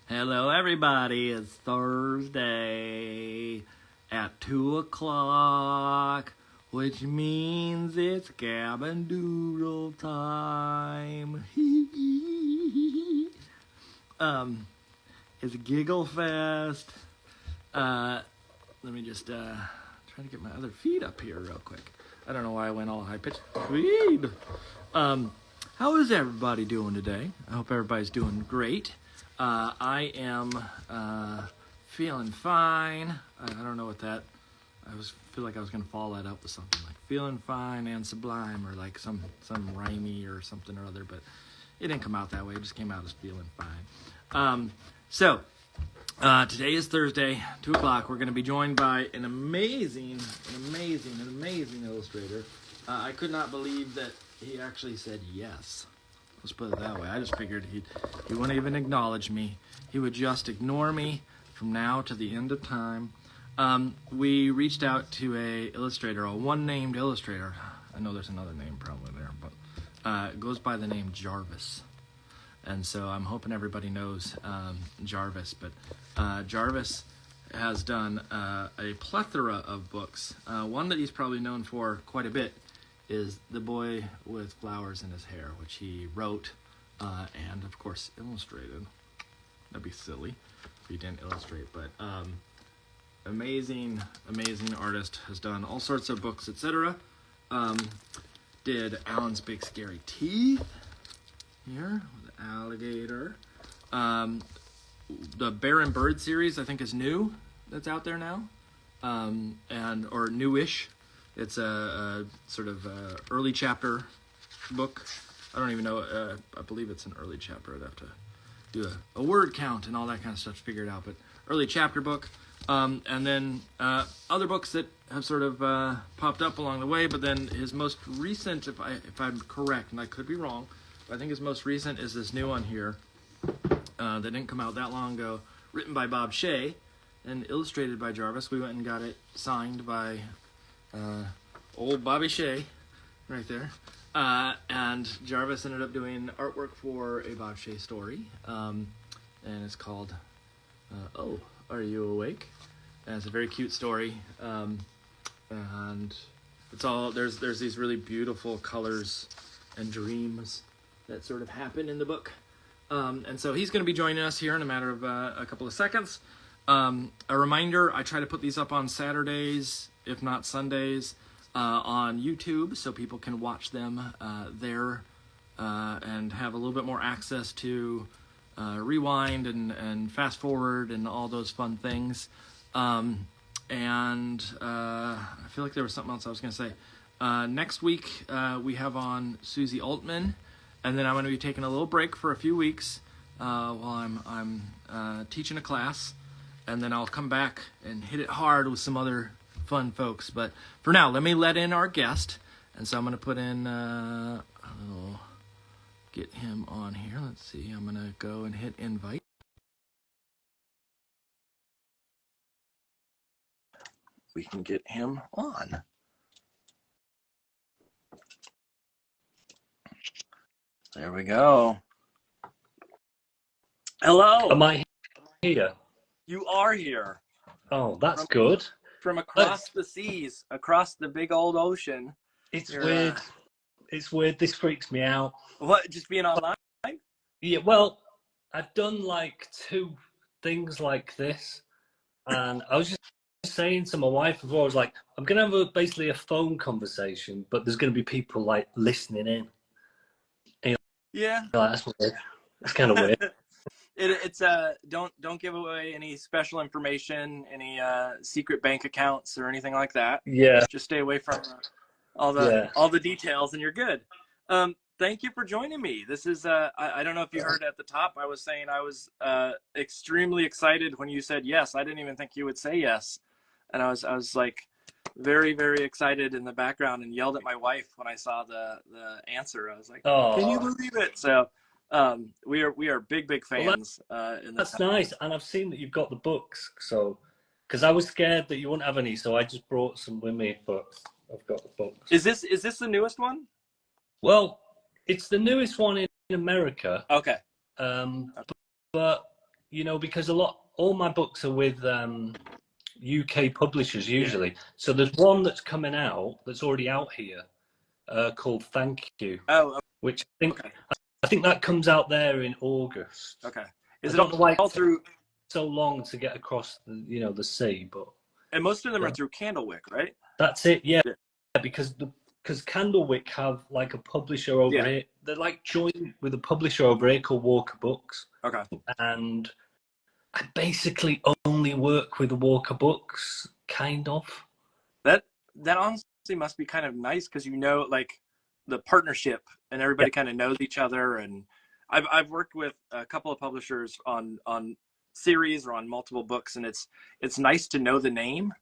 Hello, everybody. It's Thursday at 2 o'clock, which means it's gabbing Doodle time. It's Giggle Fest. Let me just try to get my other feed up here real quick. I don't know why I went all high pitched. Feed. How is everybody doing today? I hope everybody's doing great. I am feeling fine. I don't know what that. Feel like I was gonna follow that up with something like feeling fine and sublime, or like some rhymey or something or other. But it didn't come out that way. It just came out as feeling fine. Today is Thursday, 2 o'clock. We're going to be joined by an amazing illustrator. I could not believe that he actually said yes. Let's put it that way. I just figured he wouldn't even acknowledge me. He would just ignore me from now to the end of time. We reached out to a illustrator, a one-named illustrator. I know there's another name probably there, but it goes by the name Jarvis. And so I'm hoping everybody knows Jarvis. But Jarvis has done a plethora of books. One that he's probably known for quite a bit is The Boy with Flowers in His Hair, which he wrote and, of course, illustrated. That'd be silly if he didn't illustrate. But amazing artist. Has done all sorts of books, etc. Did Alan's Big Scary Teeth here. Alligator. The Bear and Bird series, I think, is new. That's out there now, or newish. It's a sort of early chapter book. I don't even know. I believe it's an early chapter. I'd have to do a word count and all that kind of stuff to figure it out. But early chapter book, and then other books that have sort of popped up along the way. But then his most recent, if I'm correct, and I could be wrong, I think his most recent is this new one here that didn't come out that long ago, written by Bob Shea and illustrated by Jarvis. We went and got it signed by old Bobby Shea right there. And Jarvis ended up doing artwork for a Bob Shea story. And it's called Oh, Are You Awake? And it's a very cute story. And it's all, there's these really beautiful colors and dreams that sort of happen in the book. And so he's going to be joining us here in a matter of a couple of seconds. A reminder, I try to put these up on Saturdays, if not Sundays, on YouTube, so people can watch them there and have a little bit more access to rewind and fast forward and all those fun things. I feel like there was something else I was going to say. Next week, we have on Susie Altman. And then I'm going to be taking a little break for a few weeks while I'm teaching a class, and then I'll come back and hit it hard with some other fun folks. But for now, let me let in our guest, and so I'm going to put in, I'll get him on here. Let's see. I'm going to go and hit invite. We can get him on. There we go. Hello. Am I here? You are here. Oh, that's good. From across the seas, across the big old ocean. It's weird. It's weird. This freaks me out. What? Just being online? Yeah, well, I've done like 2 things like this. And I was just saying to my wife before, I was like, I'm going to have basically a phone conversation, but there's going to be people like listening in. Yeah. That's weird. That's kind of weird. It's don't give away any special information, any secret bank accounts or anything like that. Yeah. Just stay away from all the details, and you're good. Thank you for joining me. This is I don't know if you heard at the top. I was saying I was extremely excited when you said yes. I didn't even think you would say yes, and I was like very, very excited in the background and yelled at my wife when I saw the answer. I was like, can you believe it? So we are big fans. Well, that's nice. And I've seen that you've got the books. So, because I was scared that you wouldn't have any, so I just brought some with me, but I've got the books. Is this the newest one? Well, it's the newest one in America. Okay. But you know, because all my books are with UK publishers usually. So there's one that's coming out that's already out here called Thank You. Oh, which okay. I think that comes out there in August. Okay. I don't know why it takes so long to get across the sea, but and most of them are through Candlewick, right? that's it. Yeah, because Candlewick have like a publisher over here. They're like joined with a publisher over here called Walker Books. Okay. And I basically only work with Walker Books, kind of. That honestly must be kind of nice because like the partnership and everybody kind of knows each other. And I've worked with a couple of publishers on series or on multiple books, and it's nice to know the name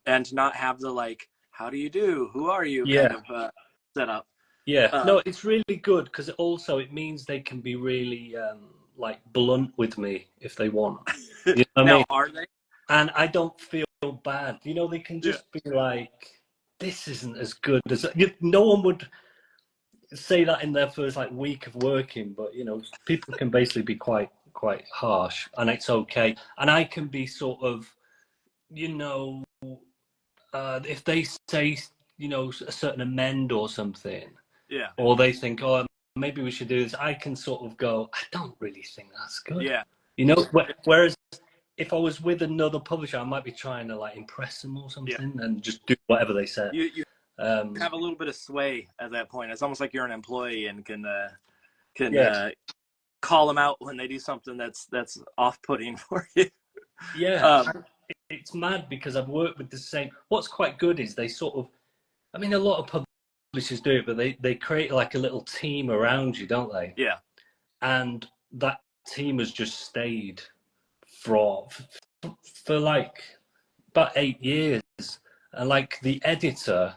and to not have the like, how do you do, who are you kind of set up. No, it's really good because also it means they can be really like blunt with me if they want. You know what now, I mean? are they? And I don't feel bad. They can just be like, this isn't as good as no one would say that in their first like week of working, but people can basically be quite harsh, and it's okay. And I can be sort of, if they say a certain amend or something, or they think, oh, maybe we should do this, I can sort of go, I don't really think that's good. Whereas if I was with another publisher, I might be trying to like impress them or something and just do whatever they say. You have a little bit of sway at that point. It's almost like you're an employee and can call them out when they do something that's off-putting for you. It's mad because I've worked with the same. What's quite good is they sort of, I mean, a lot of publishers do it, but they create like a little team around you, don't they? Yeah. And that team has just stayed for like about 8 years. And like the editor,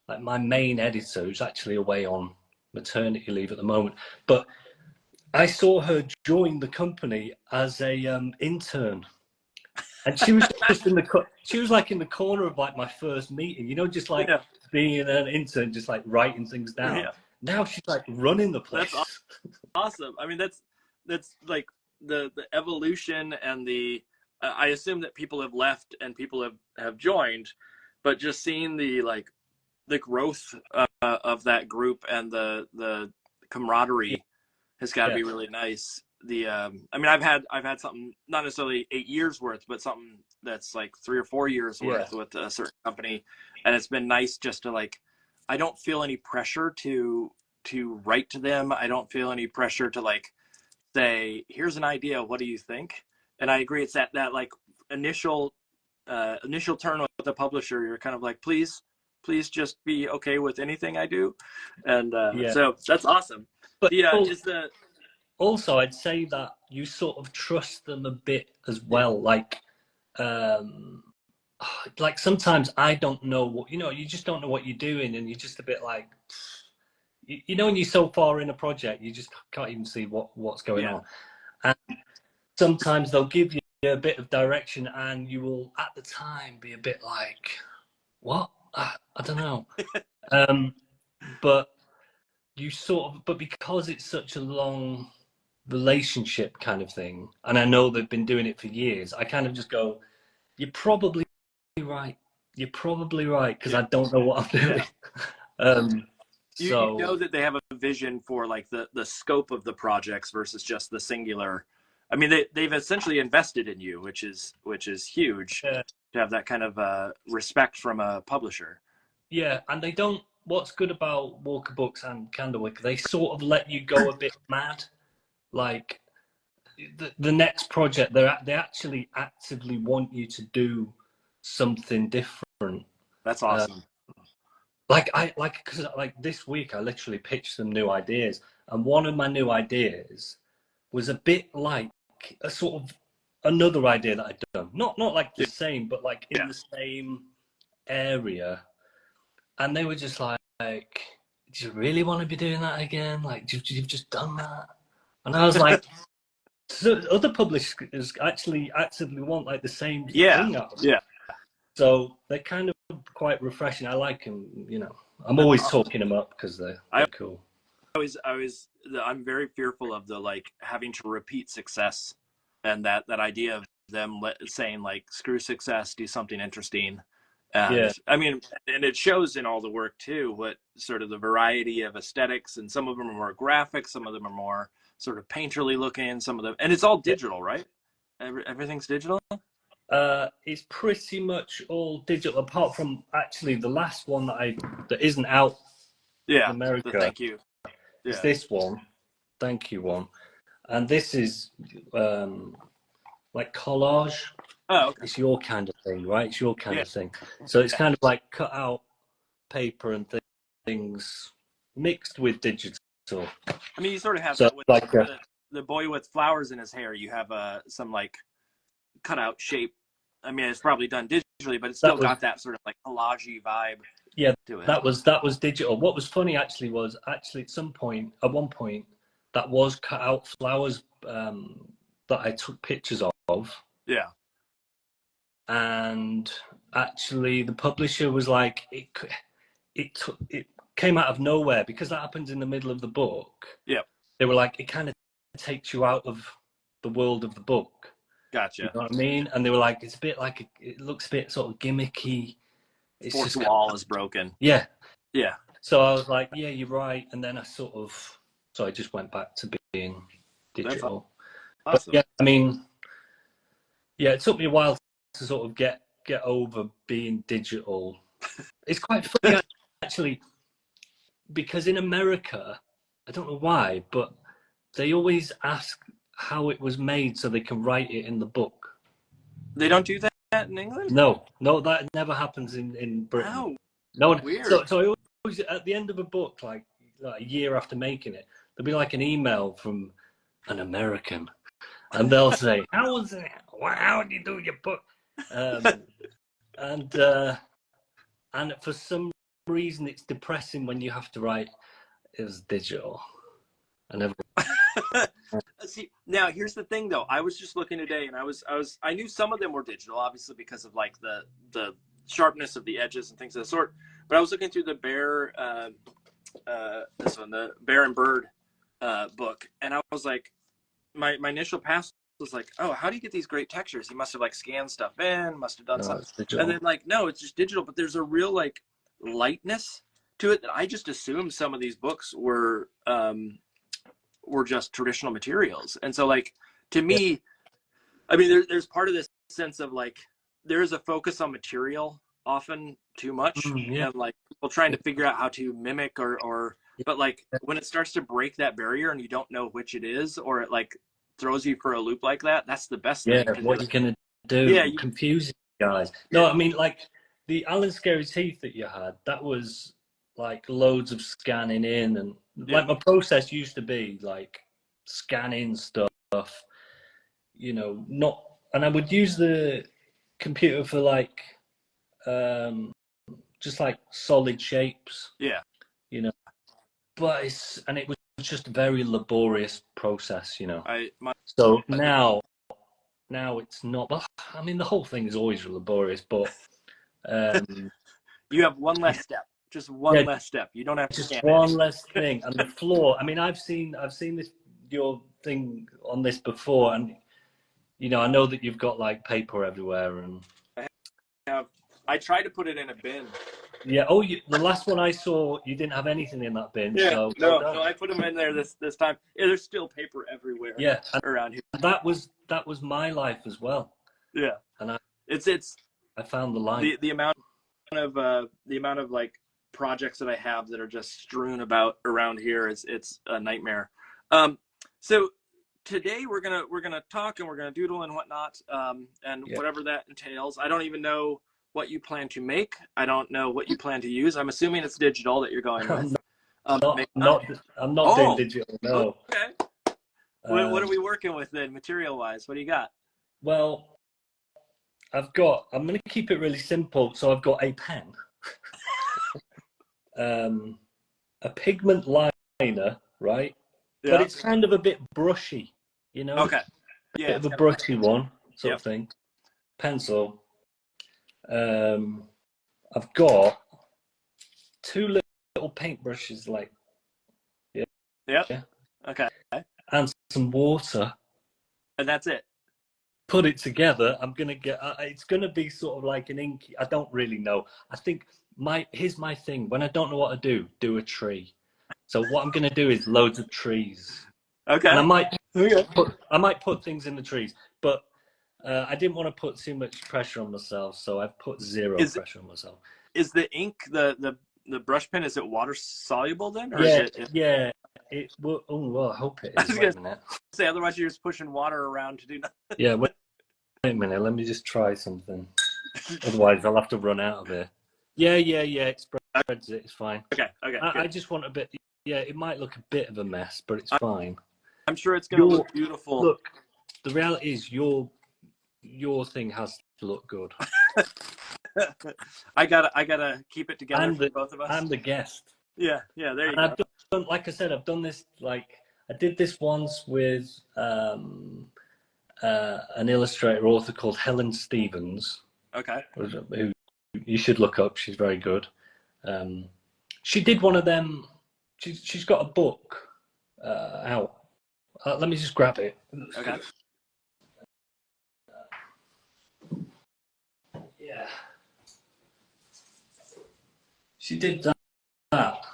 like my main editor, who's actually away on maternity leave at the moment, but I saw her join the company as a intern, and she was just she was like in the corner of like my first meeting, just like being an intern, just like writing things down. Yeah. Now she's like running the place. That's awesome. I mean, that's like the evolution and the. I assume that people have left and people have joined, but just seeing the growth of that group and the camaraderie has got to be really nice. I mean, I've had something not necessarily 8 years worth, but something that's like 3 or 4 years worth with a certain company, and it's been nice just to like. I don't feel any pressure to write to them. I don't feel any pressure to like say, here's an idea, what do you think? And I agree, it's that like initial turn with the publisher. You're kind of like, please just be okay with anything I do, and so that's awesome. But also I'd say that you sort of trust them a bit as well. Like sometimes I don't know what you just don't know what you're doing, and you're just a bit like, when you're so far in a project, you just can't even see what's going on. And sometimes they'll give you a bit of direction, and you will at the time be a bit like, what? I don't know. But because it's such a long relationship kind of thing, and I know they've been doing it for years, I kind of just go, you're probably right, because I don't know what I'm doing. You know that they have a vision for like the scope of the projects versus just the singular. I mean, they've essentially invested in you, which is huge to have that kind of respect from a publisher. Yeah, and they don't. What's good about Walker Books and Candlewick, they sort of let you go a bit mad. Like the next project, they actually actively want you to do something different. That's awesome. Because this week I literally pitched some new ideas, and one of my new ideas was a bit like a sort of another idea that I'd done, not like the same, but like in the same area. And they were just like, do you really want to be doing that again? Like, you've just done that. And I was like, so other publishers actually actively want like the same thing out of it. So they're kind of quite refreshing. I like them, I'm always talking them up because they're cool. I'm very fearful of the like having to repeat success, and that idea of them saying like screw success, do something interesting. And Yeah. I mean, and it shows in all the work too, what sort of the variety of aesthetics, and some of them are more graphic, some of them are more sort of painterly looking, some of them, and it's all digital, right? Everything's digital. It's pretty much all digital, apart from actually the last one that isn't out in Yeah, the America. thank you. It's Yeah. this one, thank you one, and this is like collage. Oh, okay. It's your kind of thing, right? It's your kind Yeah. of thing. So it's kind of like cut out paper and things mixed with digital. I mean, you sort of have So that with like the boy with flowers in his hair. You have some like cutout shape. I mean, it's probably done digitally, but it's still got that sort of like collagey vibe to it. that was digital. What was funny actually was at one point that was cut out flowers that I took pictures of. Yeah. And actually the publisher was like, it came out of nowhere because that happens in the middle of the book. Yeah. They were like, it kind of takes you out of the world of the book. Gotcha. You know what I mean? And they were like, it's a bit like it looks a bit sort of gimmicky. It's Fourth just wall is broken. Yeah. Yeah. So I was like, yeah, you're right. And then I just went back to being digital. That's awesome. But yeah, I mean, yeah, it took me a while to sort of get over being digital. It's quite funny actually, because in America, I don't know why, but they always ask how it was made so they can write it in the book. They don't do that in England? No, that never happens in Britain. Wow. No one. Weird. So I always, at the end of a book, like a year after making it, there'll be like an email from an American, and they'll say, "How was it? How did you do your book?" And for some reason, it's depressing when you have to write it was digital. See, now here's the thing though. I was just looking today, and I knew some of them were digital, obviously because of like the sharpness of the edges and things of the sort. But I was looking through the Bear, this one, the Bear and Bird book, and I was like, my initial pass was like, oh, how do you get these great textures? He must have like scanned stuff in, must have done something, and then like, no, it's just digital. But there's a real like lightness to it that I just assumed some of these books were just traditional materials. And so like, to me, I mean, there's part of this sense of like, there is a focus on material often too much, and like people trying to figure out how to mimic or but like when it starts to break that barrier and you don't know which it is, or it like throws you for a loop like that, that's the best thing. What you're gonna do? Yeah, confusing guys. No, I mean like the Alan Scary Teeth that you had, that was like loads of scanning in, and like my process used to be like scanning stuff, you know, and I would use the computer for like just like solid shapes, you know, but it was just a very laborious process, you know. So now it's not. Well, I mean, the whole thing is always laborious, but you have one less step. Just one less step. You don't have to just one less thing. And the floor. I mean, I've seen this your thing on this before, and you know, I know that you've got like paper everywhere, and I tried to put it in a bin. Yeah. Oh, the last one I saw, you didn't have anything in that bin. Yeah. So No, I put them in there this time. Yeah, there's still paper everywhere. Yeah. Around here. That was my life as well. Yeah. And I found the light. The amount of like projects that I have that are just strewn about around here it's a nightmare. So today we're gonna talk, and we're gonna doodle and whatnot, and whatever that entails. I don't even know what you plan to make. I don't know what you plan to use. I'm assuming it's digital that you're going with. I'm not doing digital. No. Okay. What are we working with then, material-wise? What do you got? Well, I'm going to keep it really simple. So I've got a pen, a pigment liner, right? Yeah. But it's kind of a bit brushy, you know? Okay. Yeah. Bit of a brushy one, sort of thing. Pencil. I've got two little paintbrushes, like, Yep. Okay. and some water. And that's it. Put it together. I'm gonna get. It's gonna be sort of like an inky. I don't really know. I think here's my thing. When I don't know what to do a tree. So what I'm gonna do is loads of trees, Okay. and I might Okay. put things in the trees, but I didn't want to put too much pressure on myself, so I've put zero pressure on myself. Is the ink the brush pen? Is it water soluble then, or is it? Yeah. It will. Oh well, I hope it I is. was Wait a gonna minute. say, otherwise you're just pushing water around to do nothing. Yeah. Wait a minute. Let me just try something. Otherwise, I'll have to run out of here. Yeah. It spreads it. It's fine. Okay. I just want a bit. Yeah, it might look a bit of a mess, but it's fine. I'm sure it's gonna look beautiful. Look, the reality is your thing has to look good. I gotta keep it together for both of us. I'm the guest. Yeah. There you go. go. Like I said, I've done this. Like I did this once with an illustrator author called Helen Stevens. Okay. Who you should look up. She's very good. She did one of them. She's got a book out. Let me just grab it. Okay. Yeah. She did that.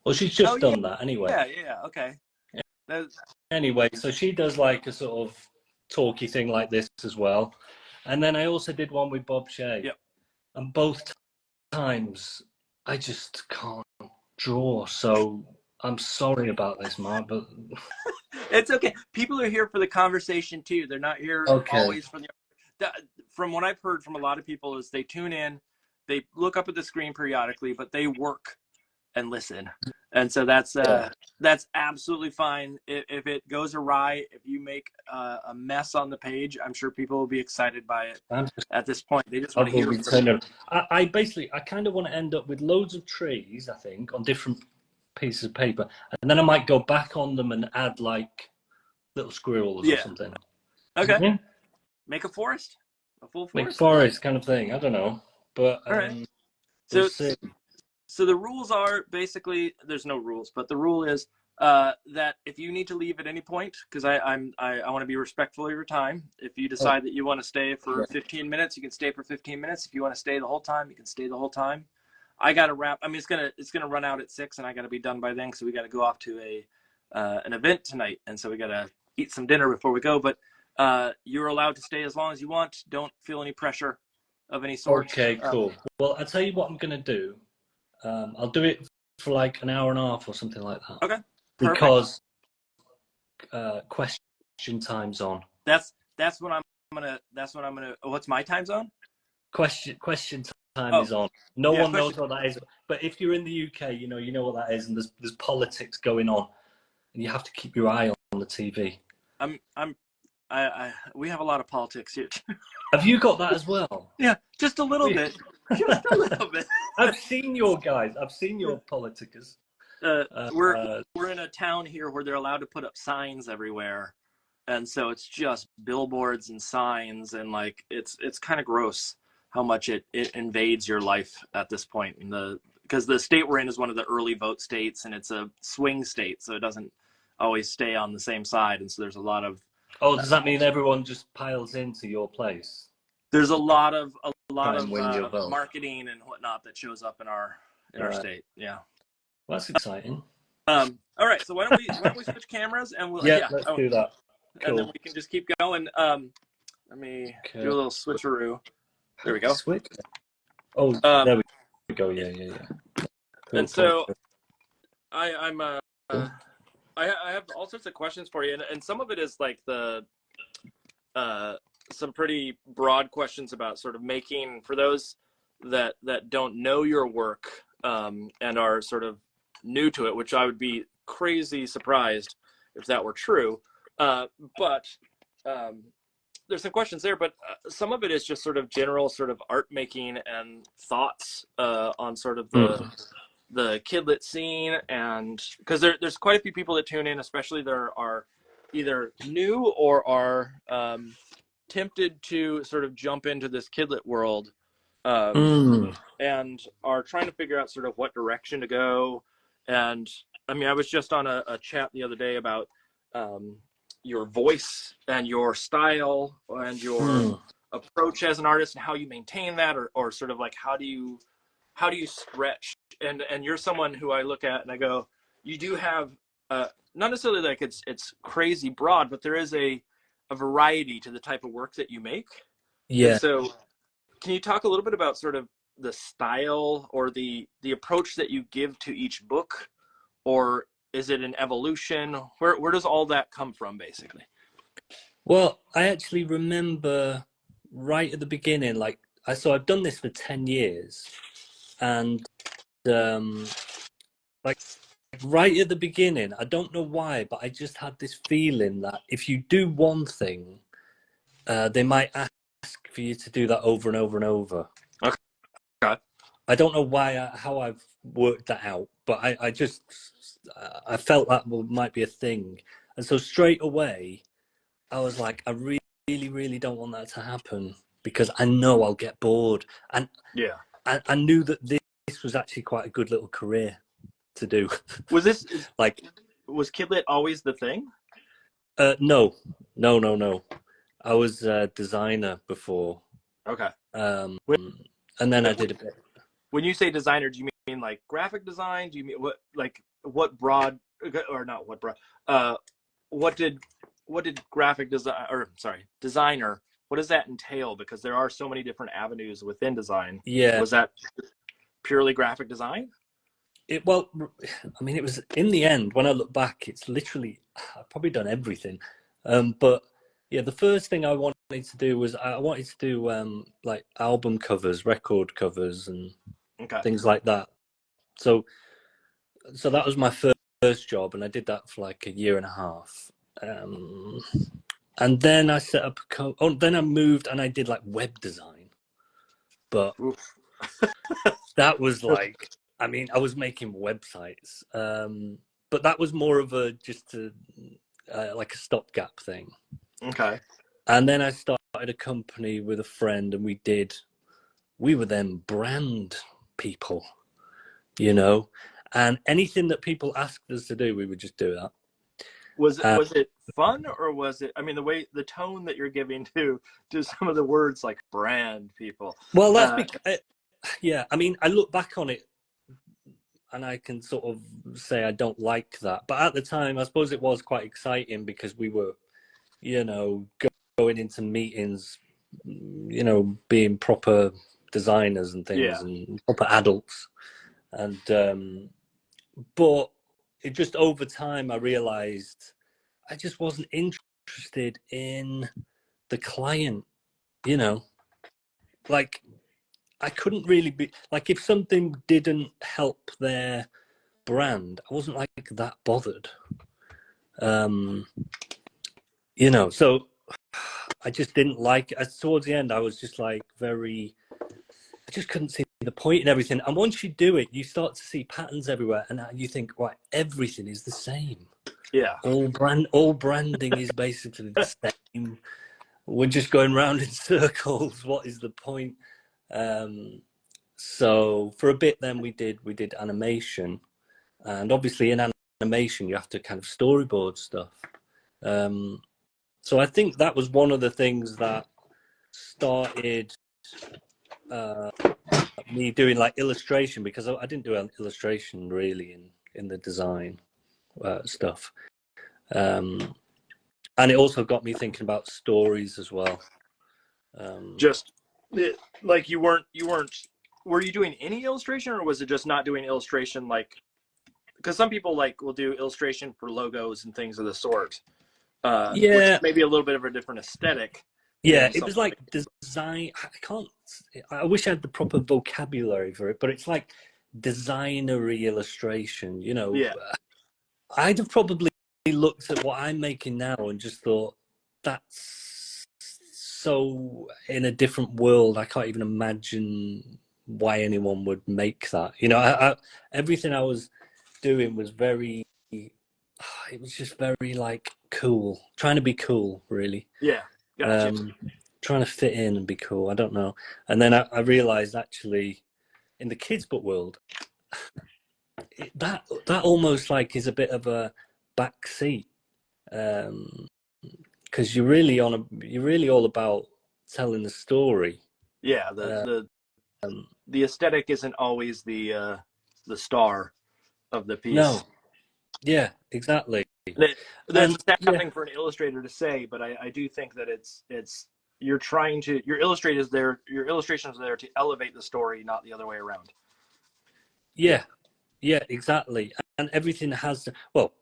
Well, she's just done that anyway. Yeah. Okay. Anyway, so she does like a sort of talky thing like this as well. And then I also did one with Bob Shea. Yep. And both times I just can't draw. So I'm sorry about this, Mark, but it's okay. People are here for the conversation too. They're not here always for from what I've heard from a lot of people is they tune in, they look up at the screen periodically, but they work and listen. And so that's absolutely fine. If it goes awry, if you make a mess on the page, I'm sure people will be excited by it. At this point, they just want to hear from you. I kind of want to end up with loads of trees, I think, on different pieces of paper, and then I might go back on them and add like little squirrels or something. Okay. Mm-hmm. Make a forest, a full forest. Make a forest kind of thing. I don't know, but all right. We'll see. So the rules are basically, there's no rules, but the rule is that if you need to leave at any point, because I want to be respectful of your time. If you decide that you want to stay for 15 minutes, you can stay for 15 minutes. If you want to stay the whole time, you can stay the whole time. I got to wrap. I mean, it's gonna run out at 6, and I got to be done by then. So we got to go off to an event tonight, and so we got to eat some dinner before we go. But you're allowed to stay as long as you want. Don't feel any pressure of any sort. Okay, cool. Well, I'll tell you what I'm gonna do. I'll do it for like an hour and a half or something like that. Okay. Perfect. Because question time's on. That's what I'm gonna. What's my time zone? Question time is on. No one knows what that is. But if you're in the UK, you know what that is, and there's politics going on, and you have to keep your eye on the TV. We have a lot of politics here. Have you got that as well? Yeah, just a little bit. Just a little bit. I've seen your guys. I've seen your politicers. We're in a town here where they're allowed to put up signs everywhere, and so it's just billboards and signs, and like it's kind of gross how much it invades your life at this point. Because the state we're in is one of the early vote states, and it's a swing state, so it doesn't always stay on the same side, and so there's a lot of. Oh, does that mean everyone just piles into your place? There's a lot of marketing and whatnot that shows up in our state. Yeah, well, that's exciting. All right, so why don't we switch cameras and we'll let's do that. Cool. And then we can just keep going. Let me do a little switcheroo. There we go. Switch. Oh, there we go. Yeah. Cool, and so I have all sorts of questions for you, and some of it is like some pretty broad questions about sort of making, for those that don't know your work and are sort of new to it, which I would be crazy surprised if that were true. But there's some questions there, but some of it is just sort of general sort of art making and thoughts on sort of the kidlit scene. And because there's quite a few people that tune in, especially there are either new or are tempted to sort of jump into this kidlit world and are trying to figure out sort of what direction to go. And I mean, I was just on a chat the other day about your voice and your style and your approach as an artist and how you maintain that, or sort of like how do you stretch? And you're someone who I look at and I go, you do have not necessarily like it's crazy broad, but there is a variety to the type of work that you make. Yeah. And so, can you talk a little bit about sort of the style or the approach that you give to each book, or is it an evolution? Where does all that come from, basically? Well, I actually remember right at the beginning, like so I've done this for 10 years, and like right at the beginning, I don't know why, but I just had this feeling that if you do one thing, they might ask for you to do that over and over and over. Okay. I don't know why, how I've worked that out, but I just I felt that might be a thing, and so straight away I was like, I really don't want that to happen because I know I'll get bored, and Yeah. I knew that this was actually quite a good little career to do. Was this like, was Kidlit always the thing? No. I was a designer before. Okay. And then I did a bit. When you say designer, do you mean like graphic design? Do you mean what broad, or not what broad? What did graphic design, or sorry, designer? What does that entail? Because there are so many different avenues within design. Yeah. Was that purely graphic design? Well, I mean, it was, in the end, when I look back, it's literally, I've probably done everything. But yeah, the first thing I wanted to do was I wanted to do like album covers, record covers, and things like that. So that was my first job, and I did that for like a year and a half. And then I set up then I moved and I did like web design. But that was like, I mean, I was making websites, but that was more of a like a stopgap thing. Okay. And then I started a company with a friend, and we were then brand people, you know, and anything that people asked us to do, we would just do that. Was it fun, or was it? I mean, the tone that you're giving to some of the words like brand people. Well, that's because, yeah. I mean, I look back on it, and I can sort of say I don't like that. But at the time, I suppose it was quite exciting because we were, you know, going into meetings, you know, being proper designers and things, and proper adults. And but it just, over time, I realized I just wasn't interested in the client, you know, like I couldn't really be like, if something didn't help their brand, I wasn't like that bothered. You know, so I just didn't like it. Towards the end, I was just like I just couldn't see the point in everything. And once you do it, you start to see patterns everywhere, and you think, right, everything is the same. Yeah. All branding is basically the same. We're just going round in circles. What is the point? So for a bit then we did animation, and obviously in animation you have to kind of storyboard stuff. So I think that was one of the things that started me doing like illustration, because I didn't do an illustration really in the design stuff. And it also got me thinking about stories as well. Just like you weren't. Were you doing any illustration, or was it just not doing illustration? Like, because some people like will do illustration for logos and things of the sort. Yeah, which may be a little bit of a different aesthetic. Yeah, it was like design. I wish I had the proper vocabulary for it, but it's like designery illustration, you know. Yeah. I'd have probably looked at what I'm making now and just thought, that's so in a different world. I can't even imagine why anyone would make that. You know, everything I was doing was very, it was just very like cool, trying to be cool, really. Yeah. Gotcha. Trying to fit in and be cool. I don't know. And then I realized, actually, in the kids' book world, that almost like is a bit of a back seat, because you're really all about telling the story. Yeah, Uh, the aesthetic isn't always the star of the piece. no, yeah, exactly, That's and a sad yeah, thing for an illustrator to say, but I do think that it's you're trying to your illustrations are there to elevate the story, not the other way around. yeah, yeah, exactly, and everything has to, well,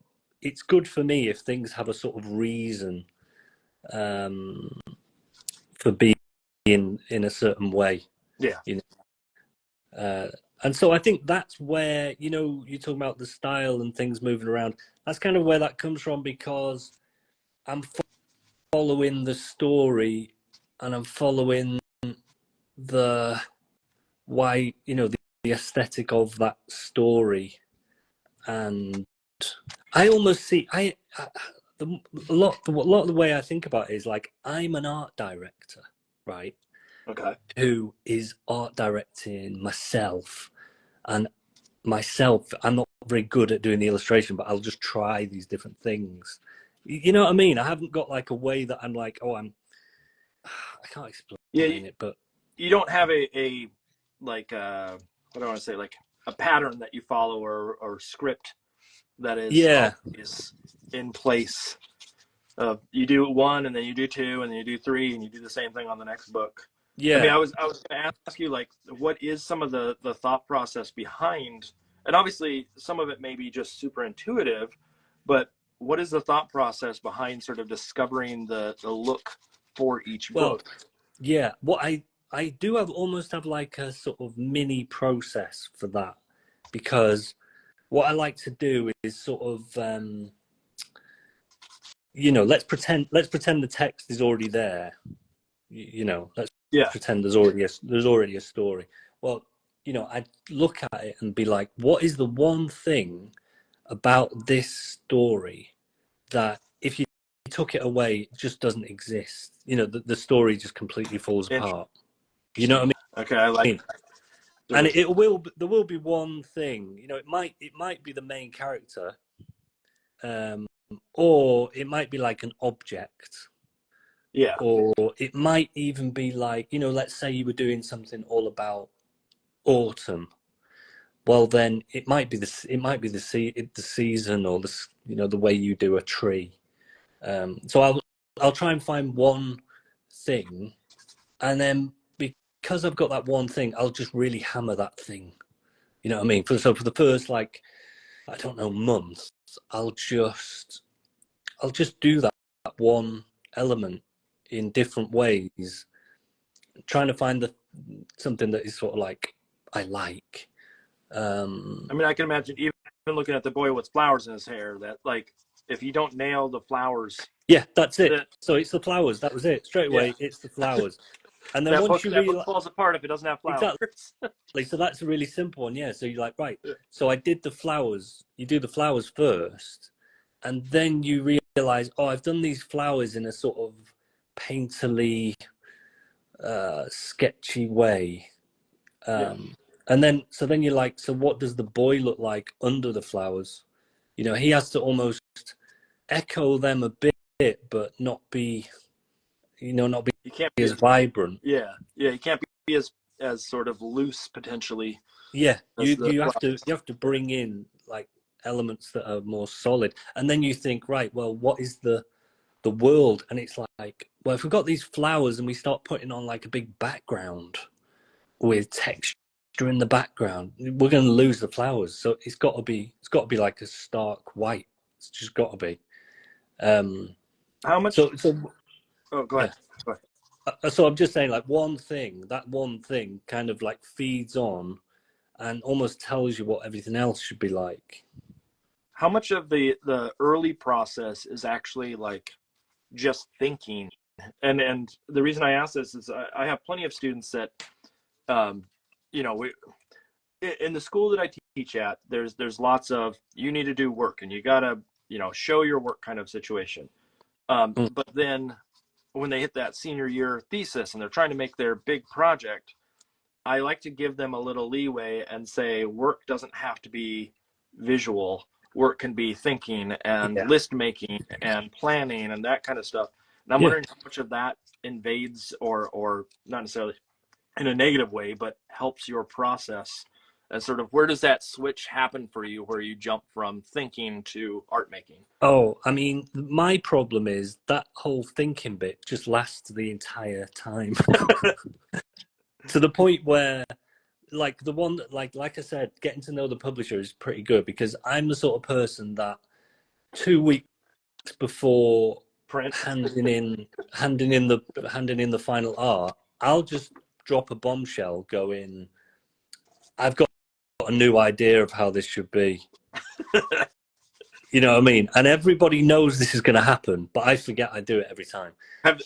it's good for me if things have a sort of reason, um, for being in a certain way, Yeah. you know. And so I think that's where, you talk about the style and things moving around. That's kind of where that comes from, because I'm following the story, and I'm following the why, the aesthetic of that story. And I almost see, a lot of the way I think about it is like, I'm an art director, right? Okay. Who is art directing myself. And myself, I'm not very good at doing the illustration, but I'll just try these different things. You know what I mean? I haven't got like a way that I'm like, I can't Yeah, explain it, but you don't have a like what do I want to say, like a pattern that you follow, or script that is yeah, always in place. You do one, and then you do two, and then you do three, and you do the same thing on the next book. I mean, yeah. I was going to ask you, like, what is some of the thought process behind, and obviously some of it may be just super intuitive, but what is the thought process behind sort of discovering the look for each Well, book? yeah. What I do almost have like a sort of mini process for that, because what I like to do is sort of, let's pretend the text is already there. Let's Yeah. pretend there's already a story. Well, I'd look at it and be like, what is the one thing about this story that if you took it away, it just doesn't exist? The story just completely falls apart. You know Interesting. what Okay, I I like mean? sort And of. there will be one thing. It might be the main character, um, or it might be like an object, Yeah. or it might even be like, let's say you were doing something all about autumn. Well, then it might be the season, or the way you do a tree. So I'll try and find one thing, and then because I've got that one thing, I'll just really hammer that thing. You know what I mean? For the first, like, I don't know, months, I'll just do that one element in different ways, trying to find something that is sort of like I like. I mean, I can imagine even looking at the boy with flowers in his hair, that, like, if you don't nail the flowers, Yeah, that's it. that So it's the flowers. That was it. Straight yeah, away, it's the flowers. And then that once book you that book realize, falls apart if it doesn't have flowers. exactly, so that's a really simple one. Yeah. So you're like, right. So I did the flowers. You do the flowers first, and then you realize, oh, I've done these flowers in a sort of painterly, sketchy way. Yeah. And then you're like, so what does the boy look like under the flowers? He has to almost echo them a bit, but not be, not be You can't be as vibrant. yeah, you can't be as sort of loose potentially Yeah, as you the you have to flowers. you have to bring in like elements that are more solid, and then you think, right, well, what is the world? And it's like, well, if we've got these flowers and we start putting on like a big background with texture in the background, we're going to lose the flowers. So it's got to be like a stark white. It's just got to be. Um, How much? so Oh, go yeah. ahead. Go ahead. So I'm just saying, like, that one thing kind of like feeds on and almost tells you what everything else should be like. How much of the early process is actually like just thinking? And the reason I ask this is I have plenty of students that, um, we in the school that I teach at, there's lots of, you need to do work and you gotta, show your work kind of situation. Mm. But then when they hit that senior year thesis and they're trying to make their big project, I like to give them a little leeway and say work doesn't have to be visual, work can be thinking and Yeah. list making and planning and that kind of stuff. And I'm Yeah. wondering how much of that invades or not necessarily in a negative way, but helps your process. And sort of where does that switch happen for you where you jump from thinking to art making? Oh, I mean, my problem is that whole thinking bit just lasts the entire time to the point where, like the one that, like I said, getting to know the publisher is pretty good because I'm the sort of person that 2 weeks before Print. handing in the final art, I'll just drop a bombshell going, I've got a new idea of how this should be. You know what I mean? And everybody knows this is going to happen, but I forget I do it every time.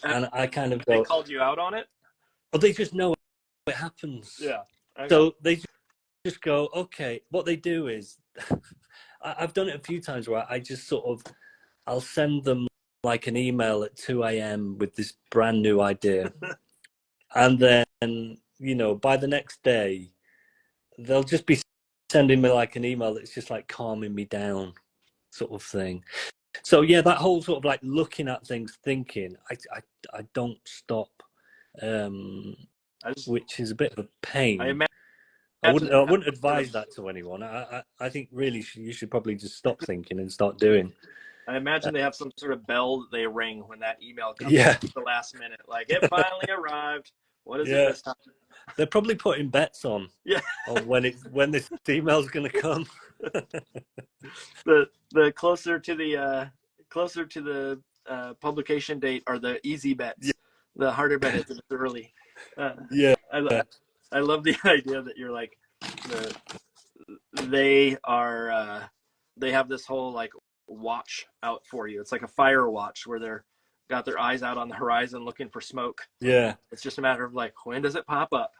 And I kind of they go, called you out on it? oh, they just know it happens. Yeah. Okay. So they just go, okay. What they do is, I've done it a few times where I just sort of, I'll send them like an email at 2 a.m. with this brand new idea. And then, you know, by the next day, they'll just be sending me like an email that's just like calming me down, sort of thing. So yeah, that whole sort of like looking at things, thinking, I don't stop, which is a bit of a pain. I wouldn't advise that to anyone. I think really you should probably just stop thinking and start doing. I imagine they have some sort of bell that they ring when that email comes Yeah. at the last minute. Like, it finally arrived. What is it this time? They're probably putting bets on. Yeah. On when this email's going to come. the closer to the publication date are the easy bets. Yeah. The harder bet is early. Yeah. I love the idea that you're like, they have this whole like watch out for you. It's like a fire watch where they're got their eyes out on the horizon looking for smoke. Yeah. It's just a matter of like, when does it pop up?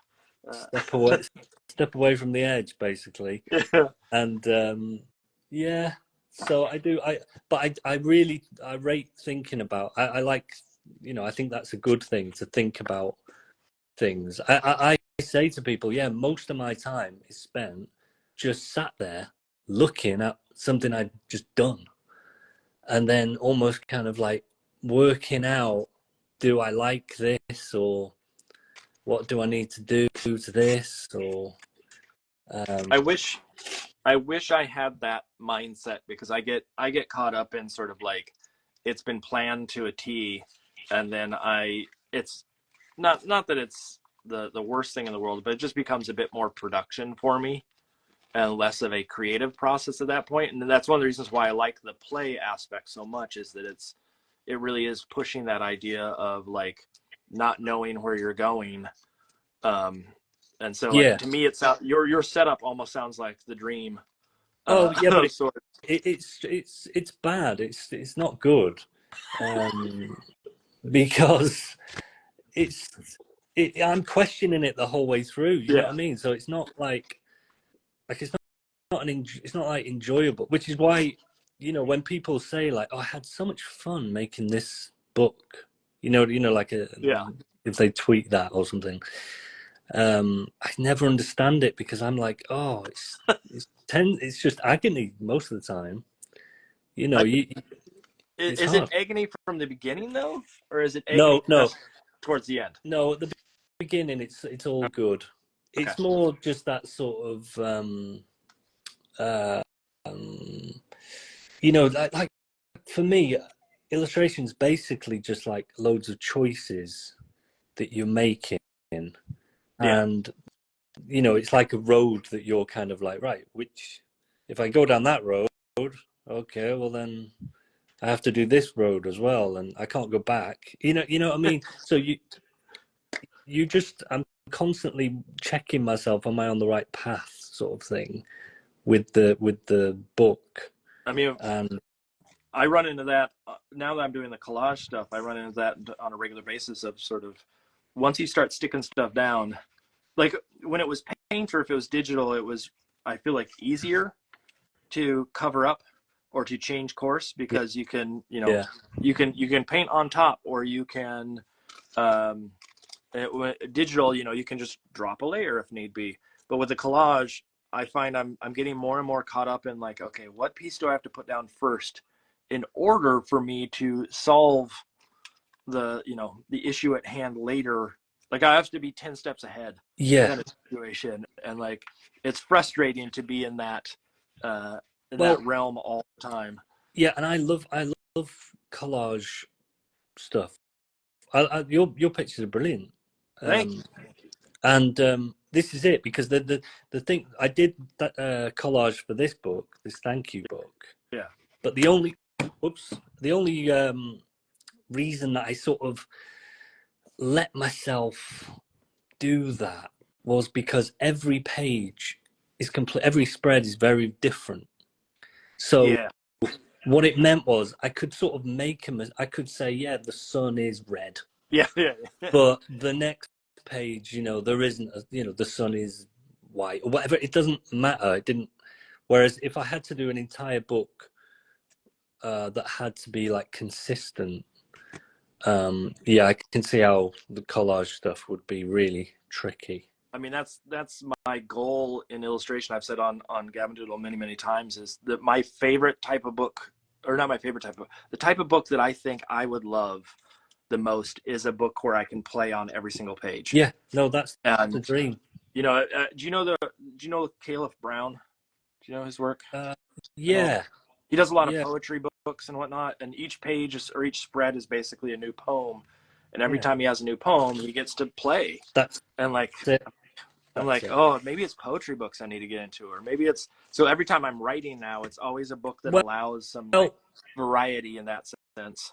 Step away from the edge, basically. Yeah. And yeah, so I really rate thinking about. I like, you know, I think that's a good thing to think about things. I say to people, yeah, most of my time is spent just sat there looking at something I've just done, and then almost kind of like working out, do I like this, or what do I need to do to this, or I wish I had that mindset, because I get caught up in sort of like, it's been planned to a T, and then it's not that it's the worst thing in the world, but it just becomes a bit more production for me and less of a creative process at that point. And that's one of the reasons why I like the play aspect so much, is that it really is pushing that idea of like not knowing where you're going. And so like, to me, it's your setup almost sounds like the dream. Oh yeah, but it's bad. It's not good, because I'm questioning it the whole way through. You know what I mean? So it's not like it's not like enjoyable. Which is why, you know, when people say like, "Oh, I had so much fun making this book," you know, like if they tweet that or something. I never understand it, because I'm like, oh, it's just agony most of the time. You know, is it agony from the beginning though, or is it agony towards the end? No, at the beginning it's all good. Okay. It's more just that sort of you know, like for me, illustration's basically just like loads of choices that you're making. And you know, it's like a road that you're kind of like, right, which, if I go down that road, okay, well then I have to do this road as well, and I can't go back. You know what I mean? So you just, I'm constantly checking myself, am I on the right path, sort of thing, with the book. I mean, I run into that now that I'm doing the collage stuff. I run into that on a regular basis of sort of, once you start sticking stuff down, like when it was paint or if it was digital, it was, I feel like, easier to cover up or to change course, because you can, you know, you can paint on top, or you can, digital, you know, you can just drop a layer if need be. But with the collage, I find I'm getting more and more caught up in like, okay, what piece do I have to put down first in order for me to solve the issue at hand later. Like I have to be 10 steps ahead Yeah. kind of situation. And like, it's frustrating to be in that, in Well, that realm all the time. yeah, and I love collage stuff. Your pictures are brilliant. Thank you. And this is it, because the thing I did that collage for this book, this thank you book. Yeah. But the only reason that I sort of let myself do that was because every page is complete. Every spread is very different. So Yeah. what it meant was I could sort of make him. I could say, yeah, the sun is red. Yeah. Yeah. But the next page, there isn't. The sun is white or whatever. It doesn't matter. It didn't. Whereas if I had to do an entire book that had to be like consistent, yeah, I can see how the collage stuff would be really tricky. I mean, that's my goal in illustration. I've said on Gabbing Doodle many times is that my favorite type of book, or not my favorite type of, the type of book that I think I would love the most is a book where I can play on every single page. Yeah, no, that's the dream. Do you know Caliph Brown? Do you know his work? Yeah. He does a lot of poetry books and whatnot, and each page or each spread is basically a new poem. And every time he has a new poem, he gets to play. And like, I'm like, oh, maybe it's poetry books I need to get into, or maybe it's, so every time I'm writing now, it's always a book that allows some variety in that sense.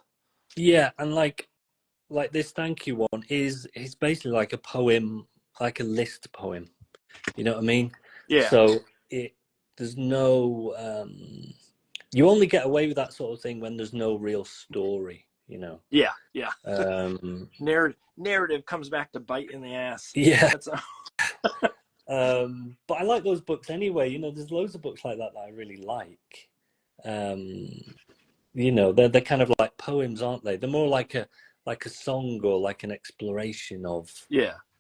Yeah, and like this thank you one is basically like a poem, like a list poem. You know what I mean? Yeah. So there's no you only get away with that sort of thing when there's no real story, Yeah. Narrative comes back to bite in the ass. Yeah. But I like those books anyway. There's loads of books like that I really like. They're kind of like poems, aren't they? They're more like a song or like an exploration of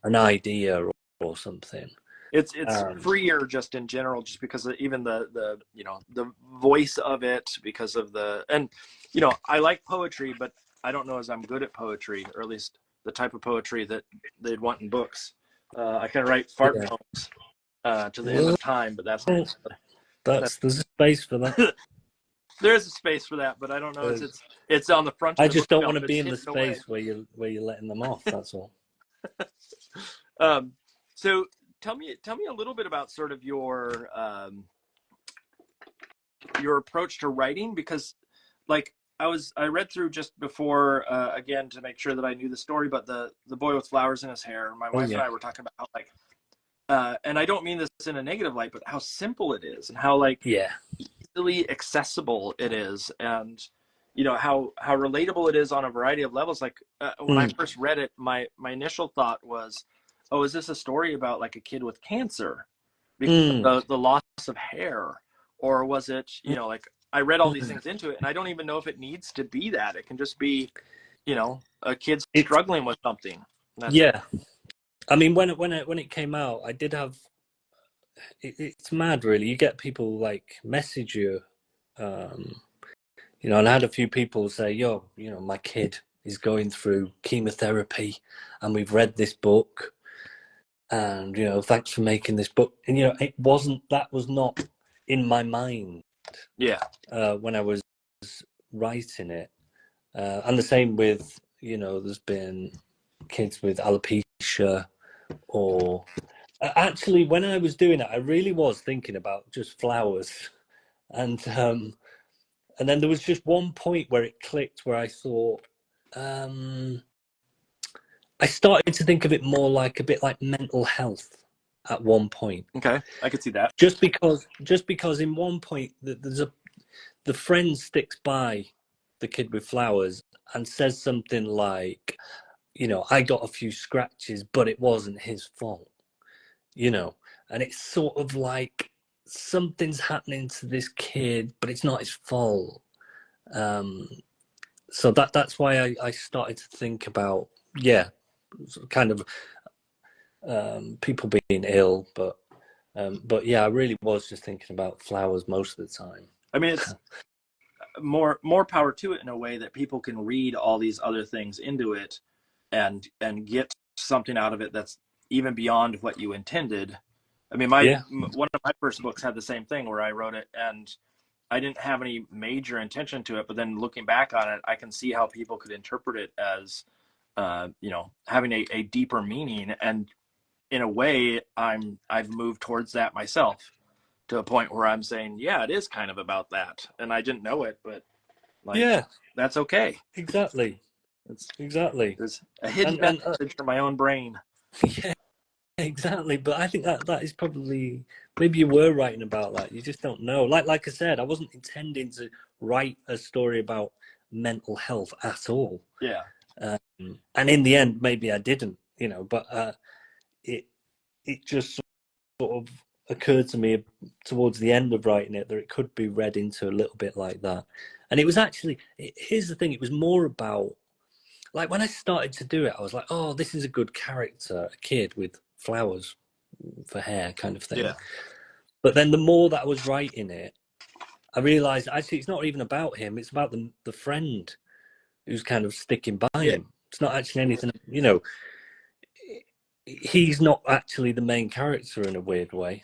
an idea or something. It's freer just in general, just because of even the voice of it, because of I like poetry, but I don't know as I'm good at poetry, or at least the type of poetry that they'd want in books. I can write fart poems to the end of time, but there's a space for that. There is a space for that, but I don't know. It's on the front. I just don't want to be in the space where you're letting them off. That's all. So tell me a little bit about sort of your approach to writing, because like I read through just before again to make sure that I knew the story, but the boy with flowers in his hair. My wife and I were talking about how like, and I don't mean this in a negative light, but how simple it is and how like easily accessible it is, and how relatable it is on a variety of levels. Like when I first read it, my initial thought was, oh, is this a story about like a kid with cancer because of the loss of hair, or was it like I read all these things into it, and I don't even know if it needs to be that. It can just be a kid struggling with something. I mean, when it came out, I did have it's mad, really. You get people like message you, and I had a few people say, yo, my kid is going through chemotherapy and we've read this book, and thanks for making this book. And that was not in my mind when I was writing it. And the same with there's been kids with alopecia, or actually when I was doing it, I really was thinking about just flowers, and then there was just one point where it clicked, where I thought I started to think of it more like a bit like mental health at one point. Okay, I could see that. Just because in one point the friend sticks by the kid with flowers and says something like, I got a few scratches, but it wasn't his fault, and it's sort of like something's happening to this kid, but it's not his fault. So that's why I started to think about, kind of people being ill, but But yeah, I really was just thinking about flowers most of the time. I mean, it's more power to it in a way that people can read all these other things into it and get something out of it that's even beyond what you intended. I mean, Yeah, one of my first books had the same thing where I wrote it and I didn't have any major intention to it, but then looking back on it, I can see how people could interpret it as, having a deeper meaning. And in a way, I've moved towards that myself to a point where I'm saying, yeah, it is kind of about that, and I didn't know it, but like yeah, that's okay. exactly, It's exactly. There's a hidden And message from my own brain. yeah, exactly. But I think that is probably, maybe you were writing about that. You just don't know. Like I said, I wasn't intending to write a story about mental health at all. Yeah. And in the end, maybe I didn't, but it just sort of occurred to me towards the end of writing it that it could be read into a little bit like that. And it was actually, here's the thing, it was more about, like when I started to do it, I was like, oh, this is a good character, a kid with flowers for hair kind of thing. Yeah. But then the more that I was writing it, I realized actually it's not even about him, it's about the friend who's kind of sticking by Yeah. him. It's not actually anything, he's not actually the main character in a weird way.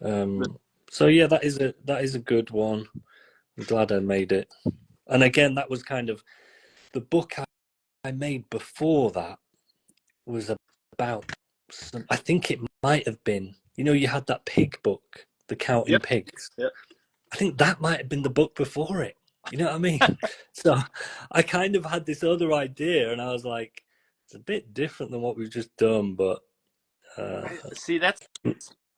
So yeah, that is a good one. I'm glad I made it. And again, that was kind of the book I made before that was about some, I think it might have been, you had that pig book, The Counting Yep. Pigs. Yep. I think that might have been the book before it. You know what I mean? So I kind of had this other idea, and I was like, it's a bit different than what we've just done, but See,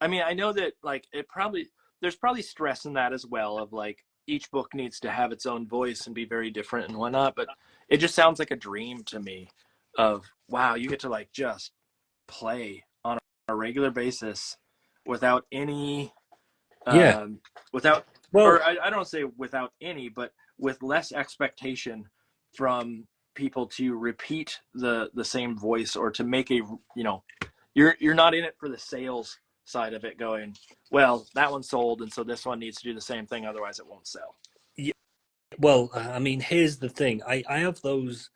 I mean, I know that like there's probably stress in that as well of like each book needs to have its own voice and be very different and whatnot, but it just sounds like a dream to me of, wow, you get to like just play on a regular basis without any yeah. without, Well, or I don't say without any, but with less expectation from people to repeat the same voice or to make you're not in it for the sales side of it going, well, that one sold and so this one needs to do the same thing, otherwise it won't sell. yeah, well, I mean, here's the thing. I have those.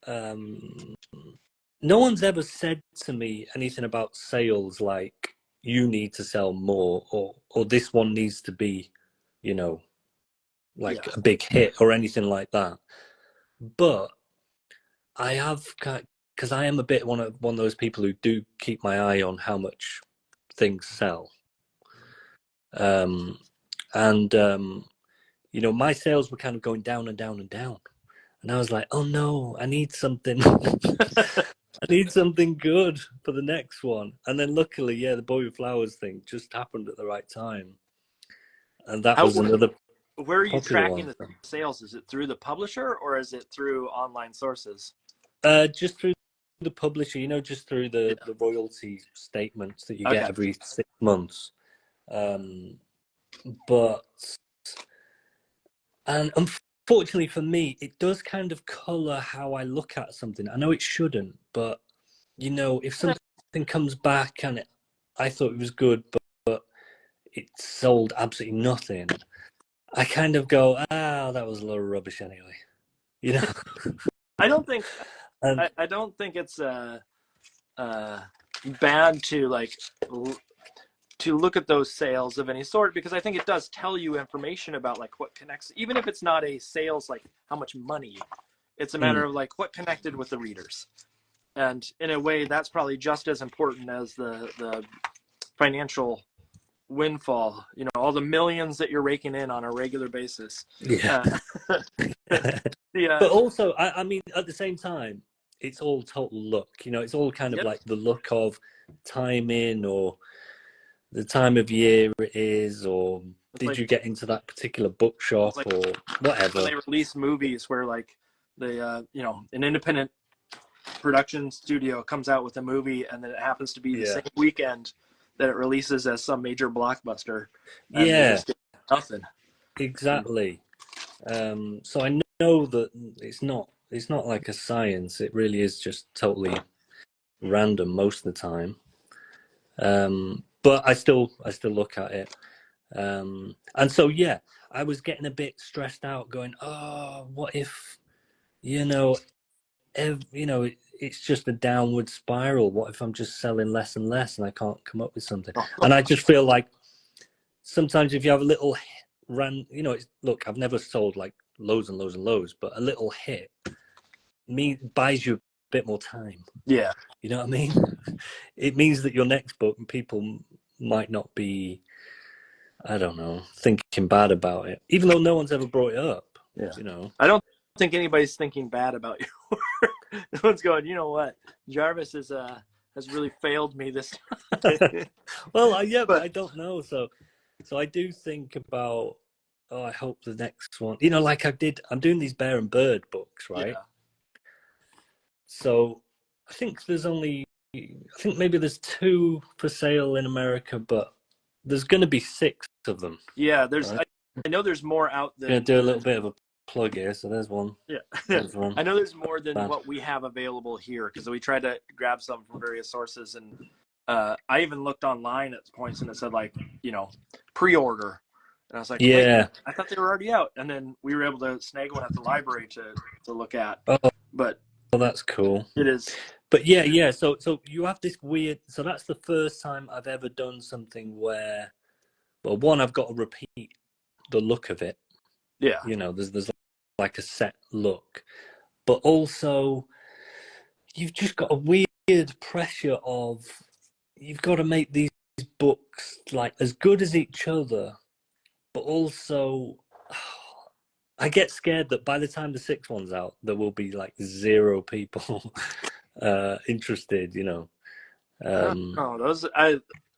No one's ever said to me anything about sales like you need to sell more or this one needs to be, you know, like Yeah. a big hit or anything like that. But I have, because I am a bit one of those people who do keep my eye on how much things sell. And my sales were kind of going down and down and down. And I was like, oh no, I need something. I need something good for the next one. And then luckily, yeah, the Boy with Flowers thing just happened at the right time. And that How was another Where are you popular tracking one. the sales? Is it through the publisher or is it through online sources? Just through the publisher, just through Yeah. the royalty statements that you get Okay. every 6 months. But and unfortunately for me, it does kind of color how I look at something. I know it shouldn't, but if something comes back and I thought it was good, but it sold absolutely nothing, I kind of go, that was a lot of rubbish anyway. I don't think And I don't think it's bad to to look at those sales of any sort, because I think it does tell you information about like what connects, even if it's not a sales like how much money, it's a matter of like what connected with the readers. And in a way, that's probably just as important as the financial windfall, all the millions that you're raking in on a regular basis. yeah. The But also, I mean, at the same time, it's all total luck. It's all kind of Yep. like the luck of timing or the time of year it is, or did like, you get into that particular bookshop like or when whatever. they release movies where like an independent production studio comes out with a movie and then it happens to be the Yeah. same weekend that it releases as some major blockbuster, and you Yeah, just get nothing. exactly. So I know that it's not like a science. It really is just totally random most of the time. but I still look at it. And so yeah, I was getting a bit stressed out, going, "Oh, what if, you know, it's just a downward spiral. What if I'm just selling less and less, and I can't come up with something?" And I just feel like sometimes if you have a little run, look, I've never sold like loads and loads and loads, but a little hit buys you a bit more time. Yeah. You know what I mean? It means that your next book, people might not be, I don't know, thinking bad about it, even though no one's ever brought it up. Yeah. You know, I don't think anybody's thinking bad about your work. No one's going, you know what, Jarvis has really failed me this time. well, but I don't know. So I do think about, oh, I hope the next one, like I'm doing these Bear and Bird books, right? Yeah. So I think maybe there's 2 for sale in America, but there's going to be 6 of them. Yeah, right? I know there's more out than. I'm going to do a little bit of a plug here. So there's one. Yeah. There's one. I know there's more than what we have available here, because we tried to grab some from various sources, and I even looked online at points and it said, like, pre-order, and I was like, yeah, wait, I thought they were already out, and then we were able to snag one at the library to look at. Oh, but well, that's cool. It is. But yeah. So you have this weird. So that's the first time I've ever done something where, well, one, I've got to repeat the look of it. Yeah. There's like a set look, but also you've just got a weird pressure of, you've got to make these books like as good as each other, but also I get scared that by the time the 6th one's out, there will be like 0 people interested. It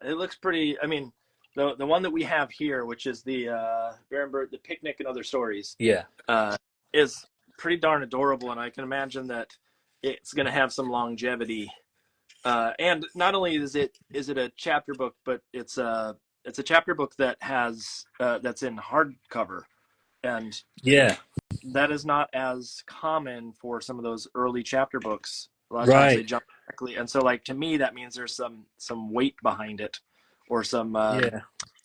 looks pretty. I mean, the one that we have here, which is the Bear and Bird, the Picnic and Other Stories, is pretty darn adorable, and I can imagine that it's going to have some longevity. And not only is it a chapter book, but it's a chapter book that has that's in hardcover, and that is not as common for some of those early chapter books. A lot of times they jump directly, and so, like, to me, that means there's some weight behind it, or some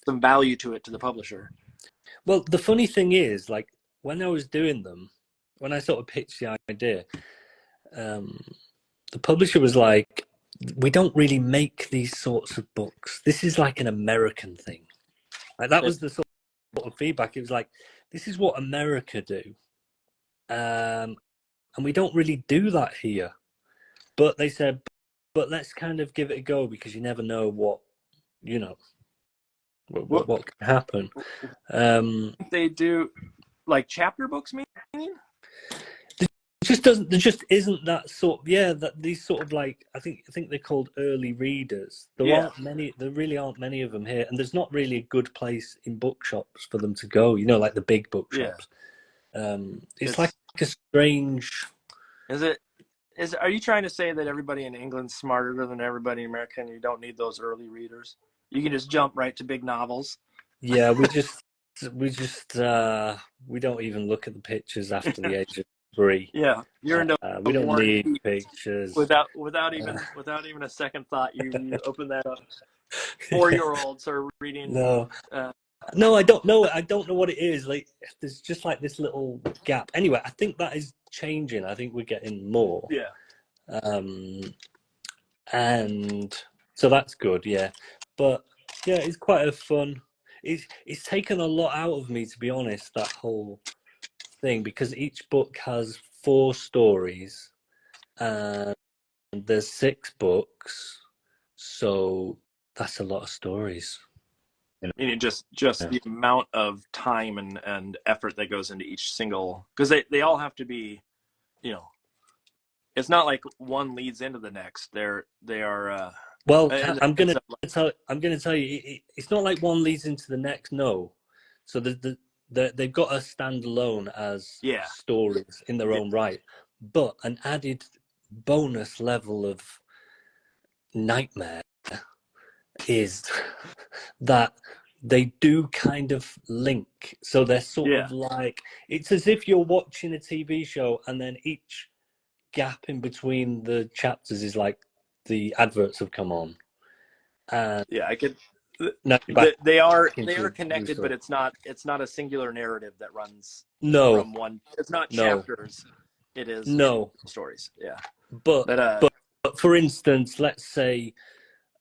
value to it to the publisher. Well, the funny thing is, like, when I was doing them, when I sort of pitched the idea, the publisher was like, "We don't really make these sorts of books. This is like an American thing." Like, that was the sort of feedback. It was like, "This is what America do, and we don't really do that here." But they said, "But let's kind of give it a go, because you never know what what can happen." They do, like, chapter books, meaning? There just isn't that sort. That these sort of, like, I think they're called early readers. There really aren't many of them here, and there's not really a good place in bookshops for them to go. Like the big bookshops. It's like a strange. Are you trying to say that everybody in England's smarter than everybody in America, and you don't need those early readers? You can just jump right to big novels. Yeah, we don't even look at the pictures after the age of 3. Yeah, you're into. We don't need pictures. Without even a second thought, you open that up. 4-year-olds are reading. No, I don't know. I don't know what it is. Like, there's just like this little gap. Anyway, I think that is changing. I think we're getting more. Yeah. And so that's good. Yeah, but yeah, it's quite a fun. It's taken a lot out of me, to be honest, that whole thing, because each book has 4 stories, and there's 6 books, so that's a lot of stories. Meaning just the amount of time and effort that goes into each single, because they all have to be, it's not like one leads into the next. They are. Well, I'm gonna tell you, it's not like one leads into the next. No, so they've got to stand alone as stories in their own right, but an added bonus level of nightmare is that they do kind of link. So they're sort of like, it's as if you're watching a TV show, and then each gap in between the chapters is like the adverts have come on. I Now you're back They are into a new connected, but story. it's not a singular narrative that runs No, from one. It's not no, chapters. It is no. stories. Yeah, But but but for instance, let's say,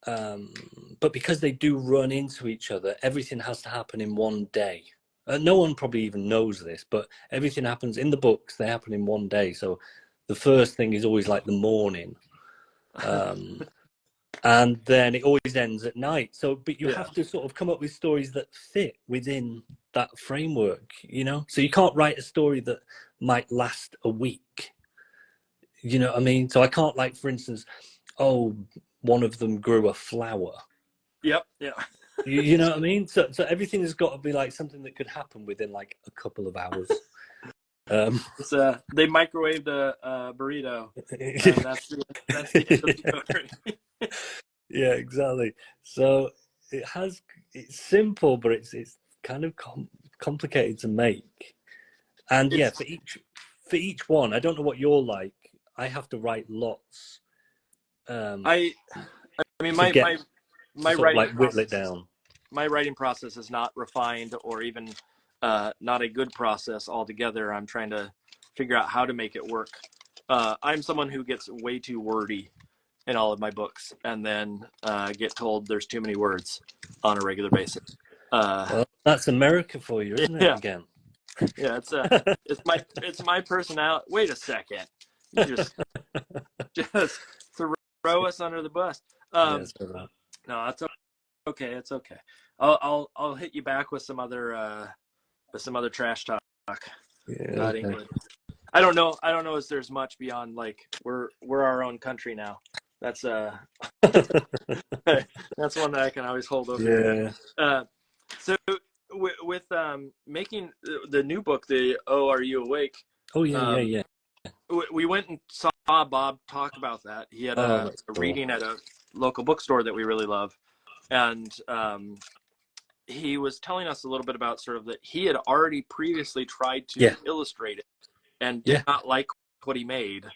but because they do run into each other, everything has to happen in one day. No one probably even knows this, but everything happens in the books. They happen in one day. So the first thing is always like the morning, and then it always ends at night. So, but you have to sort of come up with stories that fit within that framework, you know. So you can't write a story that might last a week. You know what I mean? So I can't, like, for instance, oh, one of them grew a flower. Yep. Yeah. You know what I mean? So everything has got to be like something that could happen within like a couple of hours. It's, they microwaved a burrito, and that's the end of the story. Yeah, exactly. So it's simple, but it's kind of complicated to make. And yeah, for each one, I don't know what you're like. I have to write lots. I mean, to get my sort of writing like whittle it process. down. My writing process is not refined or even not a good process altogether. I'm trying to figure out how to make it work. I'm someone who gets way too wordy in all of my books, and then get told there's too many words on a regular basis. Well, that's America for you, isn't it? Yeah, Again. yeah. It's my personality. Wait a second, you just throw us under the bus. Yeah, so that. No, it's okay. It's okay. I'll hit you back with some other trash talk Yeah, about okay. England. I don't know if there's much beyond, like, we're our own country now. That's that's one that I can always hold over. Yeah. So with making the new book, the Oh, Are You Awake? Oh yeah. We went and saw Bob talk about that. He had Oh, a that's cool. reading at a local bookstore that we really love, and he was telling us a little bit about sort of that he had already previously tried to illustrate it and did not like what he made,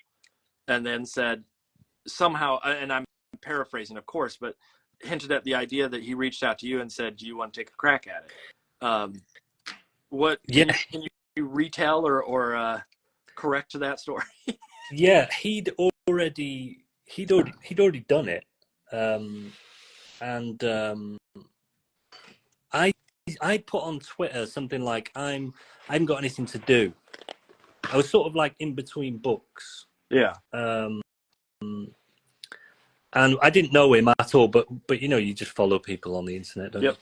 and then said somehow, and I'm paraphrasing, of course, but hinted at the idea that he reached out to you and said, "Do you want to take a crack at it?" What can you retell or correct that story? Yeah, he'd already done it, and I put on Twitter something like, I haven't got anything to do. I was sort of like in between books. Yeah. And I didn't know him at all, but you know, you just follow people on the internet, don't you?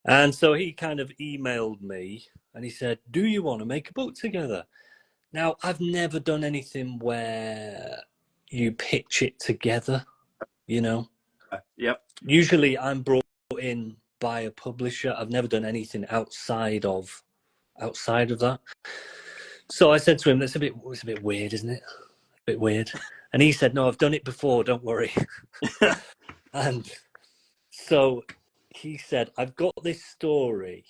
And so he kind of emailed me and he said, "Do you want to make a book together?" Now, I've never done anything where you pitch it together, you know? Yep. Usually I'm brought in by a publisher. I've never done anything outside of that. So I said to him, it's a bit weird, isn't it? A bit weird. And he said, "No, I've done it before, don't worry." And so he said, "I've got this story."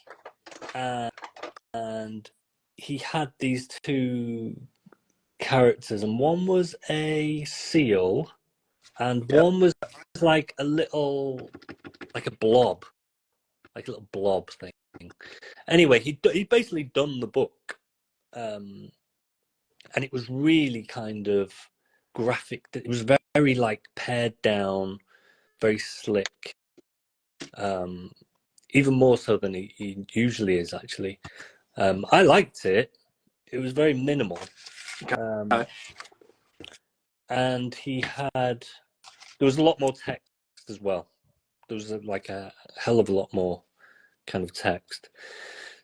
And he had these two characters, and one was a seal, and one was like a little, like a blob, like a little blob thing. Anyway, he basically done the book, and it was really kind of graphic. It was very like pared down, very slick, even more so than he usually is, actually. I liked it. It was very minimal. And there was a lot more text as well. There was like a hell of a lot more kind of text.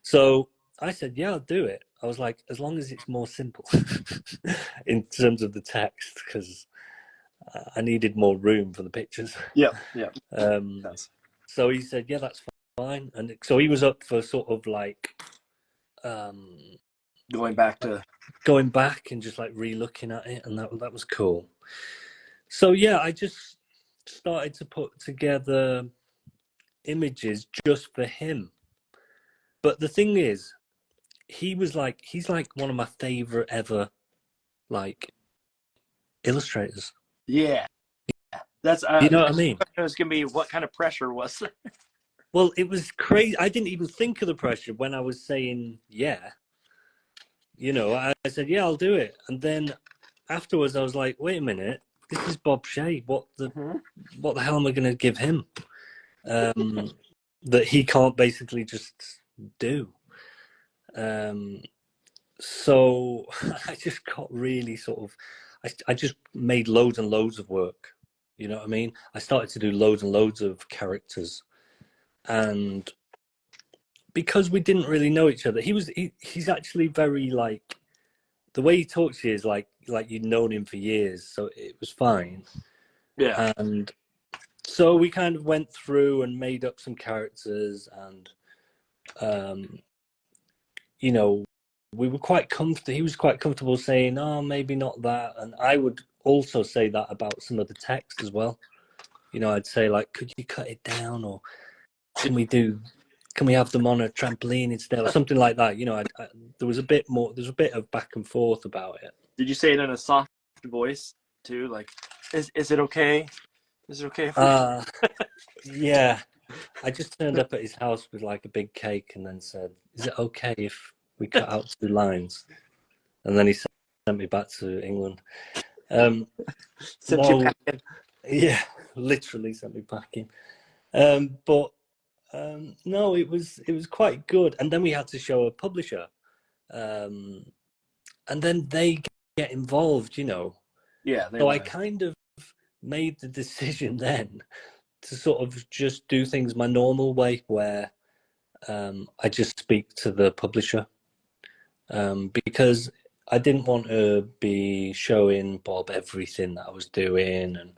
So I said, "Yeah, I'll do it." I was like, as long as it's more simple in terms of the text, because I needed more room for the pictures. Yeah. So he said, "Yeah, that's fine." And so he was up for sort of like going back and just like re-looking at it, and that was cool. So yeah, I just started to put together images just for him. But the thing is, he's like one of my favorite ever, like, illustrators. Yeah. That's You know what I mean? it was gonna be, what kind of pressure was there? Well, it was crazy. I didn't even think of the pressure when I was saying yeah. I said yeah, I'll do it, and then afterwards I was like, wait a minute, this is Bob Shea. What the hell am I going to give him that he can't basically just do? So I just got really sort of, I just made loads and loads of work. You know what I mean? I started to do loads and loads of characters, and because we didn't really know each other, he's actually very like, the way he talks to you is like you'd known him for years, so it was fine. Yeah. And so we kind of went through and made up some characters, and we were quite comfortable. He was quite comfortable saying, "Oh, maybe not that," and I would also say that about some of the text as well. I'd say like, "Could you cut it down, or can we have them on a trampoline instead, or something like that?" There was a bit more. There's a bit of back and forth about it. Did you say it in a soft voice too? Like, is it okay? Is it okay if we... Yeah. I just turned up at his house with like a big cake and then said, "Is it okay if we cut out 2 lines?" And then he sent me back to England. Sent you back in. Yeah, literally sent me packing. But no, it was quite good. And then we had to show a publisher, and then they get involved. Yeah. So I kind of made the decision then to sort of just do things my normal way, where I just speak to the publisher, because I didn't want to be showing Bob everything that I was doing, and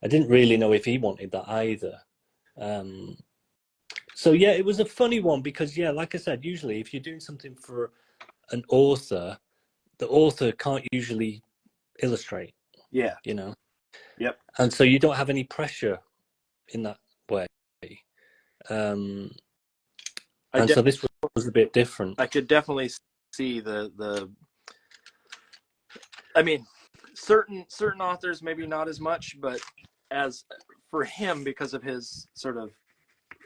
I didn't really know if he wanted that either. So yeah, it was a funny one because, yeah, like I said, usually if you're doing something for an author, the author can't usually illustrate. Yeah. Yep. And so you don't have any pressure in that way. And so this was a bit different. I could definitely see the. I mean, certain authors maybe not as much, but as for him, because of his sort of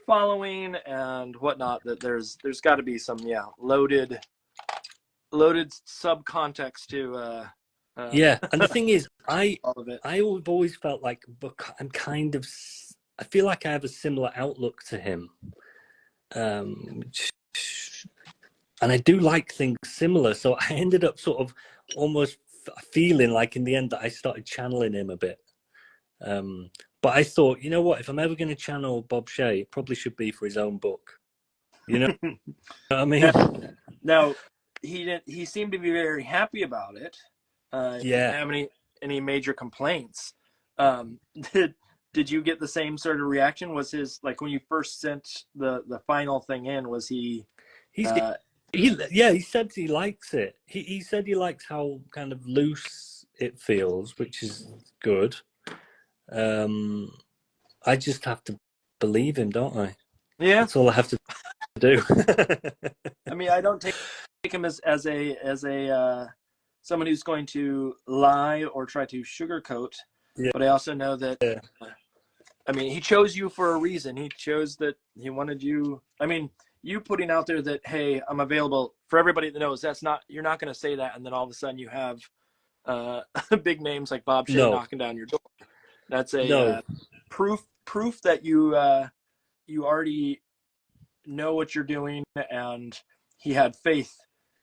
following and whatnot, that there's got to be some loaded subcontext to. Yeah, and the thing is, all of it. I've always felt like I'm kind of. I feel like I have a similar outlook to him, and I do like things similar. So I ended up sort of almost feeling like in the end that I started channeling him a bit. But I thought, you know what? If I'm ever going to channel Bob Shea, it probably should be for his own book. You know what I mean? Now, he seemed to be very happy about it. Yeah. Didn't have any major complaints. Did you get the same sort of reaction? Was his, like, when you first sent the final thing in, was he? He said he likes it. He said he likes how kind of loose it feels, which is good. I just have to believe him, don't I? Yeah, that's all I have to do. I mean, I don't take him as a someone who's going to lie or try to sugarcoat. Yeah. But I also know that. Yeah. I mean, he chose you for a reason. He chose that he wanted you. I mean, you putting out there that, hey, I'm available, for everybody that knows, you're not going to say that and then all of a sudden you have big names like Bob Shea knocking down your door. That's a proof that you already know what you're doing, and he had faith,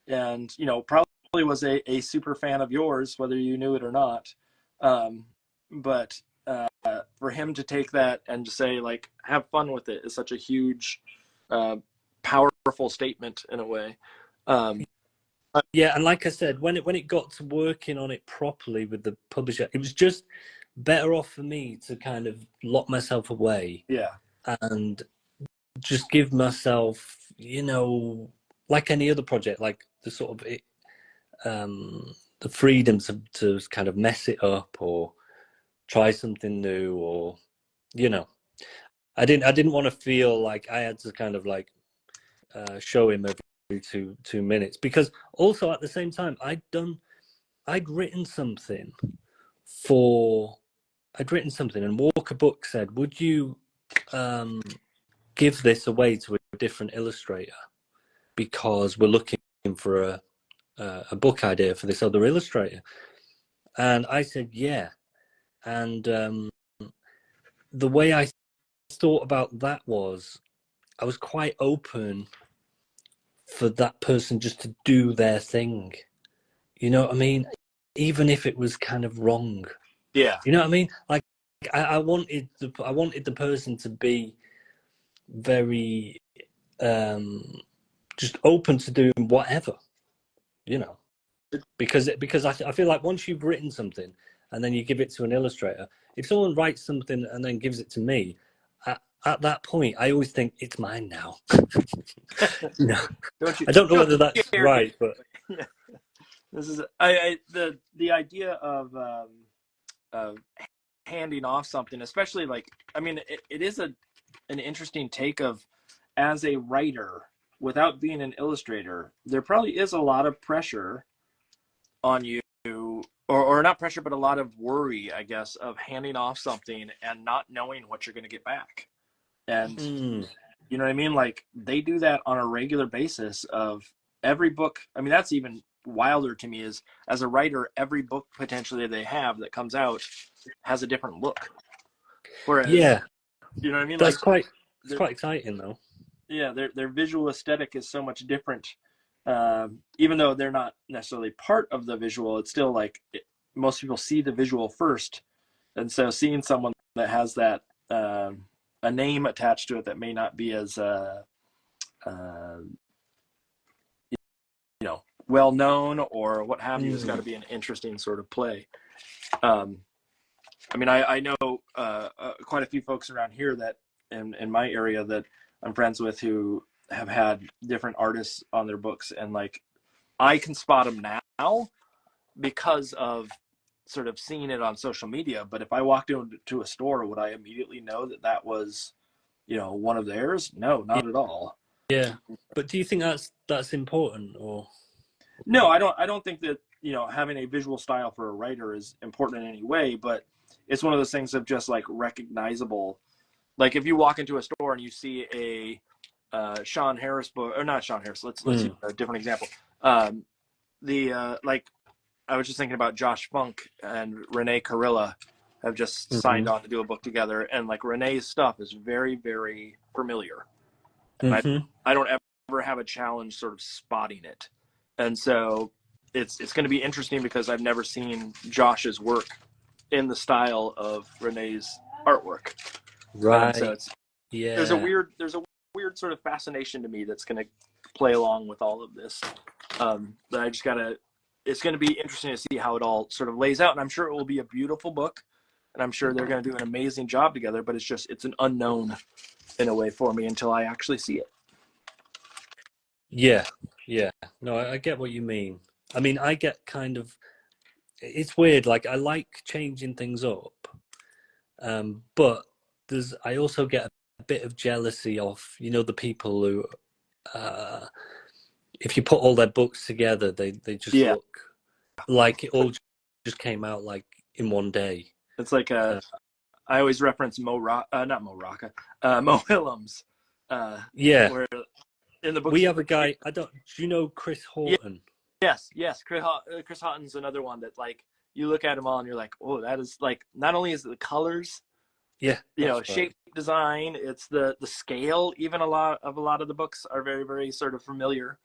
and probably was a super fan of yours, whether you knew it or not. But for him to take that and to say, like, have fun with it is such a huge, powerful statement in a way. Yeah, and like I said, when it got to working on it properly with the publisher, it was just better off for me to kind of lock myself away. Yeah. And just give myself, like any other project, like the sort of the freedom to kind of mess it up or try something new, or I didn't want to feel like I had to kind of like show him every two minutes, because also at the same time I'd written something and Walker Book said, would you give this away to a different illustrator because we're looking for a book idea for this other illustrator. And I said, yeah. And the way I thought about that was I was quite open for that person just to do their thing. You know what I mean? Even if it was kind of wrong. Yeah. You know what I mean? Like I wanted the person to be very just open to doing whatever, you know. Because I feel like once you've written something and then you give it to an illustrator, if someone writes something and then gives it to me, at that point I always think it's mine now. No, I don't know whether that's right, but yeah. This is the idea of handing off something, especially like, I mean, it is an interesting take of, as a writer without being an illustrator, there probably is a lot of pressure on you, or not pressure, but a lot of worry, I guess, of handing off something and not knowing what you're going to get back. And you know what I mean? Like, they do that on a regular basis of every book. I mean, that's even wilder to me, is as a writer, every book potentially they have that comes out has a different look. Whereas, yeah, you know what I mean? That's like, it's quite exciting though. Yeah, their visual aesthetic is so much different. Even though they're not necessarily part of the visual, it's still like most people see the visual first. And so seeing someone that has that, a name attached to it that may not be as well known or what have you, has got to be an interesting sort of play. I mean, I know quite a few folks around here that in my area that I'm friends with who have had different artists on their books, and like, I can spot them now because of sort of seeing it on social media. But if I walked into a store, would I immediately know that that was, one of theirs? No, not at all. Yeah, but do you think that's important, or? No, I don't think that, having a visual style for a writer is important in any way, but it's one of those things of just like recognizable. Like, if you walk into a store and you see a Sean Harris book, or not Sean Harris, let's use a different example. Like, I was just thinking about Josh Funk and Renee Carilla have just signed on to do a book together, and like, Renee's stuff is very, very familiar. And I don't ever have a challenge sort of spotting it. And so it's going to be interesting because I've never seen Josh's work in the style of Renee's artwork. Right. So there's a weird sort of fascination to me that's going to play along with all of this. That I just it's going to be interesting to see how it all sort of lays out. And I'm sure it will be a beautiful book, and I'm sure they're going to do an amazing job together, but it's an unknown in a way for me until I actually see it. Yeah. No, I get what you mean. I mean, I get kind of, it's weird. Like, I like changing things up, but I also get a bit of jealousy of, the people who, if you put all their books together, they just look like it all just came out like in one day. It's like I always reference Mo Willems. Yeah. Where in the book we have a guy. Do you know Chris Horton? Yes. Chris Houghton's another one that, like, you look at them all and you're like, oh, that is, like, not only is it the colors, shape, design, it's the scale. Even a lot of the books are very, very sort of familiar.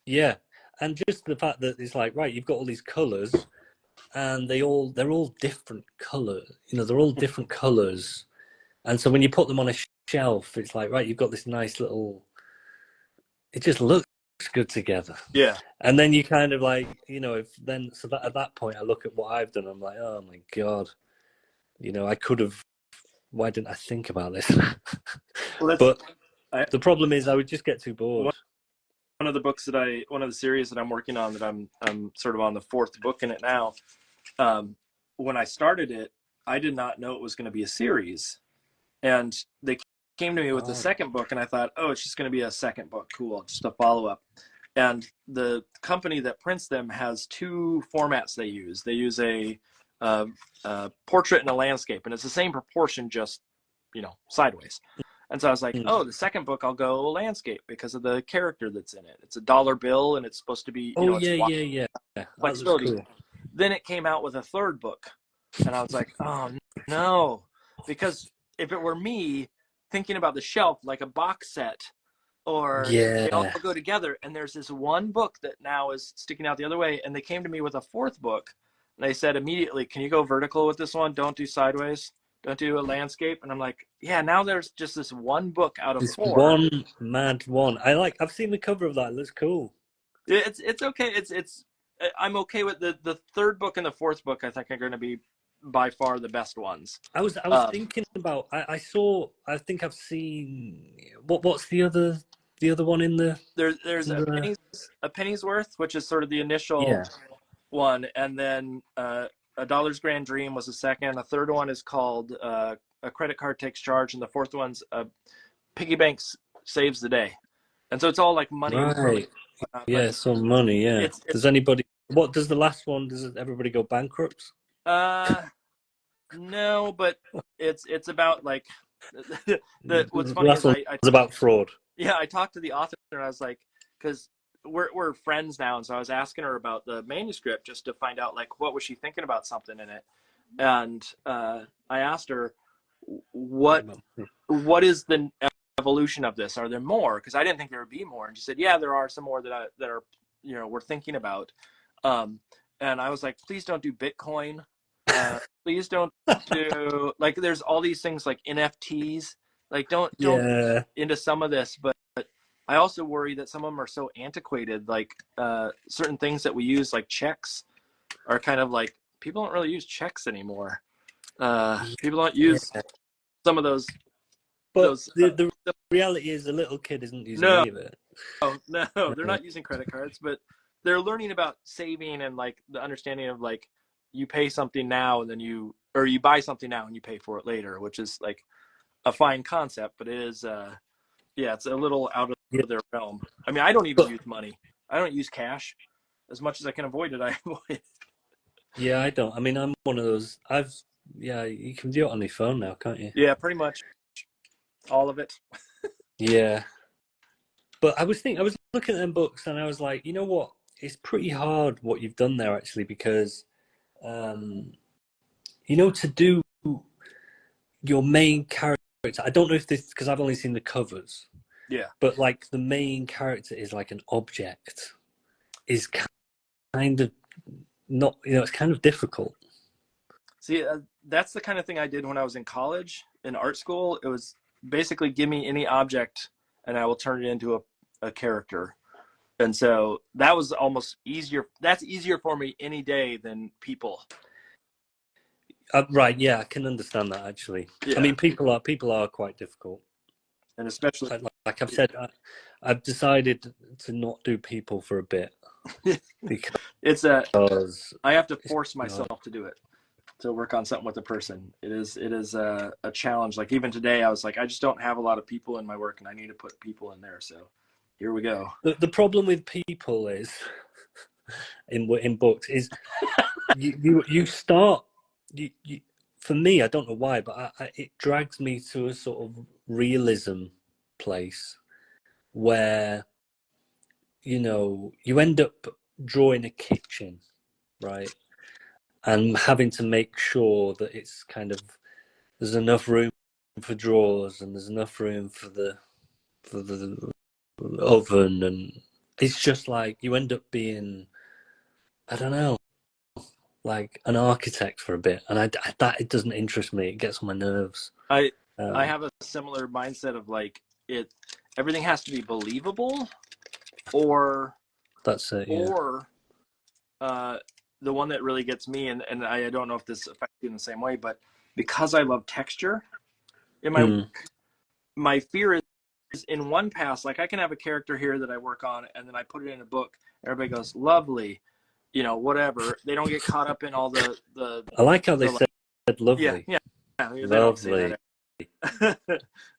Yeah, and just the fact that it's like, right, you've got all these colors, and they're all different colors. They're all different colors, and so when you put them on a shelf, it's like, right, you've got this nice little. It just looks good together. Yeah. And then you kind of like, at that point, I look at what I've done. I'm like, oh my God, I could have. Why didn't I think about this? But the problem is, I would just get too bored. One of the series that I'm working on, that I'm sort of on the fourth book in it now. When I started it, I did not know it was going to be a series, and they came to me with the second book, and I thought, oh, it's just going to be a second book, cool, just a follow up. And the company that prints them has two formats they use. They use a portrait and a landscape, and it's the same proportion, just sideways. And so I was like, oh, the second book I'll go landscape because of the character that's in it. It's a dollar bill and it's supposed to be, Oh it's yeah. That looks flexibility. cool. Then it came out with a third book, and I was like, oh no, because if it were me thinking about the shelf like a box set, or they all Yeah. go together, and there's this one book that now is sticking out the other way, and they came to me with a fourth book, and they said immediately, can you go vertical with this one? Don't do sideways. Don't do a landscape. And I'm like, yeah, now there's just this one book out of This 4. one mad one. I've seen the cover of that. It looks cool. It's okay. I'm okay with the third book and the fourth book. I think are going to be by far the best ones. I was thinking about. I think I've seen. What's the other one in the? There's a penny's worth, which is sort of the initial one, and then a dollar's grand dream was the second. A third one is called a credit card takes charge, and the fourth one's piggy banks saves the day. And so it's all like money. Right. Yeah, some money. Yeah. Does anybody? What does the last one? Does everybody go bankrupt? No, but it's about like what's funny last is one was about fraud. Yeah, I talked to the author and I was like, because we're friends now, and so I was asking her about the manuscript just to find out like what was she thinking about something in it, and I asked her what is the evolution of this? Are there more? Because I didn't think there would be more, and she said, yeah, there are some more that are we're thinking about, and I was like, please don't do Bitcoin. Please don't do like there's all these things like NFTs. Like don't into some of this, but I also worry that some of them are so antiquated. Like certain things that we use, like checks, are kind of like people don't really use checks anymore. People don't use some of those. But the reality is, the little kid isn't using any of it. No, they're not using credit cards, but they're learning about saving and like the understanding of like you pay something now and then you buy something now and you pay for it later, which is like a fine concept, but it is it's a little out of their realm. I mean, I don't even use money. I don't use cash. As much as I can avoid it, I avoid it. Yeah, I don't. I mean, I'm one of those. You can do it on your phone now, can't you? Yeah, pretty much all of it. Yeah. But I was looking at them books and I was like, you know what? It's pretty hard what you've done there actually, because to do your main character, I don't know if this, because I've only seen the covers. Yeah. But like the main character is like an object, is kind of not, it's kind of difficult. See, that's the kind of thing I did when I was in college, in art school. It was basically give me any object and I will turn it into a character. And so that was almost easier. That's easier for me any day than people. Right. Yeah, I can understand that actually. Yeah. I mean, people are quite difficult. And especially, like I've said, I've decided to not do people for a bit. Because I have to force myself to do it, to work on something with a person. It is a challenge. Like even today, I was like, I just don't have a lot of people in my work, and I need to put people in there. So here we go. The problem with people is in books is you start. For me, I don't know why, but it drags me to a sort of realism place where you end up drawing a kitchen, right, and having to make sure that it's kind of there's enough room for drawers and there's enough room for the oven, and it's just like you end up being, I don't know, like an architect for a bit, and that it doesn't interest me. It gets on my nerves. I have a similar mindset of like everything has to be believable, or that's it. Yeah. Or the one that really gets me, and I don't know if this affects you in the same way, but because I love texture in my work, my fear is in one pass, like I can have a character here that I work on, and then I put it in a book. Everybody goes, lovely. Whatever. They don't get caught up in all the. I like how they said lovely. Yeah. Lovely. Don't say that.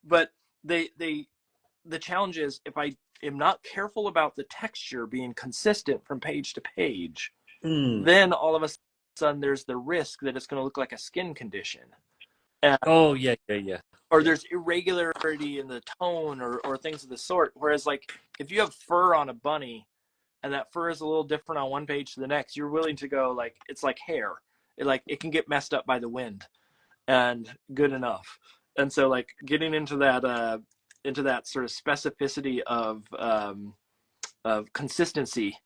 But the challenge is if I am not careful about the texture being consistent from page to page, then all of a sudden there's the risk that it's going to look like a skin condition. Oh yeah. or there's irregularity in the tone or things of the sort. Whereas like if you have fur on a bunny and that fur is a little different on one page to the next, you're willing to go like, it's like hair. It can get messed up by the wind, and good enough. And so like getting into that sort of specificity of consistency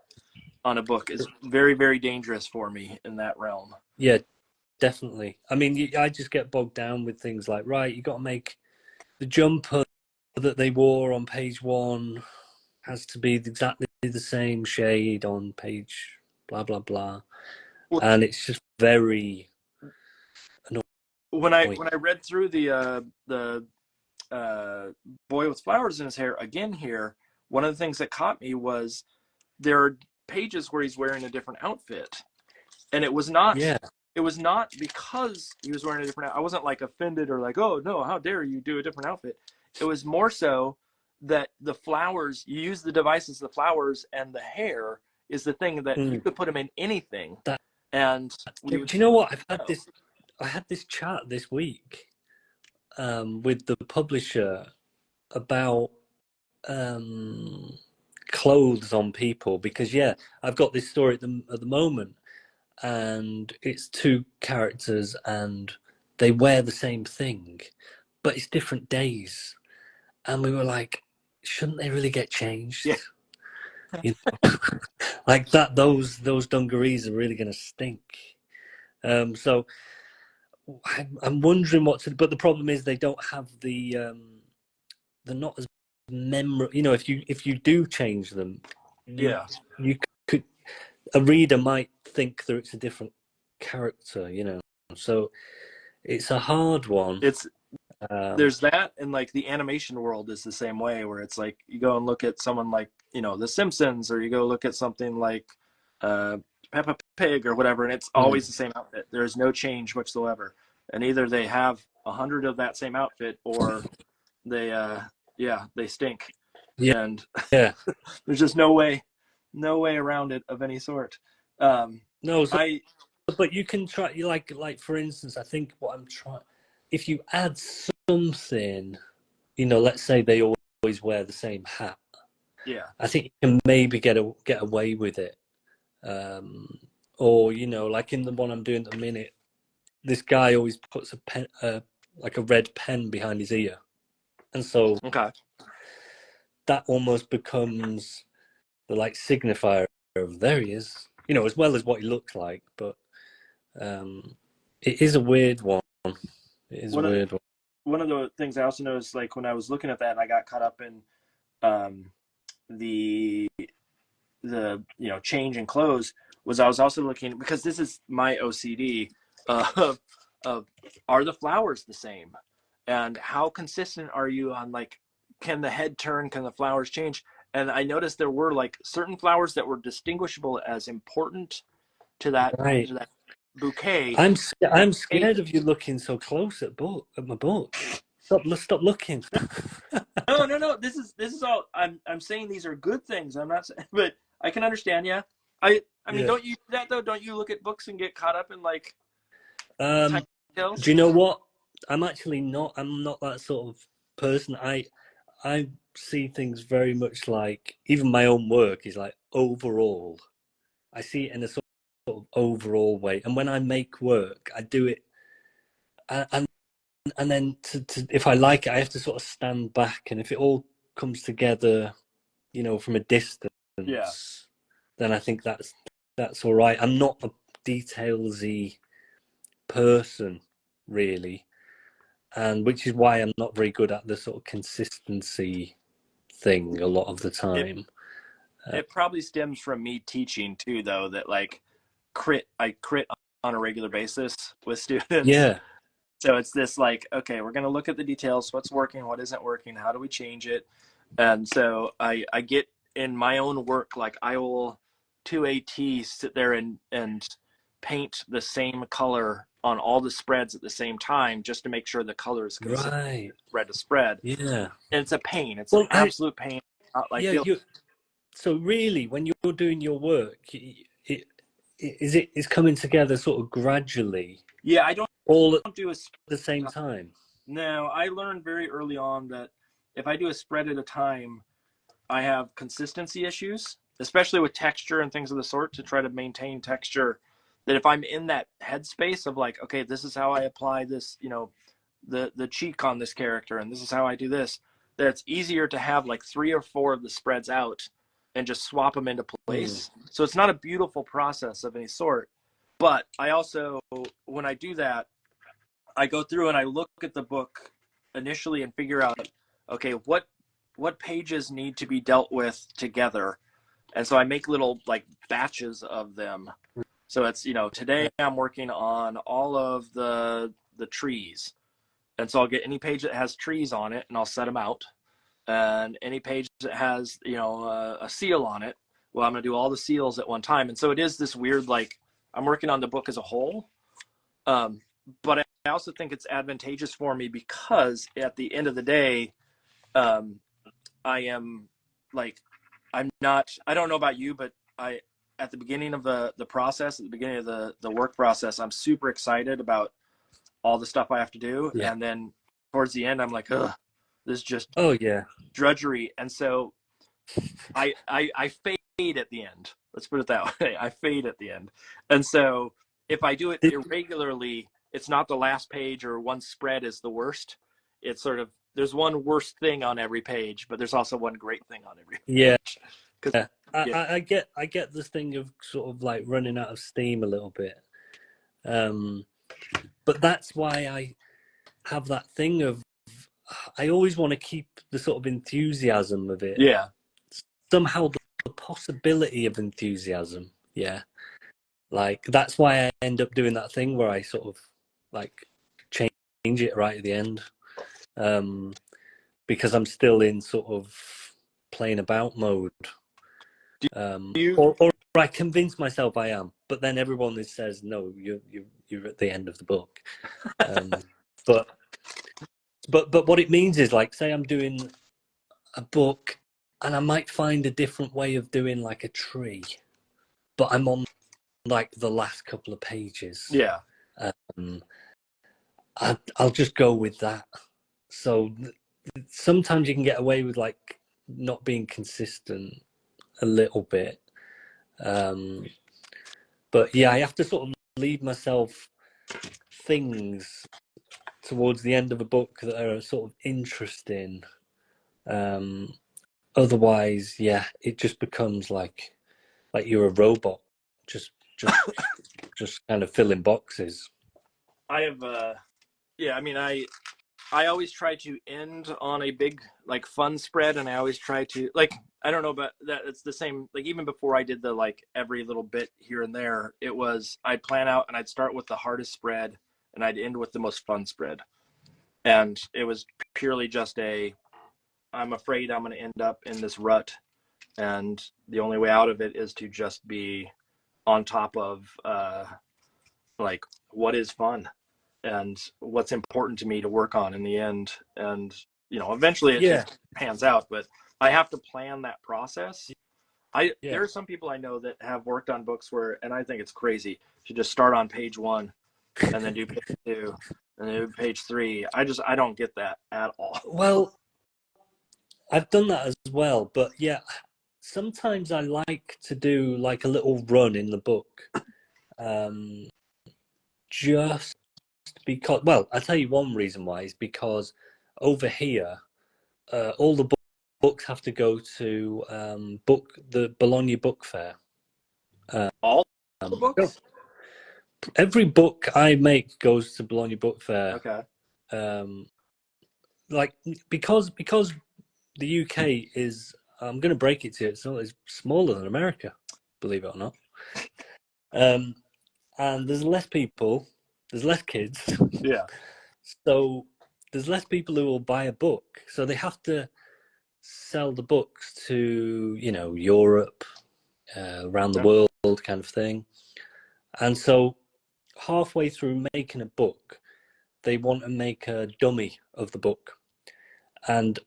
on a book is very, very dangerous for me in that realm. Yeah, definitely. I mean, I just get bogged down with things like, right, you got to make the jumper that they wore on page 1 has to be exactly the same shade on page blah blah blah, and it's just very annoying. When I read through the boy with flowers in his hair again here, one of the things that caught me was there are pages where he's wearing a different outfit, and it was not because he was wearing a different outfit. I wasn't like offended or like, oh no, how dare you do a different outfit. It was more so that the flowers, you use the devices, the flowers and the hair is the thing that you could put them in anything. Do you know what? I had this chat this week with the publisher about clothes on people, because I've got this story at the moment, and it's 2 characters and they wear the same thing, but it's different days, and we were like, shouldn't they really get changed? Yeah. You know? Like that, those dungarees are really going to stink. So I'm wondering what to, but the problem is they don't have they're not as memorable. You know, if you do change them, you could, a reader might think that it's a different character, you know. So it's a hard one. There's that, and like the animation world is the same way, where it's like you go and look at someone like, you know, The Simpsons, or you go look at something like Peppa Pig or whatever, and it's always the same outfit. There's no change whatsoever, and either they have 100 of that same outfit, or they stink. And there's just no way around it of any sort. No, so, but you can try, like for instance, I think what I'm trying, if you add something, you know, let's say they always wear the same hat. Yeah. I think you can maybe get away with it. Or, you know, like in the one I'm doing at the minute, this guy always puts a pen, like a red pen behind his ear. And so that almost becomes the like signifier of there he is, you know, as well as what he looks like. But it is a weird one. It is a weird one. One of the things I also noticed, like when I was looking at that, and I got caught up in the you know, change in clothes, was I was also looking, because this is my OCD of are the flowers the same, and how consistent are you on, like, can the head turn, can the flowers change? And I noticed there were like certain flowers that were distinguishable as important to that, to that bouquet. I'm scared of you looking so close at my book. Stop looking. No. This is all I'm saying. These are good things. I'm not saying, but I can understand. Yeah. I mean, don't you do that though? Don't you look at books and get caught up in like? Do you know what? I'm actually not. I'm not that sort of person. I see things very much like, even my own work is like overall. I see it in a sort of overall way, and when I make work, I do it, and then to if I like it, I have to sort of stand back, and if it all comes together, you know, from a distance, then I think that's all right. I'm not a detailsy person, really, and which is why I'm not very good at the sort of consistency thing a lot of the time. It probably stems from me teaching too, though, that like I crit on a regular basis with students. Yeah. So it's this like, okay, we're going to look at the details. What's working? What isn't working? How do we change it? And so I get in my own work, like I will to a T sit there and paint the same color on all the spreads at the same time, just to make sure the color is consistent spread to spread. Yeah. And it's a pain. It's an absolute pain. Not like so really, when you're doing your work, it's coming together sort of gradually. Yeah, I don't do at the same time. No, I learned very early on that if I do a spread at a time, I have consistency issues, especially with texture and things of the sort, to try to maintain texture. That if I'm in that headspace of like, okay, this is how I apply this, the cheek on this character, and this is how I do this, that it's easier to have like 3 or 4 of the spreads out and just swap them into Mm. place. So it's not a beautiful process of any sort. But I also, when I do that, I go through and I look at the book initially and figure out, okay, what pages need to be dealt with together, and so I make little like batches of them. So it's today I'm working on all of the trees, and so I'll get any page that has trees on it, and I'll set them out, and any page that has a seal on it. Well, I'm going to do all the seals at one time, and so it is this weird like I'm working on the book as a whole. But I also think it's advantageous for me because at the end of the day, I am like, I don't know about you, but at the beginning of the process, at the beginning of the work process, I'm super excited about all the stuff I have to do. Yeah. And then towards the end, I'm like, ugh, this is just Oh yeah. drudgery. And so I fade at the end. Let's put it that way. I fade at the end. And so if I do it irregularly, it's not the last page or one spread is the worst. It's sort of, there's one worst thing on every page, but there's also one great thing on every Yeah. page. Yeah. Yeah. I get this thing of sort of like running out of steam a little bit. But that's why I have that thing of I always want to keep the sort of enthusiasm of it. Yeah. Somehow the possibility of enthusiasm. Yeah. Like that's why I end up doing that thing where I sort of like change it right at the end. Because I'm still in sort of playing about mode. You, Or I convince myself I am, but then everyone says no, you're at the end of the book. But what it means is like, say I'm doing a book, and I might find a different way of doing like a tree, but I'm on like the last couple of pages. yeah. I'll just go with that. So sometimes you can get away with like not being consistent a little bit. But yeah, I have to sort of leave myself things towards the end of a book that are sort of interesting. Otherwise, yeah, it just becomes like you're a robot, just kind of filling boxes. I have, yeah, I mean, I always try to end on a big like fun spread, and I always try to like, I don't know, but that it's the same. Like even before I did the like every little bit here and there, it was I'd plan out and I'd start with the hardest spread and I'd end with the most fun spread, and it was purely just I'm afraid I'm going to end up in this rut, and the only way out of it is to just be on top of like what is fun and what's important to me to work on in the end. And eventually it Yeah, just pans out, but I have to plan that process. There yeah. are some people I know that have worked on books where, and I think it's crazy to just start on page 1 and then do page 2 and then do page 3. I don't get that at all. Well, I've done that as well, but yeah, sometimes I like to do like a little run in the book, just because. Well, I'll tell you one reason why is because over here, all the books have to go to the Bologna Book Fair. All the books? Every book I make goes to Bologna Book Fair. Okay. Like because the UK is, I'm going to break it to you, it's smaller than America, believe it or not. And there's less people, there's less kids. Yeah. So there's less people who will buy a book. So they have to sell the books to, Europe, around the world kind of thing. And so halfway through making a book, they want to make a dummy of the book. And,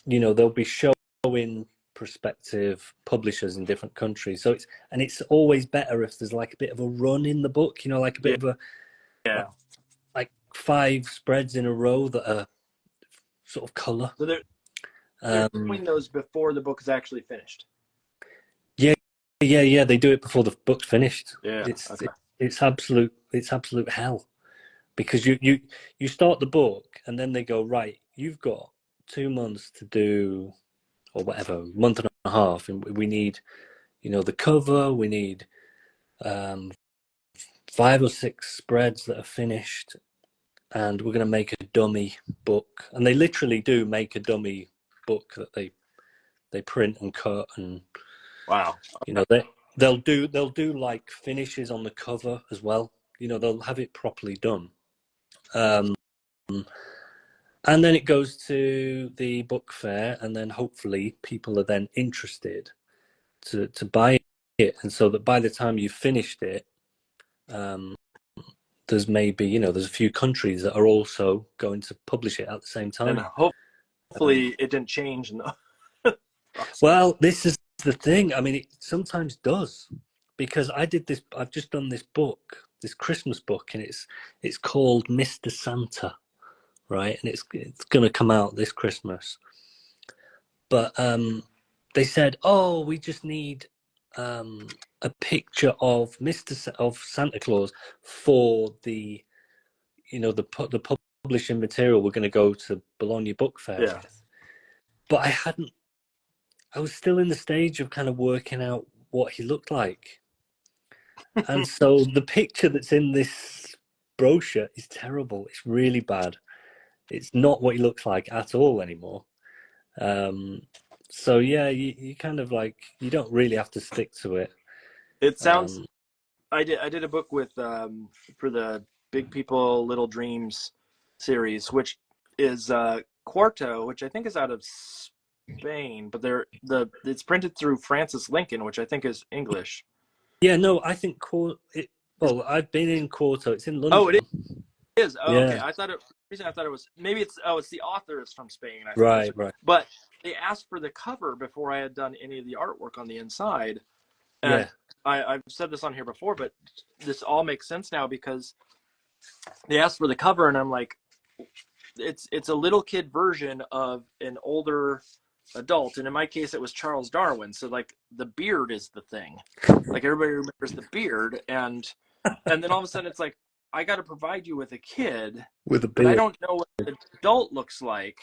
they'll be showing prospective publishers in different countries. So it's always better if there's like a bit of a run in the book, like a bit of a, Yeah. like 5 spreads in a row that are sort of color. So they're doing those before the book is actually finished. Yeah. They do it before the book's finished. Yeah. It's Okay. it's absolute hell, because you start the book and then they go, right, you've got 2 months to do, or whatever, month and a half, and we need, the cover, we need 5 or 6 spreads that are finished, and we're going to make a dummy book. And they literally do make a dummy book that they print and cut, and Wow. they'll do like finishes on the cover as well. They'll have it properly done. And then it goes to the book fair, and then hopefully people are then interested to buy it. And so that by the time you've finished it, there's maybe, there's a few countries that are also going to publish it at the same time. And hopefully it didn't change. Well, this is the thing. I mean, it sometimes does, because I've just done this book, this Christmas book, and it's called Mr. Santa, right? And it's going to come out this Christmas. But they said, oh, we just need a picture of of Santa Claus for the publishing material we're going to go to Bologna Book Fair with. But I was still in the stage of kind of working out what he looked like. And so the picture that's in this brochure is terrible. It's really bad. It's not what he looks like at all anymore. So yeah, you kind of like, you don't really have to stick to it. It sounds. I did a book with for the Big People Little Dreams series, which is Quarto, which I think is out of Spain, but it's printed through Francis Lincoln, which I think is English. Yeah, no, I think well, I've been in Quarto. It's in London. Oh, it is. Oh, yeah. Okay. The reason I thought it was, maybe it's the author is from Spain. I right. But they asked for the cover before I had done any of the artwork on the inside. And I've said this on here before, but this all makes sense now, because they asked for the cover, and I'm like, it's a little kid version of an older adult, and in my case it was Charles Darwin, so like the beard is the thing, like everybody remembers the beard, and then all of a sudden it's like, I got to provide you with a kid with a beard, but I don't know what the adult looks like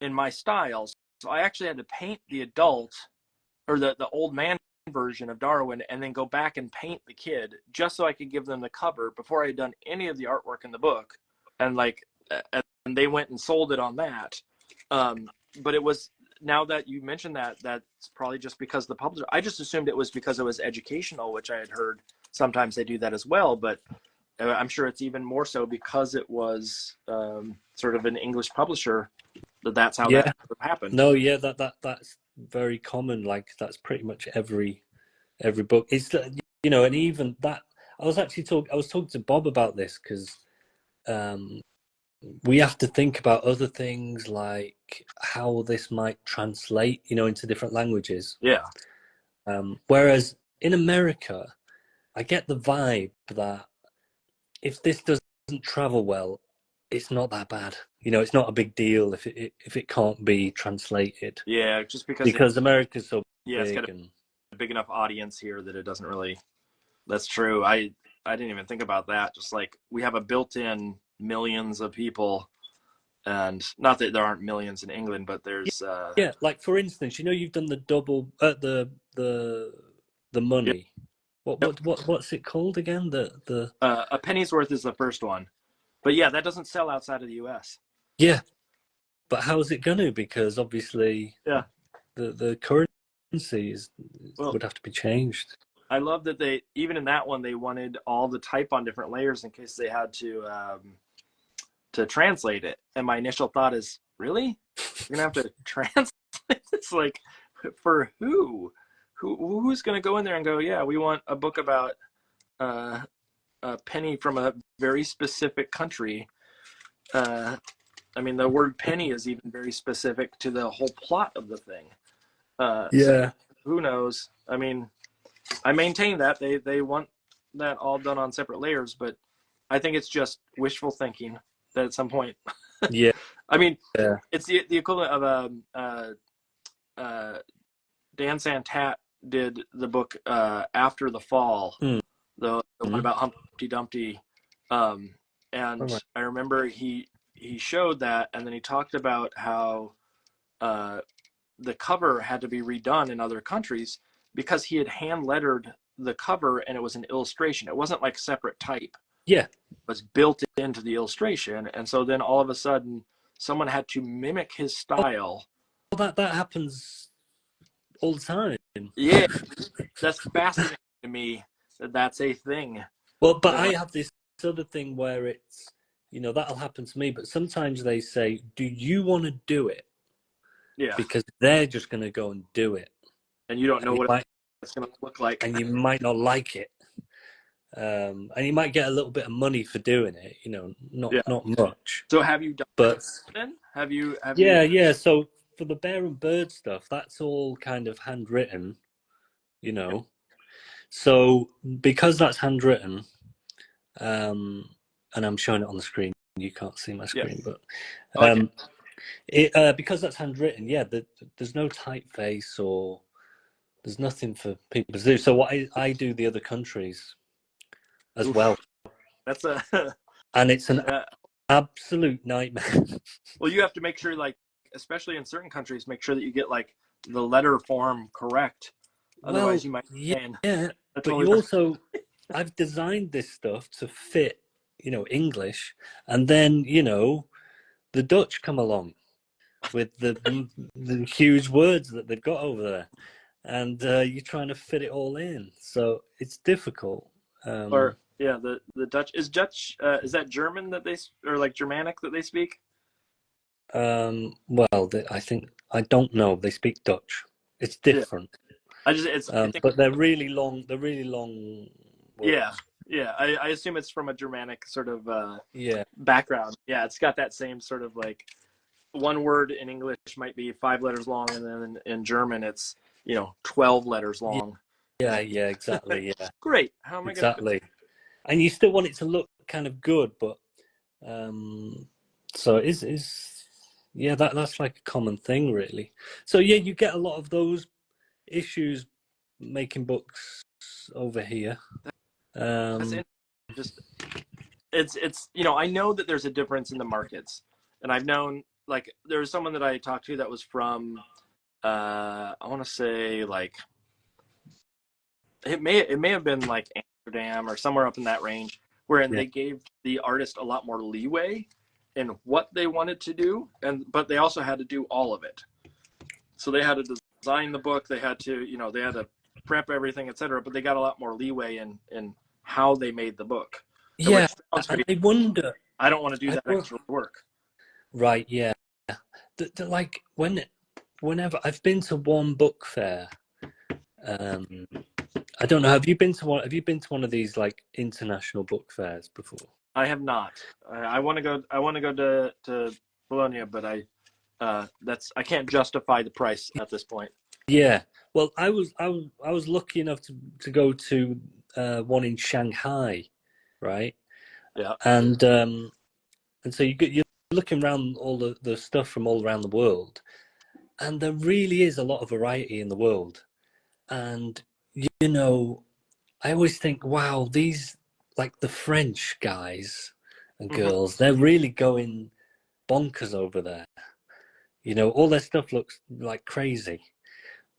in my style, so I actually had to paint the adult, or the old man version of Darwin, and then go back and paint the kid just so I could give them the cover before I had done any of the artwork in the book. And and they went and sold it on that. But it was, now that you mentioned that's probably just because the publisher, I just assumed it was because it was educational, which I had heard sometimes they do that as well, but I'm sure it's even more so because it was sort of an English publisher, that's how that happened. No, yeah, that's very common. Like, that's pretty much every book. It's, and even that, I was talking to Bob about this, because we have to think about other things, like how this might translate, into different languages. Yeah. Whereas in America, I get the vibe that if this doesn't travel well, it's not that bad. It's not a big deal if it can't be translated. Yeah, just because America's so big. It's got a big enough audience here that it doesn't really. That's true. I didn't even think about that. Just like, we have a built-in millions of people, and not that there aren't millions in England, but there's like, for instance, you've done the double the money. What's it called again? The A Penny's Worth is the first one, but yeah, that doesn't sell outside of the US. Yeah, but how's it going to? Because obviously, the currency would have to be changed. I love that they, even in that one, they wanted all the type on different layers in case they had to translate it. And my initial thought is, really? You're gonna have to translate? It's like, for who? Who's gonna go in there and go, yeah, we want a book about a penny from a very specific country. I mean, the word penny is even very specific to the whole plot of the thing. So who knows? I mean, I maintain that they want that all done on separate layers, but I think it's just wishful thinking. that at some point. Yeah. I mean, Yeah. it's the equivalent of Dan Santat did the book After the Fall, Mm. the one about Humpty Dumpty, and All right. I remember he showed that, and then he talked about how the cover had to be redone in other countries because he had hand lettered the cover and it was an illustration. It wasn't like separate type. Yeah. It was built into the illustration, and so then all of a sudden someone had to mimic his style. Well, that happens all the time. Yeah, that's fascinating to me that that's a thing. Well, but That I like, have this other thing where it's, that'll happen to me, but sometimes they say, do you want to do it? yeah, Because they're just going to go and do it. and you don't And know what it's going to look like. and you might not like it. And you might get a little bit of money for doing it, Yeah. not much. So have you done But then? Have you yeah. So for the bear and bird stuff, that's all kind of handwritten, So because that's handwritten, and I'm showing it on the screen. You can't see my screen, Yes. but Okay. because that's handwritten, yeah, there's no typeface or there's nothing for people to do. So what I do the other countries as Oof. well, That's a and it's an absolute nightmare. well, you have to make sure, like, especially in certain countries, make sure that you get like the letter form correct. Well, Otherwise, you might yeah, but totally you also, I've designed this stuff to fit, English, and then the Dutch come along with the huge words that they've got over there, and you're trying to fit it all in, so it's difficult. or yeah, the Dutch is is that German that they or like Germanic that they speak? Well, I don't know. They speak Dutch. It's Yeah, different, I think but they're really long. They're really long yeah, words. yeah. I assume it's from a Germanic sort of Yeah, background. Yeah, it's got that same sort of like one word in English might be 5 letters long, and then in German it's 12 letters long. yeah, exactly. Yeah, Great. How am I going to? exactly. And you still want it to look kind of good, but so it is yeah, that's like a common thing, really. So yeah, you get a lot of those issues making books over here. Just it's I know that there's a difference in the markets, and I've known, like, there was someone that I talked to that was from I want to say, like, it may have been like Amsterdam or somewhere up in that range, wherein Yeah. they gave the artist a lot more leeway in what they wanted to do, but they also had to do all of it. So they had to design the book, they had to they had to prep everything, etc. But they got a lot more leeway in how they made the book. Yeah, Which sounds and great. I wonder. I don't want to do that extra work. Right, yeah. Like whenever I've been to one book fair, I don't know. Have you been to one? Have you been to one of these like international book fairs before? I have not. I want to go. I want to go to Bologna, but I can't justify the price at this point. Yeah. Well, I was lucky enough to go to one in Shanghai, right? Yeah. And so you're looking around all the stuff from all around the world, and there really is a lot of variety in the world. And I always think, wow, these, like, the French guys and girls, they're really going bonkers over there. All their stuff looks like crazy.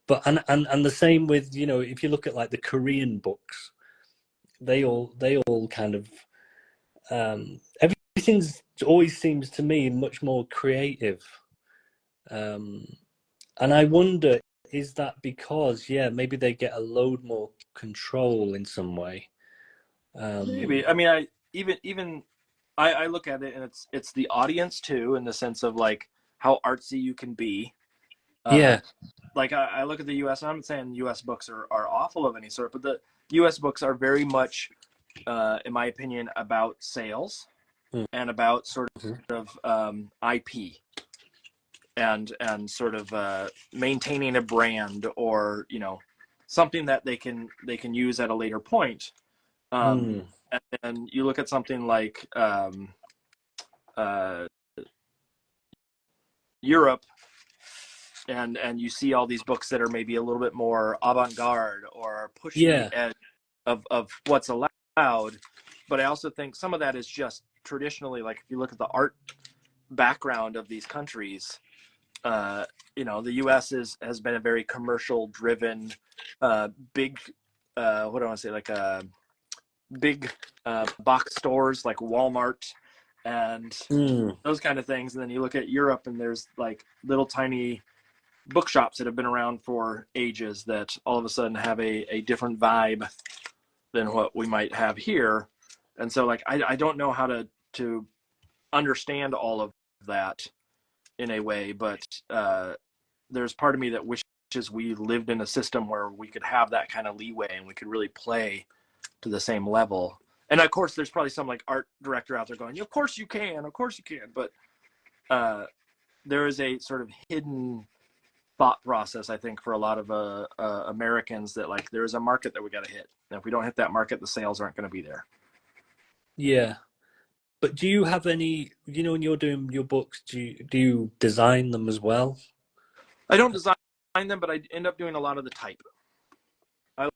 But and the same with, if you look at like the Korean books, they all kind of everything's always seems to me much more creative. And I wonder, is that because, yeah, maybe they get a load more control in some way? Maybe. I mean, I look at it, and it's the audience too, in the sense of like how artsy you can be. Yeah. Like I look at the U.S. and I'm not saying U.S. books are awful of any sort, but the U.S. books are very much, in my opinion, about sales and about sort of IP and sort of maintaining a brand, or something that they can use at a later point. And you look at something like uh, Europe, and you see all these books that are maybe a little bit more avant-garde or pushing Yeah. the edge of what's allowed. But I also think some of that is just traditionally, like if you look at the art background of these countries, the U.S. has been a very commercial driven, big, what do I want to say, like big box stores like Walmart and those kind of things. And then you look at Europe and there's like little tiny bookshops that have been around for ages that all of a sudden have a different vibe than what we might have here. And so like I don't know how to understand all of that in a way, but there's part of me that wishes we lived in a system where we could have that kind of leeway and we could really play to the same level. And of course there's probably some like art director out there going, of course you can, but there is a sort of hidden thought process, I think, for a lot of Americans that like there is a market that we got to hit, and if we don't hit that market, the sales aren't going to be there. Yeah. But do you have any, when you're doing your books, do you design them as well? I don't design them, but I end up doing a lot of the type. I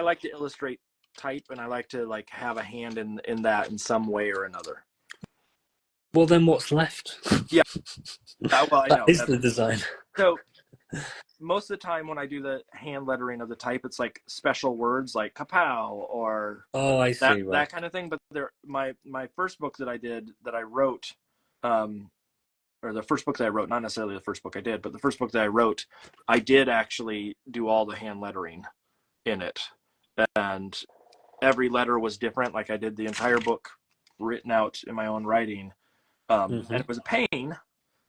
like to illustrate type, and I like to like have a hand in that in some way or another. Well, then what's left? Yeah. Well, I know. Is the design. So most of the time when I do the hand lettering of the type, it's like special words like kapow or I see, that kind of thing. But my first book that I wrote, or the first book that I wrote, not necessarily the first book I did, but the first book that I wrote, I did actually do all the hand lettering in it. And every letter was different. Like I did the entire book written out in my own writing. And it was a pain,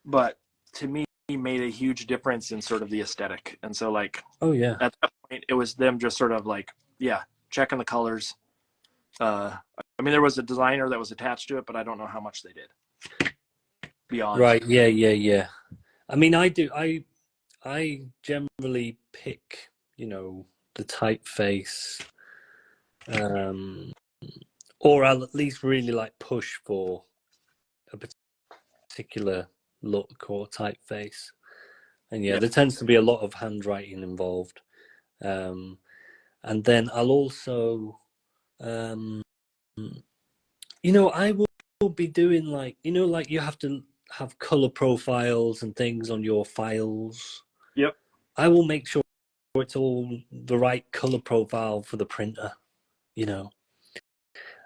but to me, made a huge difference in sort of the aesthetic. And so like, at that point, it was them just sort of like, checking the colors. I mean, there was a designer that was attached to it, but I don't know how much they did. Beyond. Right. Yeah. I mean, I generally pick, the typeface, or I'll at least really like push for a particular look or typeface. And there tends to be a lot of handwriting involved. And then I'll also, I will be doing like, like you have to have color profiles and things on your files. Yep. I will make sure it's all the right color profile for the printer,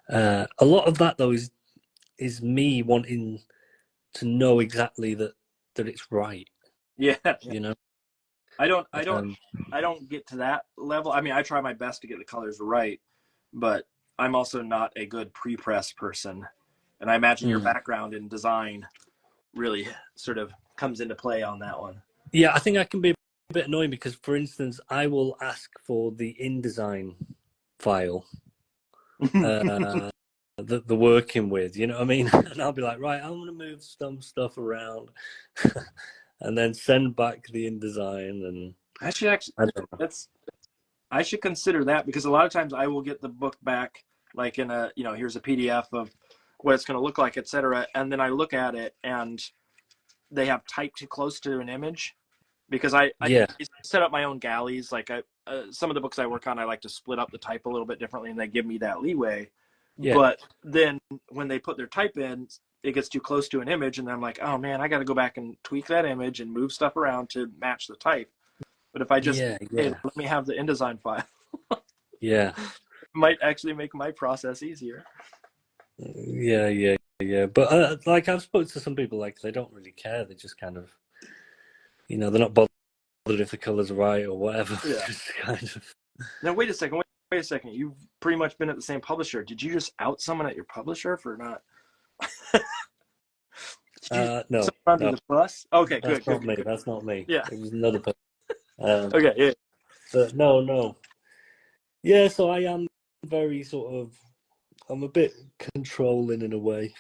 A lot of that though is me wanting to know exactly that it's right. Yeah. I don't get to that level. I mean, I try my best to get the colors right, but I'm also not a good pre-press person. And I imagine your background in design really sort of comes into play on that one. Yeah, I think I can be a bit annoying because, for instance, I will ask for the InDesign file that they're working with, you know what I mean? And I'll be like, right, I'm going to move some stuff around and then send back the InDesign. And actually, I should consider that, because a lot of times I will get the book back like in a, here's a PDF of what it's going to look like, etc. And then I look at it and they have type too close to an image, because I set up my own galleys. Like some of the books I work on, I like to split up the type a little bit differently, and they give me that leeway. Yeah. But then when they put their type in, it gets too close to an image, and I'm like, oh man, I got to go back and tweak that image and move stuff around to match the type. But if I just, hey, let me have the InDesign file. It might actually make my process easier. Yeah. But like I've spoken to some people, like they don't really care. They just kind of, they're not bothered if the color's right or whatever. Yeah. Just kind of. Now wait a second. You've pretty much been at the same publisher. Did you just out someone at your publisher for not? No. Under the bus? Okay, That's good. Not me. That's not me. Yeah. It was another person. Okay, yeah. But no. Yeah, so I am very sort of, I'm a bit controlling in a way.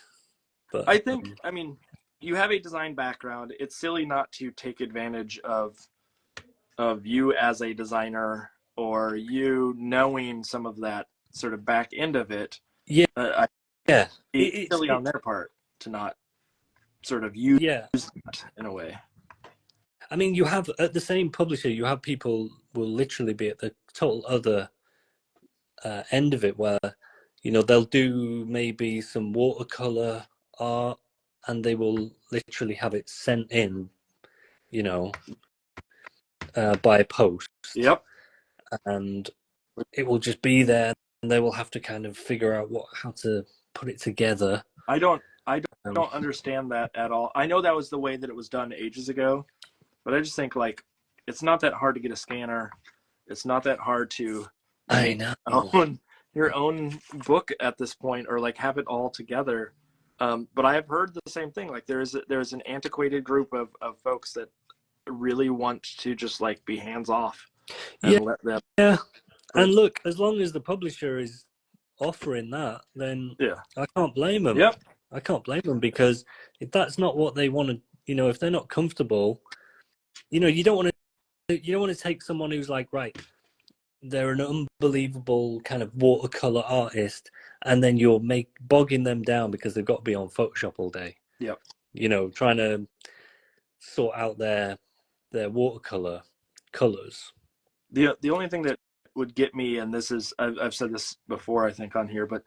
But I think, I mean, you have a design background. It's silly not to take advantage of you as a designer, or you knowing some of that sort of back end of it. Yeah. It's silly on their part. to not sort of use Yeah. that in a way. I mean, you have at the same publisher, you have people will literally be at the total other end of it, where they'll do maybe some watercolor art, and they will literally have it sent in, by post. Yep. And it will just be there, and they will have to kind of figure out how to put it together. I don't understand that at all. I know that was the way that it was done ages ago, but I just think like it's not that hard to get a scanner. It's not that hard to make your own book at this point, or like have it all together. But I have heard the same thing. Like there's an antiquated group of folks that really want to just like be hands off and let them. Yeah. And look, as long as the publisher is offering that, then I can't blame them. Yep. I can't blame them, because if that's not what they want to, if they're not comfortable, you don't want to take someone who's like, right, they're an unbelievable kind of watercolor artist, and then you're bogging them down because they've got to be on Photoshop all day. Yep. Trying to sort out their watercolor colors. The only thing that would get me, and this is I've said this before I think on here, but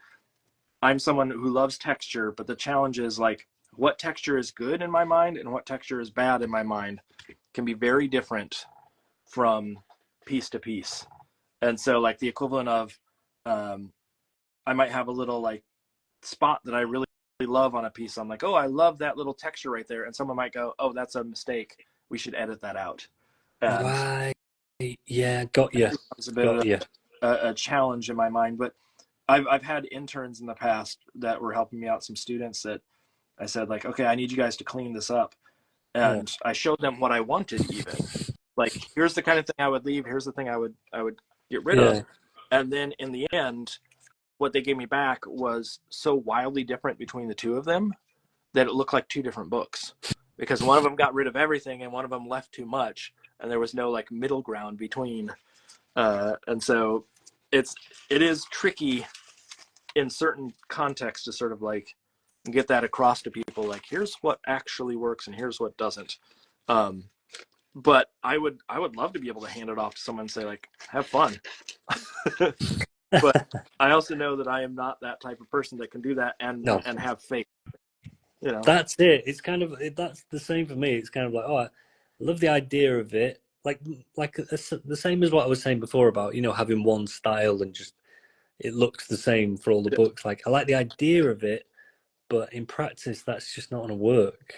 I'm someone who loves texture, but the challenge is like what texture is good in my mind and what texture is bad in my mind can be very different from piece to piece. And so like the equivalent of I might have a little like spot that I really love on a piece. I'm like, oh, I love that little texture right there, and someone might go, oh, that's a mistake, we should edit that out. And right. Yeah, got you. It's a bit of a challenge in my mind, but I've had interns in the past that were helping me out, some students that I said like, okay, I need you guys to clean this up. And I showed them what I wanted, even like, here's the kind of thing I would leave. Here's the thing I would get rid of. And then in the end, what they gave me back was so wildly different between the two of them that it looked like two different books, because one of them got rid of everything and one of them left too much, and there was no like middle ground between. And so it is tricky in certain contexts to sort of like get that across to people, like here's what actually works and here's what doesn't. But I would love to be able to hand it off to someone and say like, have fun. But I also know that I am not that type of person that can do that and have faith. That's it. It's kind of, that's the same for me. It's kind of like, oh, I love the idea of it. Like the same as what I was saying before about, having one style and just it looks the same for all the books. Like I like the idea of it, but in practice, that's just not going to work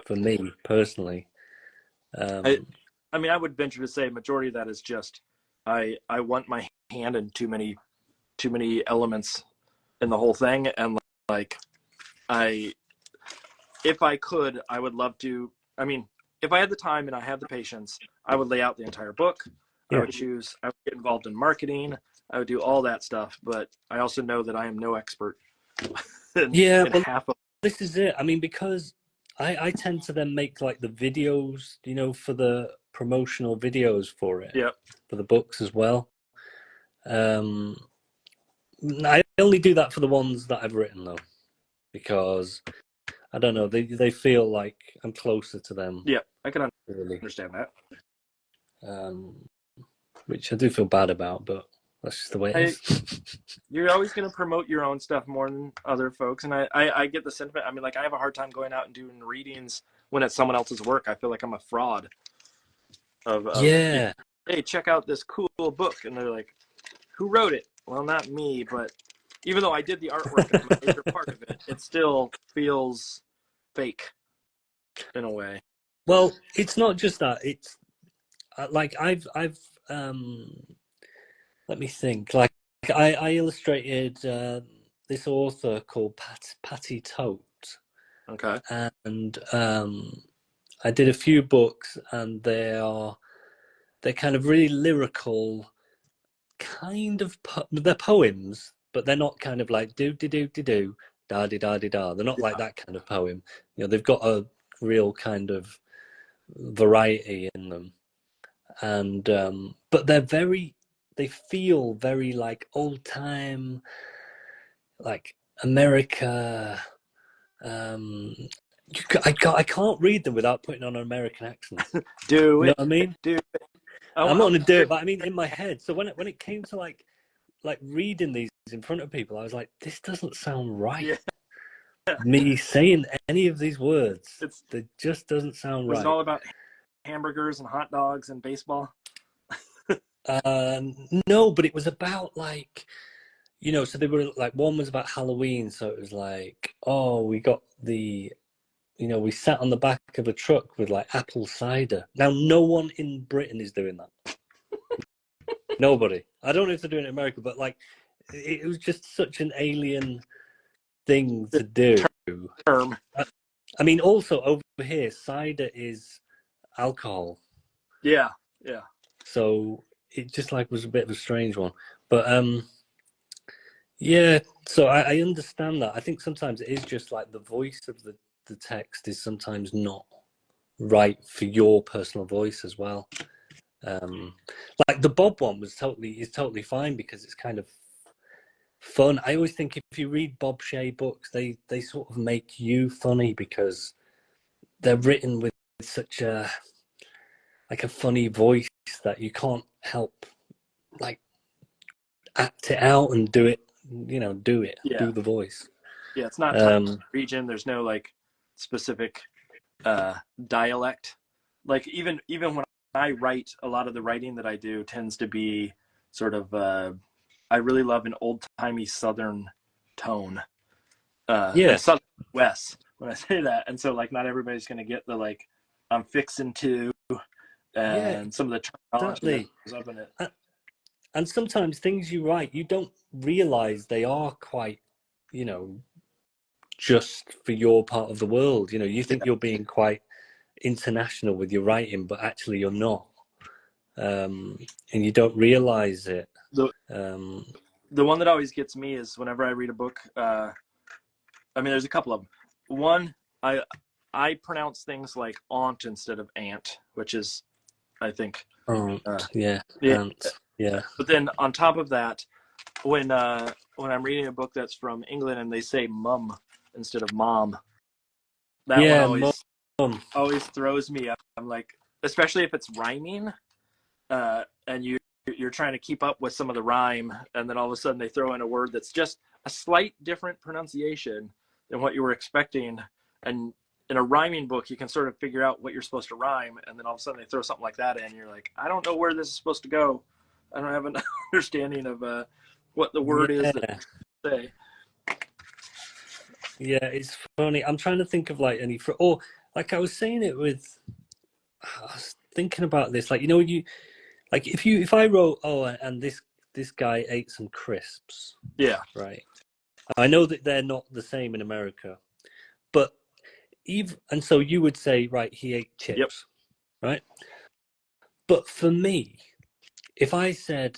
for me personally. I mean, I would venture to say majority of that is just I want my hand in too many elements in the whole thing, and like if I could, I would love to. I mean, if I had the time and I had the patience, I would lay out the entire book. I would get involved in marketing. I would do all that stuff, but I also know that I am no expert. This is it. I mean, because I tend to then make like the videos, for the promotional videos for it, for the books as well. I only do that for the ones that I've written though, because I don't know, they feel like I'm closer to them. Yeah, I can understand that. Which I do feel bad about, but that's just the way it is. You're always going to promote your own stuff more than other folks, and I get the sentiment. I mean, like I have a hard time going out and doing readings when it's someone else's work. I feel like I'm a fraud. Hey, check out this cool book, and they're like, who wrote it? Well, not me, but even though I did the artwork and I'm a major part of it, it still feels fake in a way. Well, it's not just that. It's like I've let me think. Like I illustrated this author called Patty Tote. Okay. And I did a few books, and they're kind of really lyrical, kind of they're poems, but they're not kind of like do da di da di da. They're not like that kind of poem. They've got a real kind of variety in them, and but they feel very like old time, like America, Um, I can't read them without putting on an American accent. Do You know it. what I mean? Do it. I'm not going to do it, but I mean in my head. So when it came to like reading these in front of people, I was like, this doesn't sound right. Yeah. Me saying any of these words, It's it just doesn't sound was right. it all about hamburgers and hot dogs and baseball? No, but it was about like, you know, so they were like, one was about Halloween, so it was like, oh, we got the, you know, we sat on the back of a truck with like apple cider. Now, no one in Britain is doing that. Nobody. I don't know if they're doing it in America, but like, it was just such an alien thing to do. Term. I mean, also over here, cider is alcohol. Yeah, yeah. So it just like was a bit of a strange one. But yeah, so I understand that. I think sometimes it is just like the voice of the text is sometimes not right for your personal voice as well. Like the Bob one is totally fine because it's kind of fun. I always think if you read Bob Shea books, they sort of make you funny because they're written with such a funny voice that you can't help like act it out and do it. You know, do the voice. Yeah, it's not tied to region. There's no like specific dialect. Like even when I write, a lot of the writing that I do tends to be sort of I really love an old-timey Southern tone. Like Southern West when I say that. And so like not everybody's gonna get the like I'm fixing to and some of the terminology that goes up in it. And sometimes things you write, you don't realize they are quite, you know, just for your part of the world. You know, you think you're being quite international with your writing, but actually you're not. And you don't realize it. The one that always gets me is whenever I read a book. I mean, there's a couple of them. One, I pronounce things like aunt instead of aunt, which is, I think, yeah. But then on top of that, when I'm reading a book that's from England and they say mum instead of mom, that one always throws me up. I'm like, especially if it's rhyming, and you're trying to keep up with some of the rhyme, and then all of a sudden they throw in a word that's just a slight different pronunciation than what you were expecting. And in a rhyming book, you can sort of figure out what you're supposed to rhyme, and then all of a sudden they throw something like that in, and you're like, I don't know where this is supposed to go. I don't have an understanding of what the word is that you say. Yeah, it's funny. I'm trying to think of like any or like I was saying it with. I was thinking about this, like, you know, you like if I wrote, oh, and this guy ate some crisps. Yeah. Right. I know that they're not the same in America, but and so you would say, right, he ate chips. Yep. Right. But for me, if I said,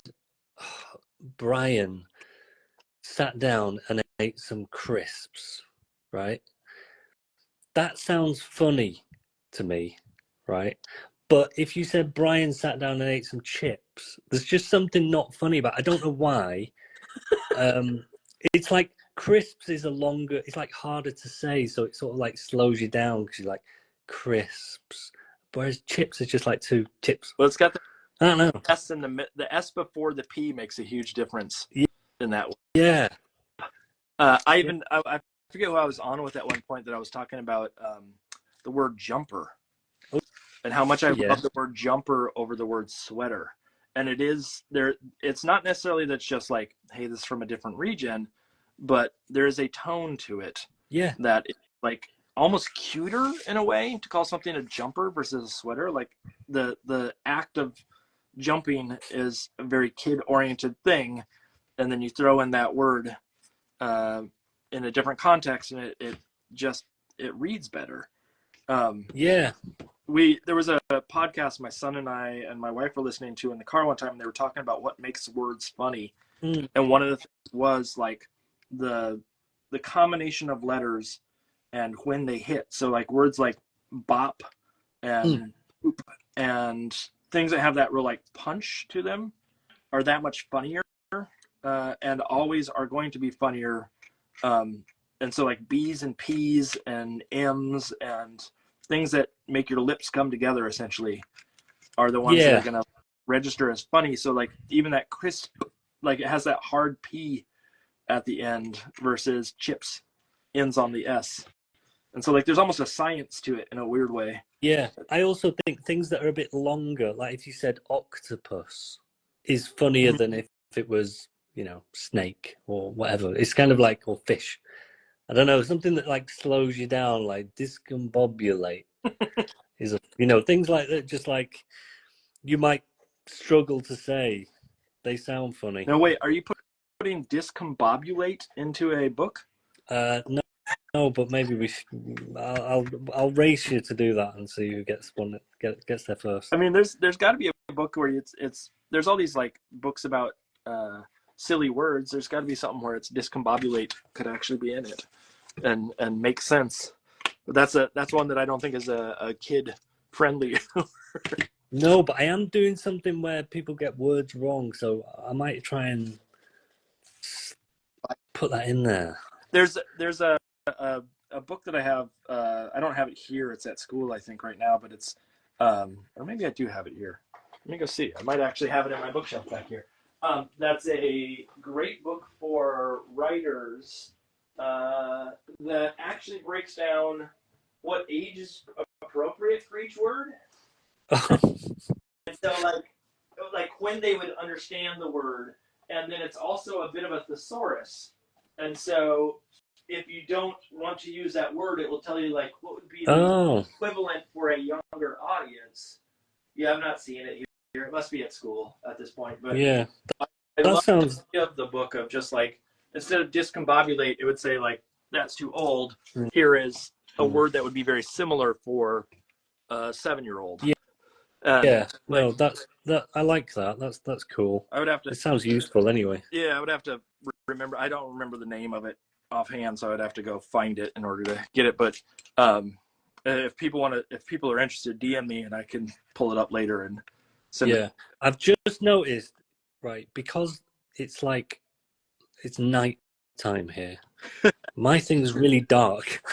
oh, Brian sat down and ate some crisps, right? That sounds funny to me, right? But if you said Brian sat down and ate some chips, there's just something not funny about it. I don't know why. It's like crisps is it's like harder to say, so it sort of like slows you down because you're like crisps. Whereas chips is just like two chips. Well, it's got the I don't know. S in the S before the P makes a huge difference in that one. Yeah. I forget who I was on with at one point that I was talking about the word jumper and how much I love the word jumper over the word sweater. And it is there. It's not necessarily that's just like, hey, this is from a different region, but there is a tone to it. Yeah. That is like almost cuter in a way to call something a jumper versus a sweater. Like the act of jumping is a very kid-oriented thing, and then you throw in that word in a different context, and it reads better. There was a podcast my son and I and my wife were listening to in the car one time, and they were talking about what makes words funny. And one of the things was like the combination of letters and when they hit. So like words like bop and boop and things that have that real like punch to them are that much funnier, and always are going to be funnier so like B's and P's and M's and things that make your lips come together essentially are the ones that are going to register as funny. So like even that crisp, like it has that hard P at the end versus chips ends on the S. And so like there's almost a science to it in a weird way. Yeah. I also think things that are a bit longer, like if you said octopus, is funnier than if it was, you know, snake or whatever. It's kind of like, or fish. I don't know, something that like slows you down, like discombobulate is, you know, things like that. Just like you might struggle to say, they sound funny. No, wait, are you putting discombobulate into a book? No, but maybe we should. I'll race you to do that and see who gets one gets there first. I mean, there's got to be a book where it's there's all these like books about silly words. There's got to be something where it's discombobulate could actually be in it and make sense. But that's one that I don't think is a kid friendly. No, but I am doing something where people get words wrong, so I might try and put that in there. There's a book that I have. I don't have it here. It's at school, I think, right now. But it's or maybe I do have it here. Let me go see. I might actually have it in my bookshelf back here. That's a great book for writers that actually breaks down what age is appropriate for each word. And so like when they would understand the word, and then it's also a bit of a thesaurus. And so if you don't want to use that word, it will tell you like what would be the equivalent for a younger audience. Yeah, I'm not seeing it here. It must be at school at this point. But yeah, I love the idea of the book of just like instead of discombobulate, it would say like that's too old. Here is a word that would be very similar for a 7-year-old. Yeah. Yeah, no, that I like that. That's cool. I would have to. It sounds useful anyway. Yeah, I would have to remember. I don't remember the name of it offhand, so I'd have to go find it in order to get it. But if people are interested, DM me and I can pull it up later and send it. I've just noticed, right, because it's like it's night time here. My thing's really dark.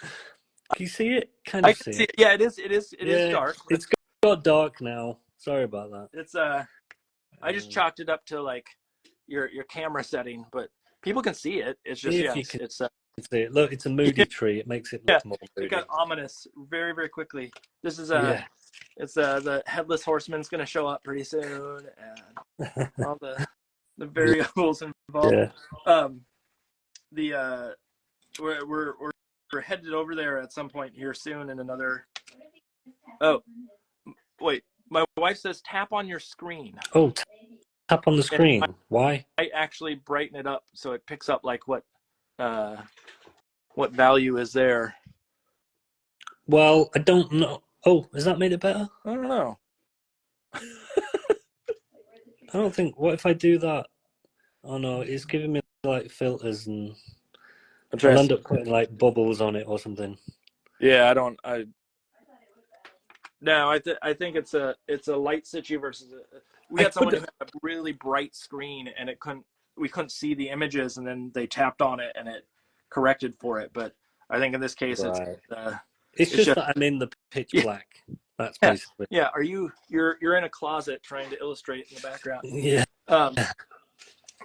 Can you see it? I can see it. Yeah, it is. It is dark. It's got dark now. Sorry about that. It's I just chalked it up to like your camera setting, but people can see it. It's just it's see it. Look, it's a moody tree. It makes it look more moody. It got ominous very, very quickly. This is it's the headless horseman's going to show up pretty soon, and all the variables involved. Yeah. We're headed over there at some point here soon in another. Oh, wait. My wife says tap on your screen. Oh, tap on the screen. Why? I actually brighten it up so it picks up like what value is there. Well, I don't know. Oh, has that made it better? I don't know. I don't think. What if I do that? Oh no, it's giving me like filters and I'll end up putting like bubbles on it or something. Yeah, I think it's a light situ versus we had someone who had a really bright screen and we couldn't see the images, and then they tapped on it and it corrected for it. But I think in this case it's just that I'm in the pitch black. That's basically. Yeah, you're in a closet trying to illustrate in the background. Yeah.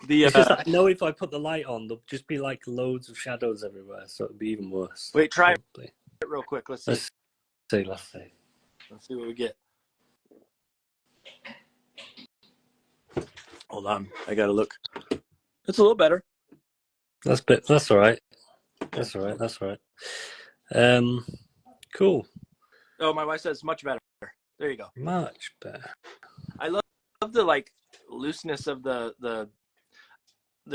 It's just that I know if I put the light on, there'll just be like loads of shadows everywhere, so it'll be even worse. Wait, try it real quick. Let's see. Let's see. Let's see what we get. Hold on, I gotta look. It's a little better. That's all right. That's all right. Cool. Oh, my wife says much better. There you go. Much better. I love the like looseness of the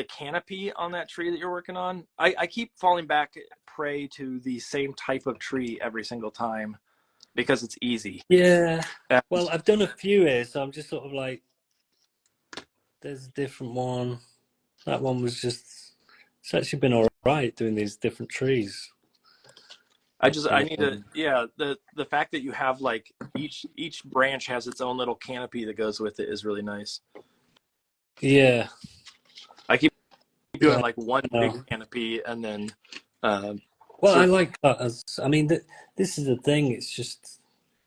canopy on that tree that you're working on. I keep falling back prey to the same type of tree every single time because it's easy. Yeah. Well, I've done a few here, so I'm just sort of like, there's a different one. That one was just, it's actually been all right doing these different trees. I need to, the fact that you have like each branch has its own little canopy that goes with it is really nice. Yeah. I keep doing like one big canopy and then. Well, I like that. I mean, this is the thing. It's just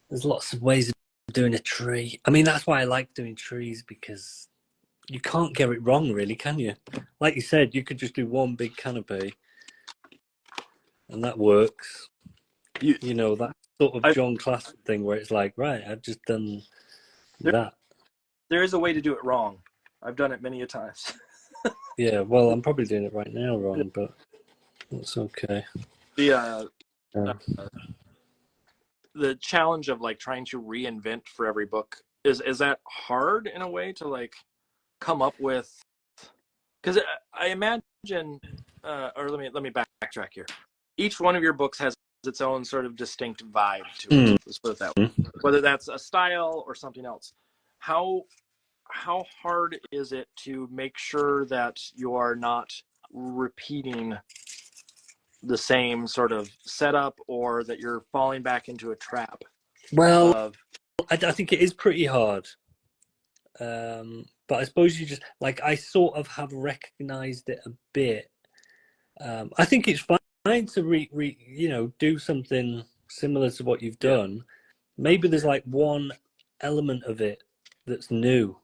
there's lots of ways of doing a tree. I mean, that's why I like doing trees, because you can't get it wrong, really, can you? Like you said, you could just do one big canopy, and that works. You know, that sort of John Classic thing where it's like, right, I've just done that. There is a way to do it wrong. I've done it many a times. Yeah, well, I'm probably doing it right now wrong, but that's okay. The challenge of like trying to reinvent for every book is that hard in a way to like come up with, because I imagine or let me backtrack here. Each one of your books has its own sort of distinct vibe to it. Let's put it that way. Whether that's a style or something else. How hard is it to make sure that you are not repeating the same sort of setup, or that you're falling back into a trap? Well, I think it is pretty hard. But I suppose you just, like, I sort of have recognized it a bit. I think it's fine to do something similar to what you've done. Maybe there's like one element of it that's new.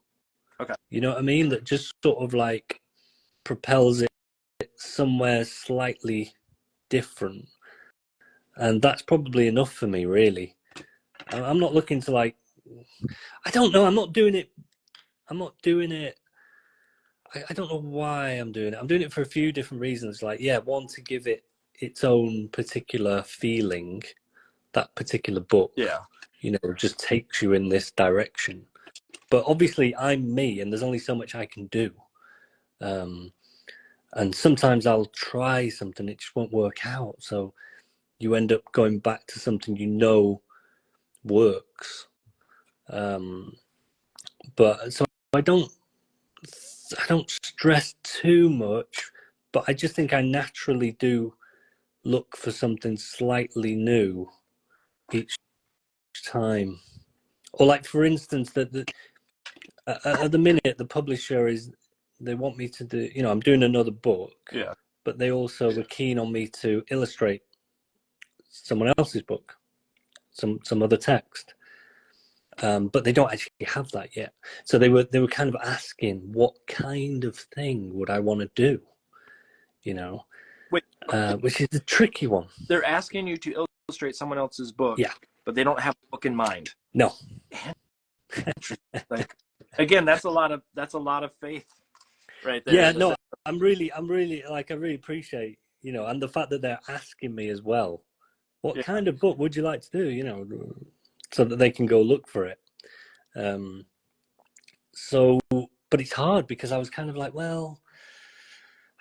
Okay. You know what I mean? That just sort of like propels it somewhere slightly different. And that's probably enough for me, really. I'm not looking to like, I don't know. I'm not doing it. I don't know why I'm doing it. I'm doing it for a few different reasons. Like, yeah, one, to give it its own particular feeling. That particular book, just takes you in this direction. But obviously, I'm me, and there's only so much I can do. And sometimes I'll try something, it just won't work out. So you end up going back to something works. But so I don't stress too much, but I just think I naturally do look for something slightly new each time. Or like, for instance, at the minute, the publisher they want me to do, I'm doing another book, but they also were keen on me to illustrate someone else's book, some other text. But they don't actually have that yet. So they were kind of asking, what kind of thing would I want to do? Which is a tricky one. They're asking you to illustrate someone else's book, but they don't have a book in mind. No. Like, again, that's a lot of faith, right there. Yeah, no, I'm really like, I really appreciate, and the fact that they're asking me as well, what kind of book would you like to do, so that they can go look for it. But it's hard, because I was kind of like, well,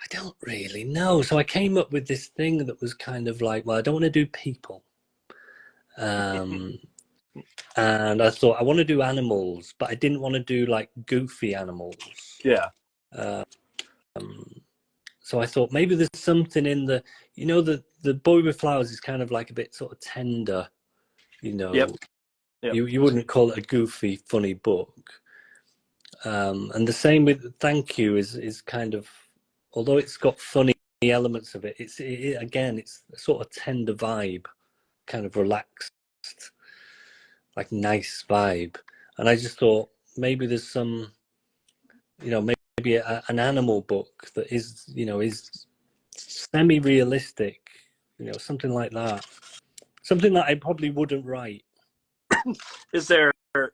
I don't really know. So I came up with this thing that was kind of like, well, I don't want to do people. And I thought, I want to do animals, but I didn't want to do like goofy animals. Yeah. So I thought maybe there's something in the Boy with Flowers is kind of like a bit sort of tender, Yep. You wouldn't call it a goofy, funny book. And the same with Thank You is kind of, although it's got funny elements of it, it's a sort of tender vibe, kind of relaxed, like nice vibe. And I just thought maybe there's some, maybe an animal book that is semi-realistic, something like that. Something that I probably wouldn't write. Is there a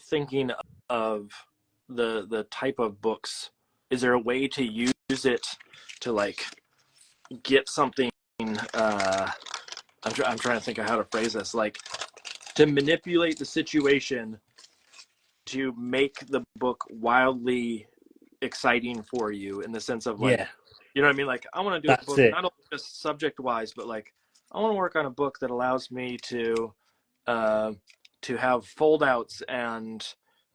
thinking of the type of books? Is there a way to use it to like get something? I'm trying to think of how to phrase this. Like, to manipulate the situation to make the book wildly exciting for you, in the sense of like, you know what I mean? Like, I want to do a book, not only just subject wise, but like, I want to work on a book that allows me to have fold outs and,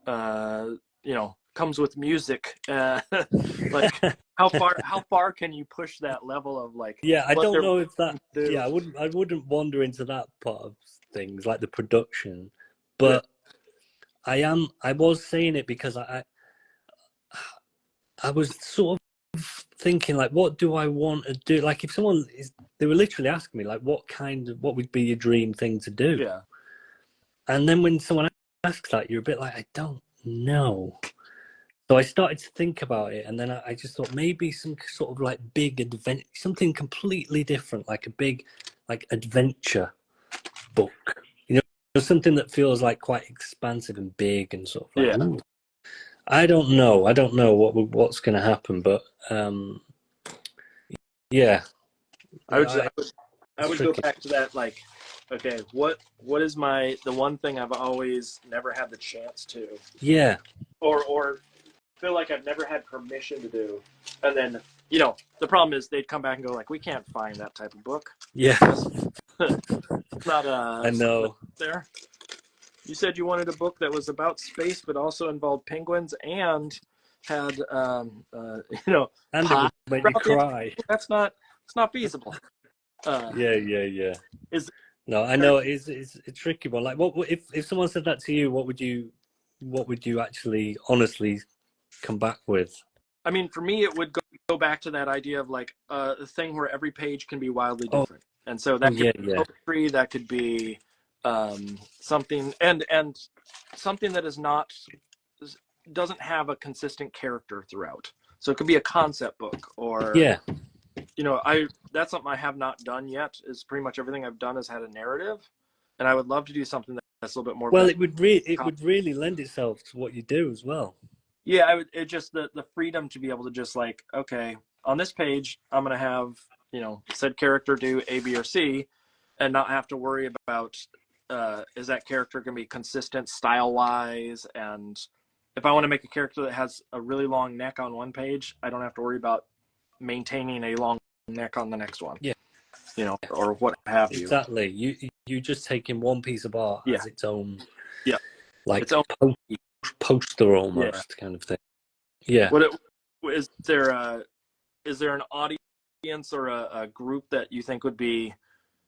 comes with music. Like, how far can you push that level of like? Yeah, I don't know if that. Yeah, I wouldn't wander into that part of things, like the production, but I was saying it because I was sort of thinking, like, what do I want to do? Like, if they were literally asking me, like, what would be your dream thing to do? Yeah. And then when someone asks that, you're a bit like, I don't know. So I started to think about it, and then I just thought maybe some sort of like big adventure, something completely different, like a big, like adventure book. You know, something that feels like quite expansive and big and sort of like, ooh. I don't know what's going to happen, but yeah. I would go back to that, like, okay, what is the one thing I've always never had the chance to, or feel like I've never had permission to do, and then the problem is they'd come back and go like, we can't find that type of book. Yeah. It's not I know. There. You said you wanted a book that was about space, but also involved penguins and had, and it would make you cry. It's not feasible. Yeah. I know it's a tricky one. Like, what if someone said that to you? What would you actually honestly come back with? I mean, for me, it would go back to that idea of like a thing where every page can be wildly different, and so that could be poetry, that could be something, and something that doesn't have a consistent character throughout. So it could be a concept book, or that's something I have not done yet. Is pretty much everything I've done has had a narrative, and I would love to do something that's a little bit more. Well, it would really lend itself to what you do as well. Yeah, it just the freedom to be able to just like, okay, on this page, I'm going to have, said character do A, B, or C, and not have to worry about, is that character going to be consistent style-wise? And if I want to make a character that has a really long neck on one page, I don't have to worry about maintaining a long neck on the next one. Yeah. Or what have you. Exactly. You just taking one piece of art as its own, like its own poster almost kind of thing. Yeah. Is there an audience or a group that you think would be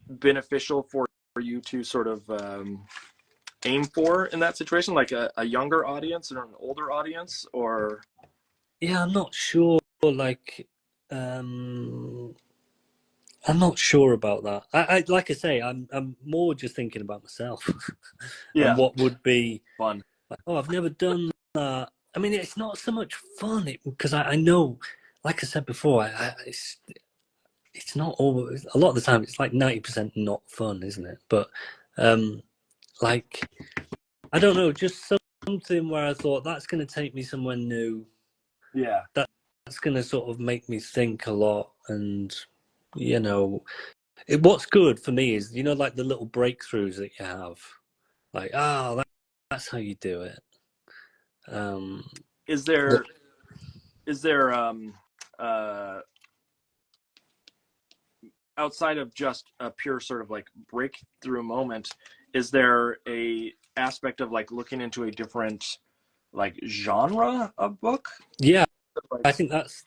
beneficial for you to sort of aim for in that situation, like a younger audience or an older audience? Or I'm not sure. Like, I'm not sure about that. I like I say, I'm more just thinking about myself and what would be fun. Like, I've never done that. I mean, it's not so much fun because I know, like I said before, it's not always. A lot of the time, it's like 90% not fun, isn't it? But like, I don't know, just something where I thought that's going to take me somewhere new. Yeah, that's going to sort of make me think a lot, and what's good for me is like the little breakthroughs that you have, like that's how you do it. Is there outside of just a pure sort of like breakthrough moment, is there a aspect of like looking into a different like genre of book? Yeah, I think that's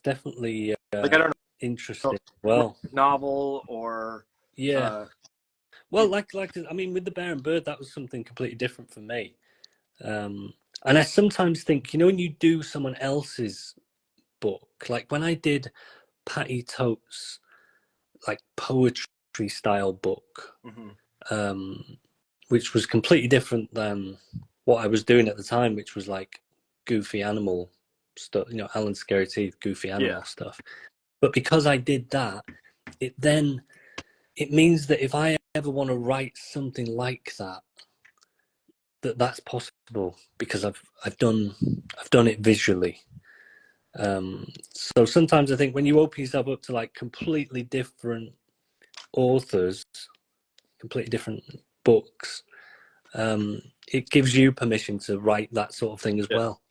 definitely like, I don't know, interesting. Well, novel or well, like I mean, with The Bear and Bird, that was something completely different for me. And I sometimes think, when you do someone else's book, like when I did Patty Tote's like poetry style book, which was completely different than what I was doing at the time, which was like goofy animal stuff, Alan Scary Teeth, goofy animal stuff. But because I did that, it means that if I ever want to write something like that, that's possible because I've done it visually. So sometimes I think when you open yourself up to like completely different authors, completely different books, it gives you permission to write that sort of thing as well.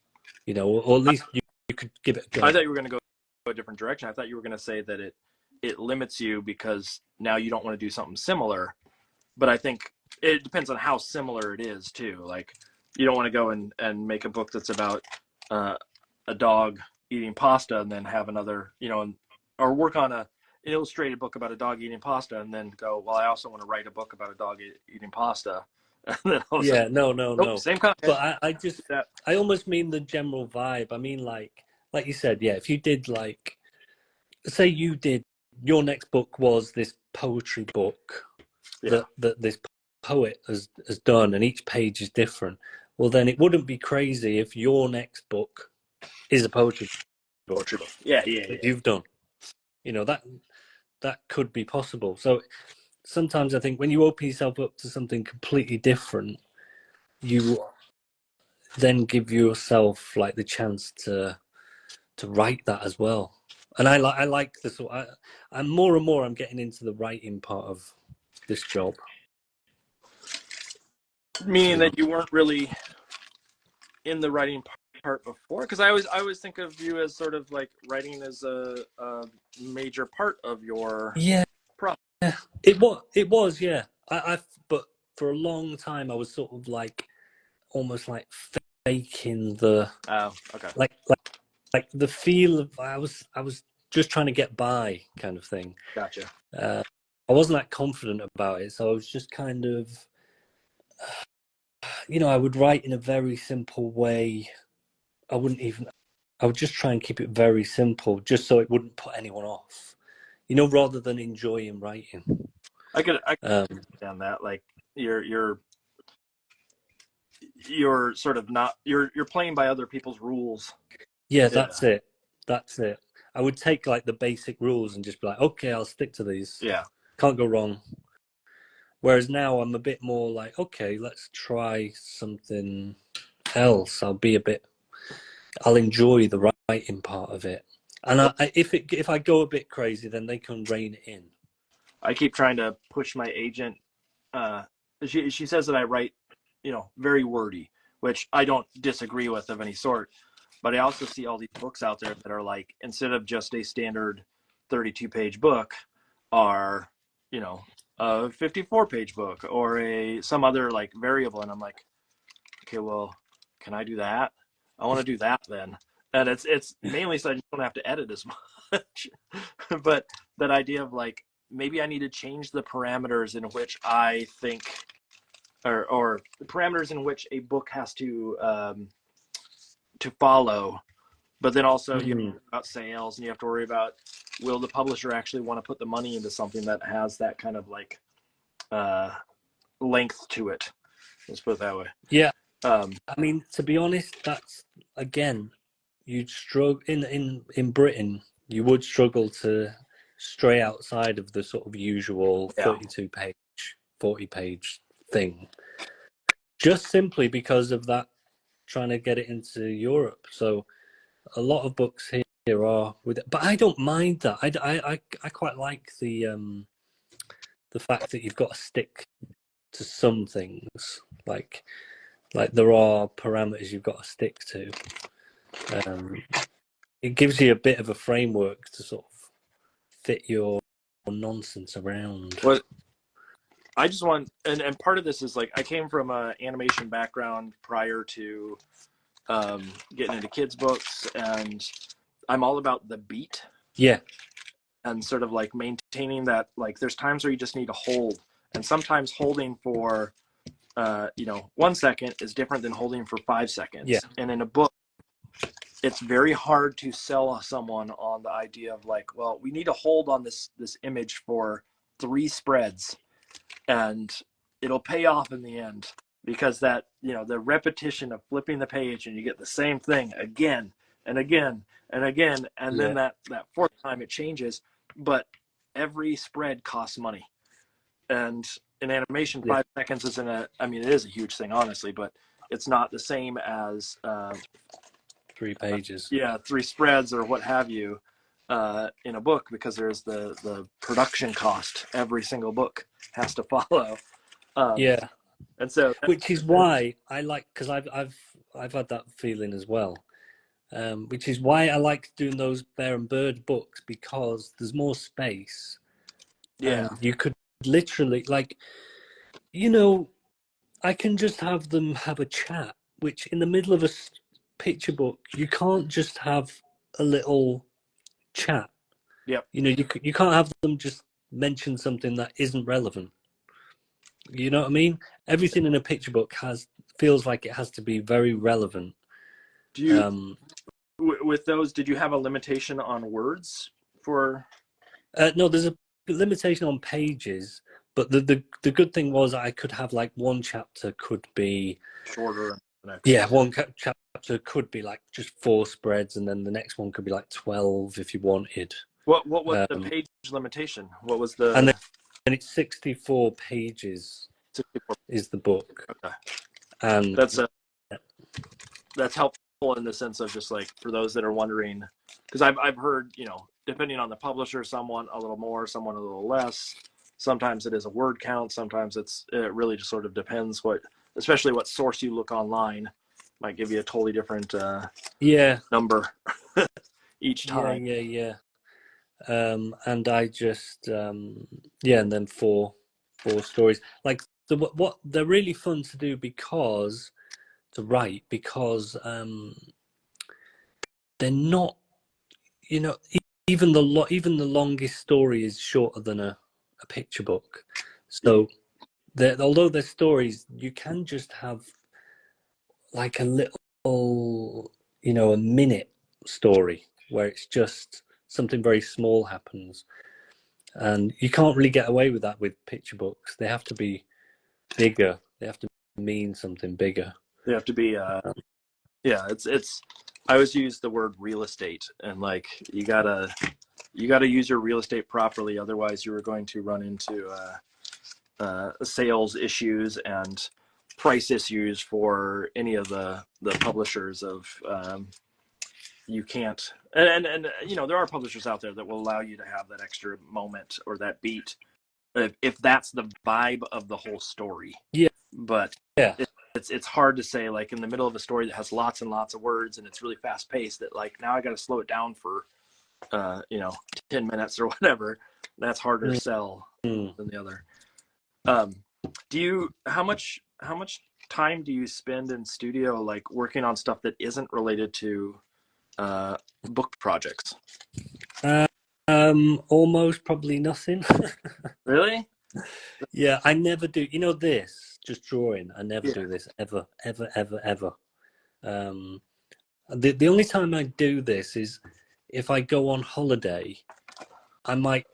Or at least you could give it a go. I thought you were going to go a different direction. I thought you were going to say that it limits you because now you don't want to do something similar. But I think it depends on how similar it is too. Like, you don't want to go and make a book that's about a dog eating pasta and then have another, or work on an illustrated book about a dog eating pasta and then go, well, I also want to write a book about a dog eating pasta. And then yeah, no. Same content. But I almost mean the general vibe. I mean, like you said, yeah. If you did like, say you did, your next book was this poetry book that this poet has done, and each page is different. Well, then it wouldn't be crazy if your next book is a poetry book. Yeah. That you've done. You know, that could be possible. So sometimes I think when you open yourself up to something completely different, you then give yourself like the chance to write that as well. And I like the sort. I'm more and more I'm getting into the writing part of this job. Meaning that you weren't really in the writing part before, because I always think of you as sort of like writing as a major part of your process. Yeah, it was yeah. But for a long time I was sort of like almost like faking the like the feel of I was just trying to get by kind of thing. Gotcha. I wasn't that confident about it, so I was just kind of, I would write in a very simple way. I would just try and keep it very simple, just so it wouldn't put anyone off, rather than enjoying writing. I could understand that. Like you're sort of not, you're playing by other people's rules. Yeah, that's it. I would take like the basic rules and just be like, okay, I'll stick to these. Yeah. Can't go wrong. Whereas now I'm a bit more like, okay, let's try something else. I'll enjoy the writing part of it. And if I go a bit crazy, then they can rein it in. I keep trying to push my agent. She says that I write, very wordy, which I don't disagree with of any sort. But I also see all these books out there that are like, instead of just a standard 32-page book, are, a 54-page book or some other like variable. And I'm like, okay, well, can I do that? I want to do that then. And it's mainly so I just don't have to edit as much. But that idea of like, maybe I need to change the parameters in which I think, or the parameters in which a book has to follow. But then also you have to worry about sales, and you have to worry about, will the publisher actually want to put the money into something that has that kind of like length to it? Let's put it that way. Yeah. I mean, to be honest, that's, again, you'd struggle in Britain. You would struggle to stray outside of the sort of usual 32-page, 40-page thing, just simply because of that, trying to get it into Europe. So a lot of books here are with it, but I don't mind that. I quite like the fact that you've got to stick to some things, like there are parameters you've got to stick to. It gives you a bit of a framework to sort of fit your nonsense around. Well, I just want, and part of this is like, I came from an animation background prior to getting into kids' books, and I'm all about the beat. Yeah. And sort of like maintaining that, like there's times where you just need to hold, and sometimes holding for 1 second is different than holding for 5 seconds. Yeah. And in a book, it's very hard to sell someone on the idea of like, well, we need to hold on this image for 3 spreads, and it'll pay off in the end, because that, the repetition of flipping the page and you get the same thing again and again and again, and then that fourth time it changes, but every spread costs money. And in animation, 5 seconds isn't it is a huge thing, honestly, but it's not the same as 3 pages. 3 spreads or what have you in a book, because there's the production cost. Every single book has to follow. And so, which is why I like, because I've had that feeling as well. Which is why I like doing those Bear and Bird books, because there's more space. Yeah. And you could literally, like, I can just have them have a chat, which in the middle of a picture book, you can't just have a little chat. Yep. You can't have them just mention something that isn't relevant. You know what I mean? everything in a picture book feels like it has to be very relevant. Do you with those? Did you have a limitation on words for? No, there's a limitation on pages, but the good thing was I could have like one chapter could be shorter. Yeah, one chapter could be like just 4 spreads, and then the next one could be like 12 if you wanted. What was the page limitation? What was the? And then it's 64 pages. 64 is the book. Okay, and that's helpful in the sense of just like for those that are wondering, because I've heard, you know, depending on the publisher, someone a little more, someone a little less. Sometimes it is a word count. Sometimes it really just sort of depends especially what source you look online might give you a totally different number each time. And I just and then four stories. Like what they're really fun to do because they're not, you know, even the longest story is shorter than a picture book. So although they're stories, you can just have like a little, you know, a minute story where it's just something very small happens, and you can't really get away with that with picture books. They have to be bigger. They have to mean something bigger. They have to be it's I always use the word real estate, and like you gotta use your real estate properly, otherwise you are going to run into sales issues and price issues for any of the publishers of you can't, and you know, there are publishers out there that will allow you to have that extra moment or that beat if that's the vibe of the whole story. But it's hard to say, like in the middle of a story that has lots and lots of words and it's really fast paced, that like now I got to slow it down for 10 minutes or whatever. That's harder to sell than the other. How much time do you spend in studio, like working on stuff that isn't related to book projects? Almost probably nothing. Really? Yeah, I never do. You know, this just drawing. I never do this ever. The only time I do this is if I go on holiday. I might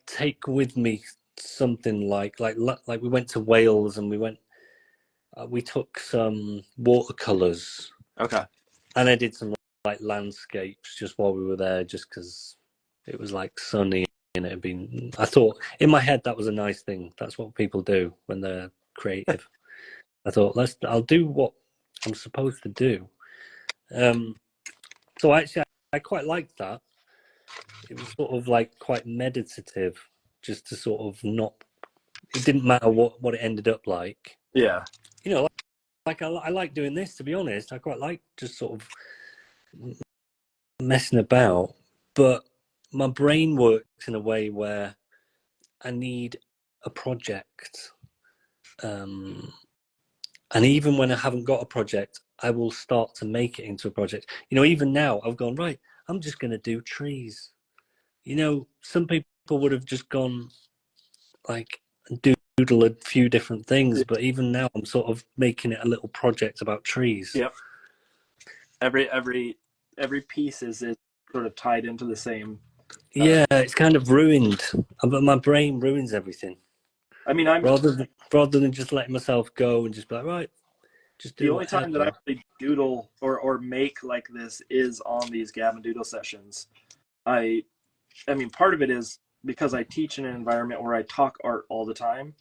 take with me something like we went to Wales and we took some watercolors. Okay. And I did some like landscapes just while we were there, just because it was like sunny and it had been. I thought in my head that was a nice thing. That's what people do when they're creative. I thought I'll do what I'm supposed to do. So actually, I quite liked that. It was sort of like quite meditative, just to sort of not. It didn't matter what it ended up like. Yeah. You know, like I like doing this. To be honest, I quite like just sort of messing about, but my brain works in a way where I need a project. And even when I haven't got a project, I will start to make it into a project. You know, even now I've gone, right, I'm just going to do trees. You know, some people would have just gone like doodle a few different things, but even now I'm sort of making it a little project about trees. Yep. Every piece is sort of tied into the same. Yeah, it's kind of ruined. But my brain ruins everything. I mean, rather than just letting myself go and just be like, right, just do. The only time that I actually doodle or make like this is on these Gab and Doodle sessions. I mean, part of it is because I teach in an environment where I talk art all the time.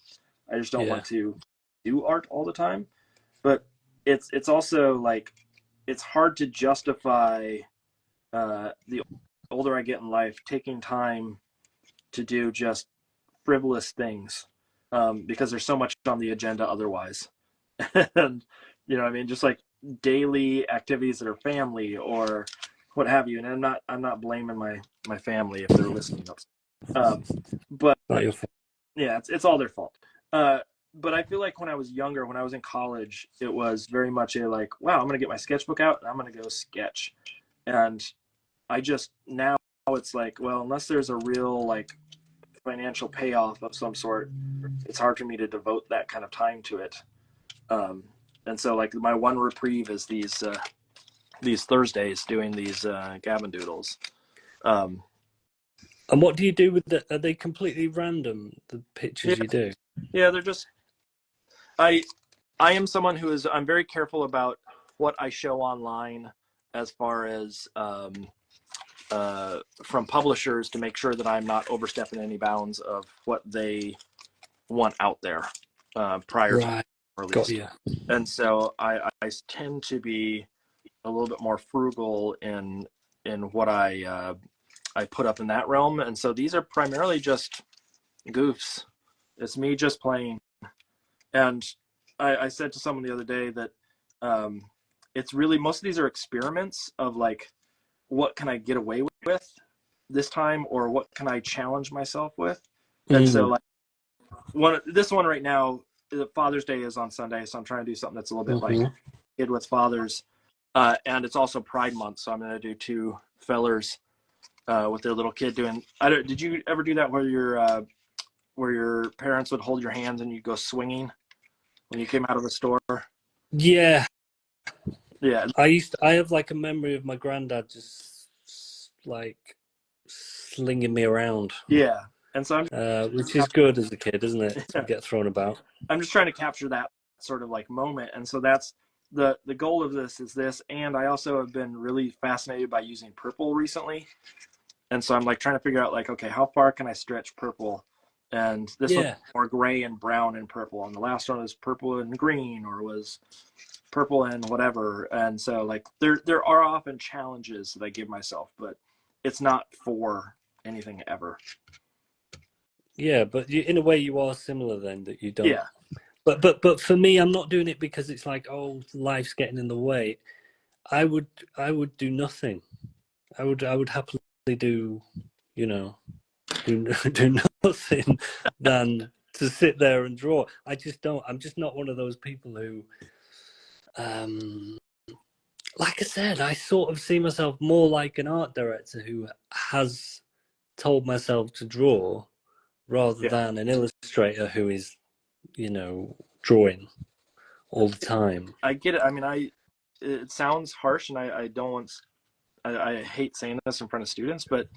I just don't want to do art all the time. But it's also like it's hard to justify the older I get in life taking time to do just frivolous things because there's so much on the agenda otherwise. And you know what I mean, just like daily activities that are family or what have you. And I'm not blaming my family if they're listening. But yeah, it's all their fault. But I feel like when I was younger, when I was in college, it was very much a like, wow, I'm gonna get my sketchbook out and I'm gonna go sketch. And I just now it's like, well, unless there's a real like financial payoff of some sort, it's hard for me to devote that kind of time to it. And so like my one reprieve is these Thursdays doing these gabbing doodles. And what do you do with are they completely random, the pictures you do? Yeah, they're just, I am someone I'm very careful about what I show online as far as from publishers, to make sure that I'm not overstepping any bounds of what they want out there prior to release. Got you. And so I tend to be a little bit more frugal in what I put up in that realm. And so these are primarily just goofs. It's me just playing. And I said to someone the other day that it's really, most of these are experiments of like, what can I get away with this time, or what can I challenge myself with? And so like this one right now, Father's Day is on Sunday, so I'm trying to do something that's a little bit like Kid with Fathers, and it's also Pride Month, so I'm going to do two fellers with their little kid doing. Did you ever do that where your parents would hold your hands and you go swinging when you came out of the store? Yeah. I have like a memory of my granddad just like slinging me around. Yeah. And so which is good as a kid, isn't it? To get thrown about. I'm just trying to capture that sort of like moment. And so that's the goal of this is this. And I also have been really fascinated by using purple recently. And so I'm like trying to figure out like, okay, how far can I stretch purple? And this one more gray and brown and purple. And the last one was purple and green, or was purple and whatever. And so like there are often challenges that I give myself, but it's not for anything ever. Yeah, but in a way you are similar then, that you don't. Yeah. But for me, I'm not doing it because it's like, oh, life's getting in the way. I would do nothing. I would happily do, do nothing than to sit there and draw. I just don't. I'm just not one of those people who, like I said, I sort of see myself more like an art director who has told myself to draw, rather than an illustrator who is, drawing all the time. I get it. I mean, it sounds harsh, and I don't want. I hate saying this in front of students, but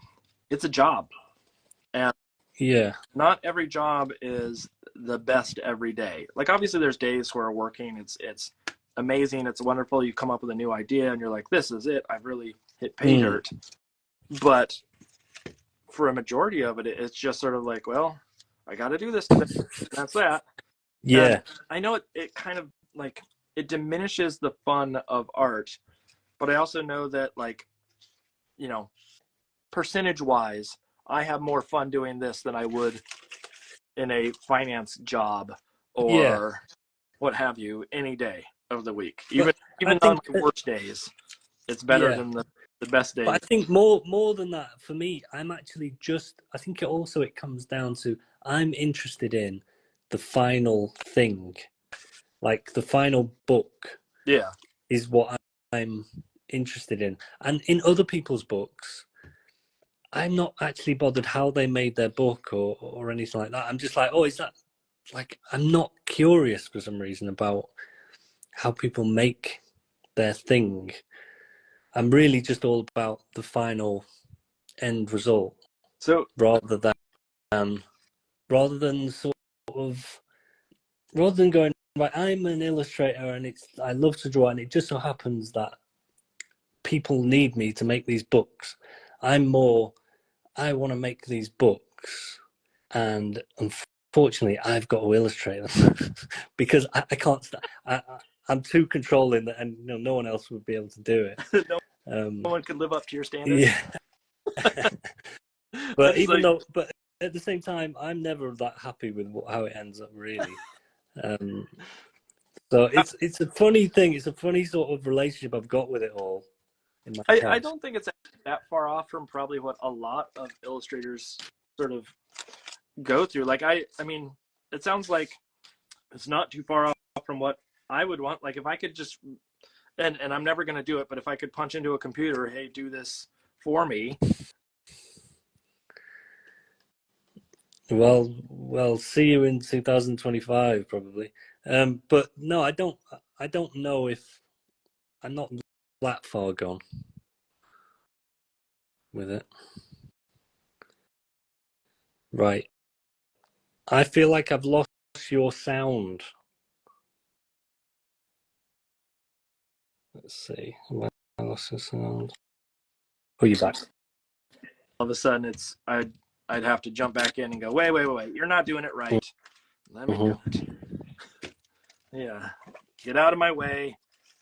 it's a job, and not every job is the best every day. Like obviously, there's days where working it's amazing, it's wonderful. You come up with a new idea, and you're like, "This is it. I've really hit pay dirt." But for a majority of it, it's just sort of like, well, I got to do this today. That's that. Yeah. And I know it kind of like it diminishes the fun of art, but I also know that like, percentage wise, I have more fun doing this than I would in a finance job or what have you any day of the week. Even on my worst days, it's better than the best days. But I think more than that, for me, I'm actually I think it comes down to, I'm interested in the final thing. Like the final book is what I'm interested in. And in other people's books, I'm not actually bothered how they made their book or anything like that. I'm just like, oh, is that like, I'm not curious for some reason about how people make their thing. I'm really just all about the final end result. So rather than going, right, I'm an illustrator and I love to draw, and it just so happens that people need me to make these books. I want to make these books, and unfortunately I've got to illustrate them because I can't I'm too controlling, and no one else would be able to do it. No one could live up to your standards. Yeah. But at the same time, I'm never that happy with how it ends up, really. So it's a funny thing. It's a funny sort of relationship I've got with it all. I don't think it's that far off from probably what a lot of illustrators sort of go through. Like I mean, it sounds like it's not too far off from what I would want. Like if I could just, and I'm never going to do it, but if I could punch into a computer, hey, do this for me. Well, see you in 2025 probably. But no, I don't know if I'm not that far gone with it. Right. I feel like I've lost your sound. Let's see. Have I lost your sound? Oh, you're back. All of a sudden, I'd have to jump back in and go, wait, you're not doing it right. Let me do it. Yeah, get out of my way.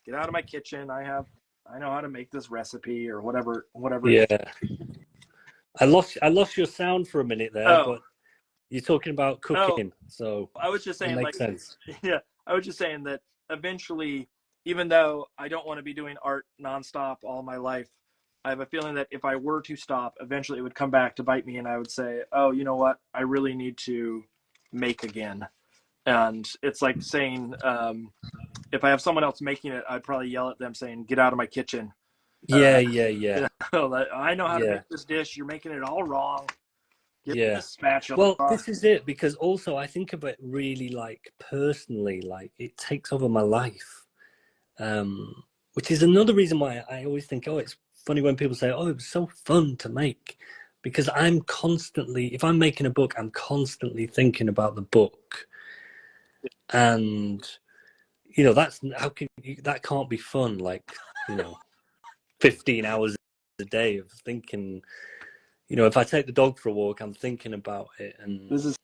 Get out of my kitchen. I know how to make this recipe or whatever. Yeah. I lost your sound for a minute there, but you're talking about cooking, so I was just saying, it makes sense. Yeah, I was just saying that eventually, even though I don't want to be doing art nonstop all my life, I have a feeling that if I were to stop, eventually it would come back to bite me, and I would say, "Oh, you know what? I really need to make again." And it's like saying, if I have someone else making it, I'd probably yell at them saying, "Get out of my kitchen." Yeah. I know how to make this dish. You're making it all wrong. Get the spatula. Well, this is it, because also I think of it really like personally, like it takes over my life, which is another reason why I always think, oh, it's funny when people say, oh, it was so fun to make, because I'm constantly, if I'm making a book, I'm constantly thinking about the book, and that's that can't be fun, like 15 hours a day of thinking. If I take the dog for a walk, I'm thinking about it, and this is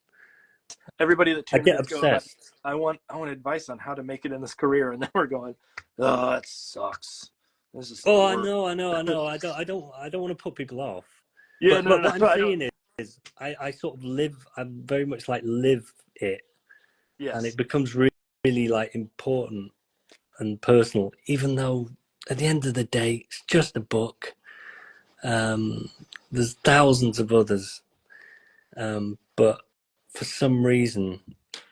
everybody that I get obsessed. I want advice on how to make it in this career, and then we're going, oh, it sucks. This is I know. I don't want to put people off. Yeah, but what I'm saying is, I sort of live. I'm very much like live it, and it becomes really like important and personal, even though at the end of the day, it's just a book. There's thousands of others, but for some reason,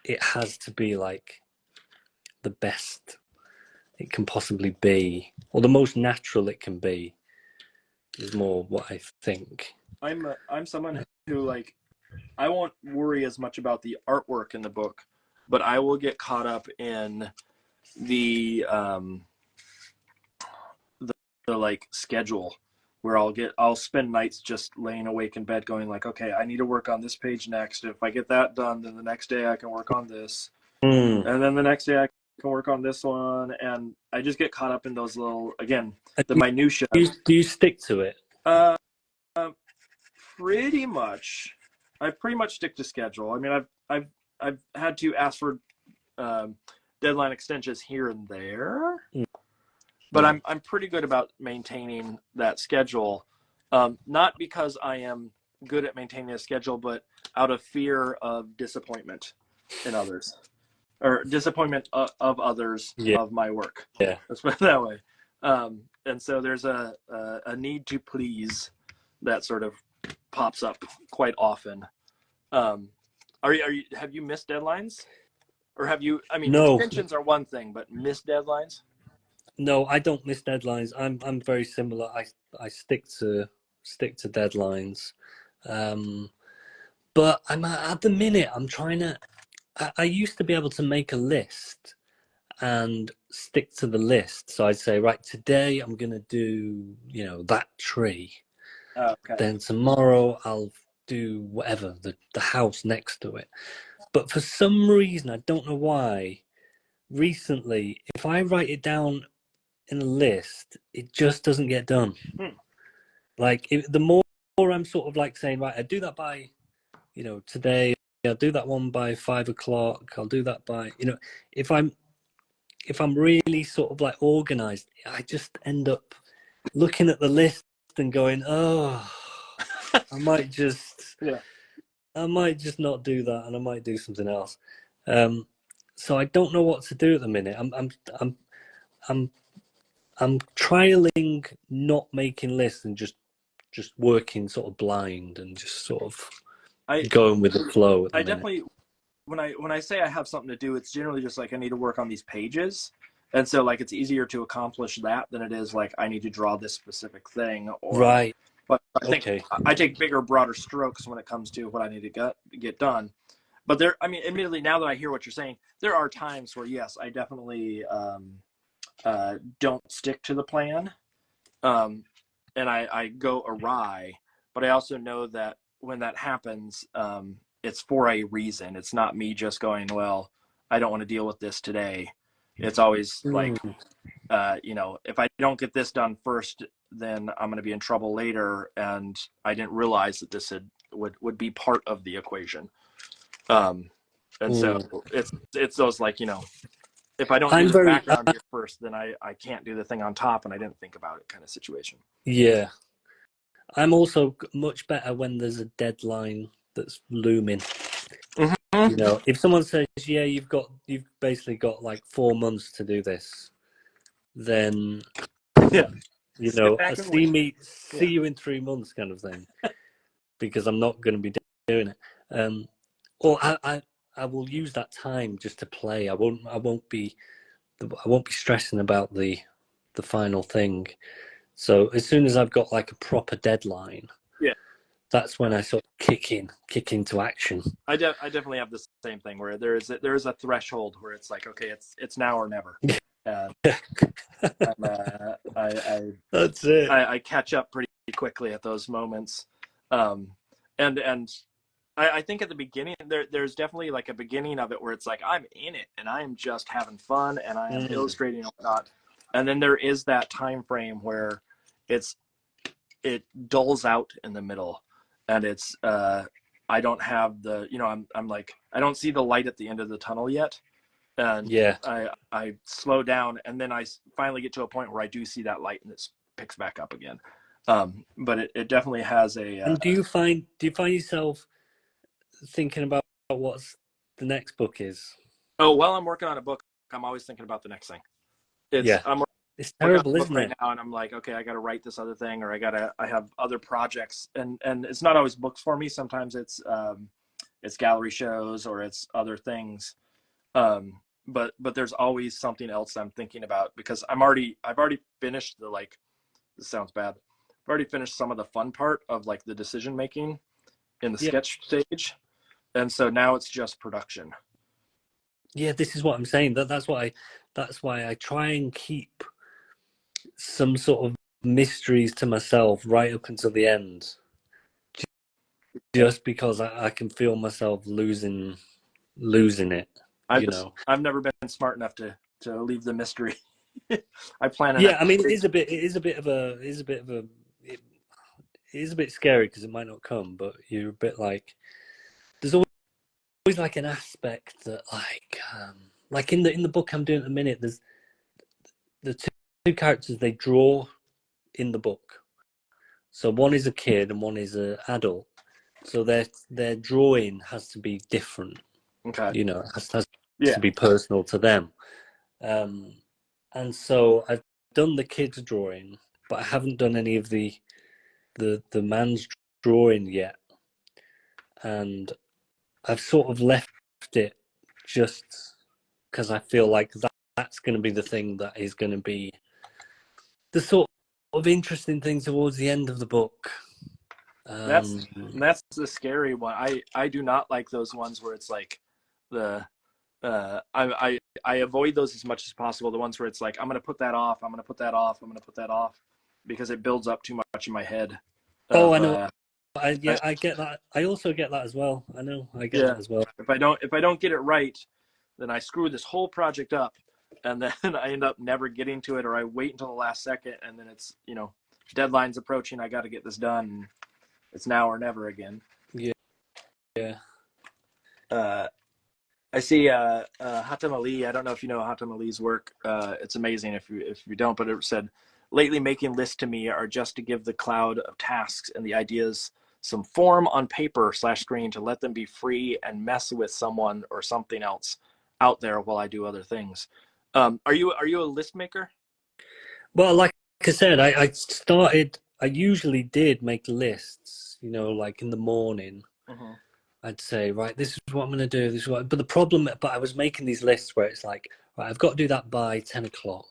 it has to be like the best it can possibly be, or the most natural it can be, is more what I think. I'm someone who, like, I won't worry as much about the artwork in the book, but I will get caught up in the like schedule, where I'll spend nights just laying awake in bed going like, okay, I need to work on this page next. If I get that done, then the next day I can work on this. And then the next day I can work on this one. And I just get caught up in those little, again, the minutia. Do you stick to it? Pretty much. I pretty much stick to schedule. I mean, I've had to ask for deadline extensions here and there. But I'm pretty good about maintaining that schedule, not because I am good at maintaining a schedule, but out of fear of disappointment in others, or disappointment of others of my work. Yeah, let's put it that way. And so there's a need to please that sort of pops up quite often. Have you missed deadlines, or have you? I mean, no. Extensions are one thing, but missed deadlines. No, I don't miss deadlines. I'm very similar. I stick to deadlines, but I'm at the minute. I'm trying to. I used to be able to make a list and stick to the list. So I'd say, right, today I'm gonna do that tree. Okay. Then tomorrow I'll do whatever, the house next to it. But for some reason, I don't know why, recently, if I write it down in a list, it just doesn't get done. Like the more I'm sort of like saying, right, I do that by today, I'll do that one by 5 o'clock, I'll do that by if I'm really sort of like organized, I just end up looking at the list and going, oh, I might just not do that, and I might do something else. So I don't know what to do at the minute. I'm trialing not making lists and just working sort of blind and just sort of going with the flow. I definitely, when I say I have something to do, it's generally just like I need to work on these pages, and so like it's easier to accomplish that than it is like I need to draw this specific thing. Or, right. But I think I take bigger, broader strokes when it comes to what I need to get done. But admittedly, now that I hear what you're saying, there are times where, yes, I definitely don't stick to the plan, and I go awry. But I also know that when that happens, it's for a reason. It's not me just going, well, I don't want to deal with this today. It's always like, if I don't get this done first, then I'm going to be in trouble later. And I didn't realize that this would be part of the equation. So it's those, like, if I don't do the background here first, then I can't do the thing on top, and I didn't think about it kind of situation. Yeah. I'm also much better when there's a deadline that's looming. Mm-hmm. If someone says, yeah, you've basically got like 4 months to do this, then see you in 3 months kind of thing, because I'm not going to be doing it. Or I will use that time just to play. I won't be stressing about the final thing. So as soon as I've got like a proper deadline, that's when I sort of kick into action. I definitely have the same thing where there is a threshold where it's like, okay, it's now or never. That's it. I catch up pretty quickly at those moments, and I think at the beginning there's definitely like a beginning of it where it's like I'm in it and I am just having fun and I am illustrating and whatnot, and then there is that time frame where it dulls out in the middle, and it's I don't have the I'm like, I don't see the light at the end of the tunnel yet, and I slow down, and then I finally get to a point where I do see that light and it picks back up again. But it definitely has a. And do you find yourself thinking about what the next book is? Oh, while I'm working on a book, I'm always thinking about the next thing. It's terrible, isn't it? Right now, and I'm like, okay, I got to write this other thing, or I have other projects, and it's not always books for me. Sometimes it's gallery shows or it's other things. But there's always something else I'm thinking about, because I've already finished this sounds bad. I've already finished some of the fun part of like the decision making in the sketch stage, and so now it's just production. Yeah, this is what I'm saying. That's why I try and keep some sort of mysteries to myself right up until the end, just because I can feel myself losing it. I've never been smart enough to leave the mystery. I plan it. Yeah, I mean, it is a bit scary because it might not come, but you're a bit like, there's always like an aspect that like in the book I'm doing at the minute, there's the two characters they draw in the book. So one is a kid and one is an adult. So their drawing has to be different. Okay. It has to be personal to them. And so I've done the kid's drawing, but I haven't done any of the man's drawing yet. And I've sort of left it just because I feel like that's going to be the thing that is going to be the sort of interesting thing towards the end of the book. That's the scary one. I do not like those ones where it's like I avoid those as much as possible. The ones where it's like, I'm going to put that off, because it builds up too much in my head. I know. I get that. I also get that as well. I know. I get that as well. If I don't get it right, then I screw this whole project up, and then I end up never getting to it, or I wait until the last second, and then it's deadline's approaching. I got to get this done. It's now or never again. Yeah. I see Hatem Ali. I don't know if you know Hatem Ali's work. It's amazing if you don't, but it said, lately making lists to me are just to give the cloud of tasks and the ideas some form on paper / screen to let them be free and mess with someone or something else out there while I do other things. Are you a list maker? Well, like I said, I usually did make lists, like in the morning. Mm-hmm. I'd say, right, this is what I'm going to do. But I was making these lists where it's like, right, I've got to do that by 10 o'clock.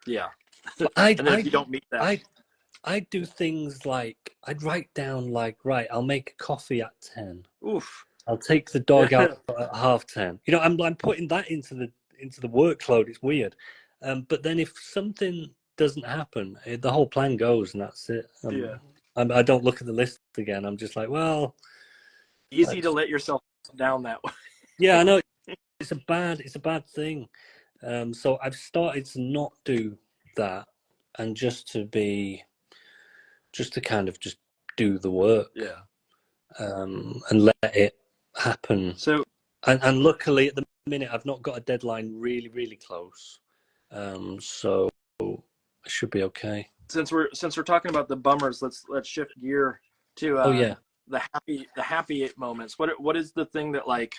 Yeah. But and then if you don't meet that. I do things like I'd write down like, right, I'll make a coffee at 10. Oof. I'll take the dog out at 10:30. You know, I'm putting that into the workload. It's weird, but then if something doesn't happen, the whole plan goes, and that's it. I don't look at the list again. I'm just like, well, easy to let yourself down that way. Yeah, I know it's a bad thing. So I've started to not do that, and just to kind of just do the work. Yeah. And let it happen. So, and luckily at the minute I've not got a deadline really, really close. So I should be okay. Since we're talking about the bummers, let's shift gear to the happy moments. What is the thing that, like,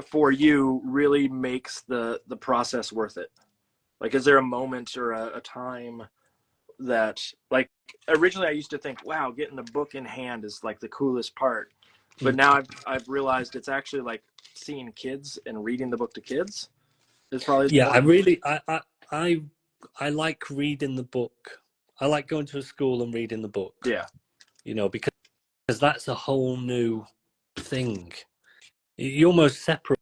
for you really makes the process worth it? Like, is there a moment or a time that, like, originally I used to think, wow, getting the book in hand is like the coolest part, but now I've realized it's actually like seeing kids and reading the book to kids is probably I like reading the book. I like going to a school and reading the book. Yeah. You know, because that's a whole new thing. You almost separate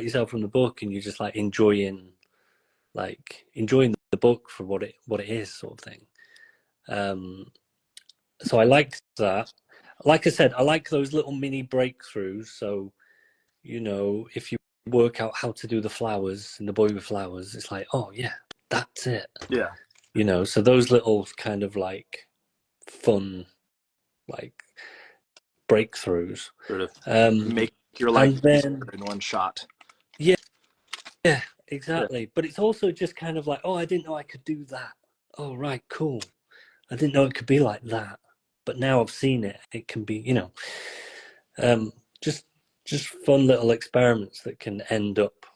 yourself from the book, and you're just like enjoying the book for what it is, sort of thing. So I like that. Like I said, I like those little mini breakthroughs. So, you know, if you work out how to do the flowers and the boy with flowers, it's like, oh yeah, that's it. Yeah. You know, so those little kind of like fun, like breakthroughs, sort of make your life in one shot. Yeah, exactly. Yeah. But it's also just kind of like, oh, I didn't know I could do that. Oh, right, cool. I didn't know it could be like that. But now I've seen it. It can be, you know, just fun little experiments that can end up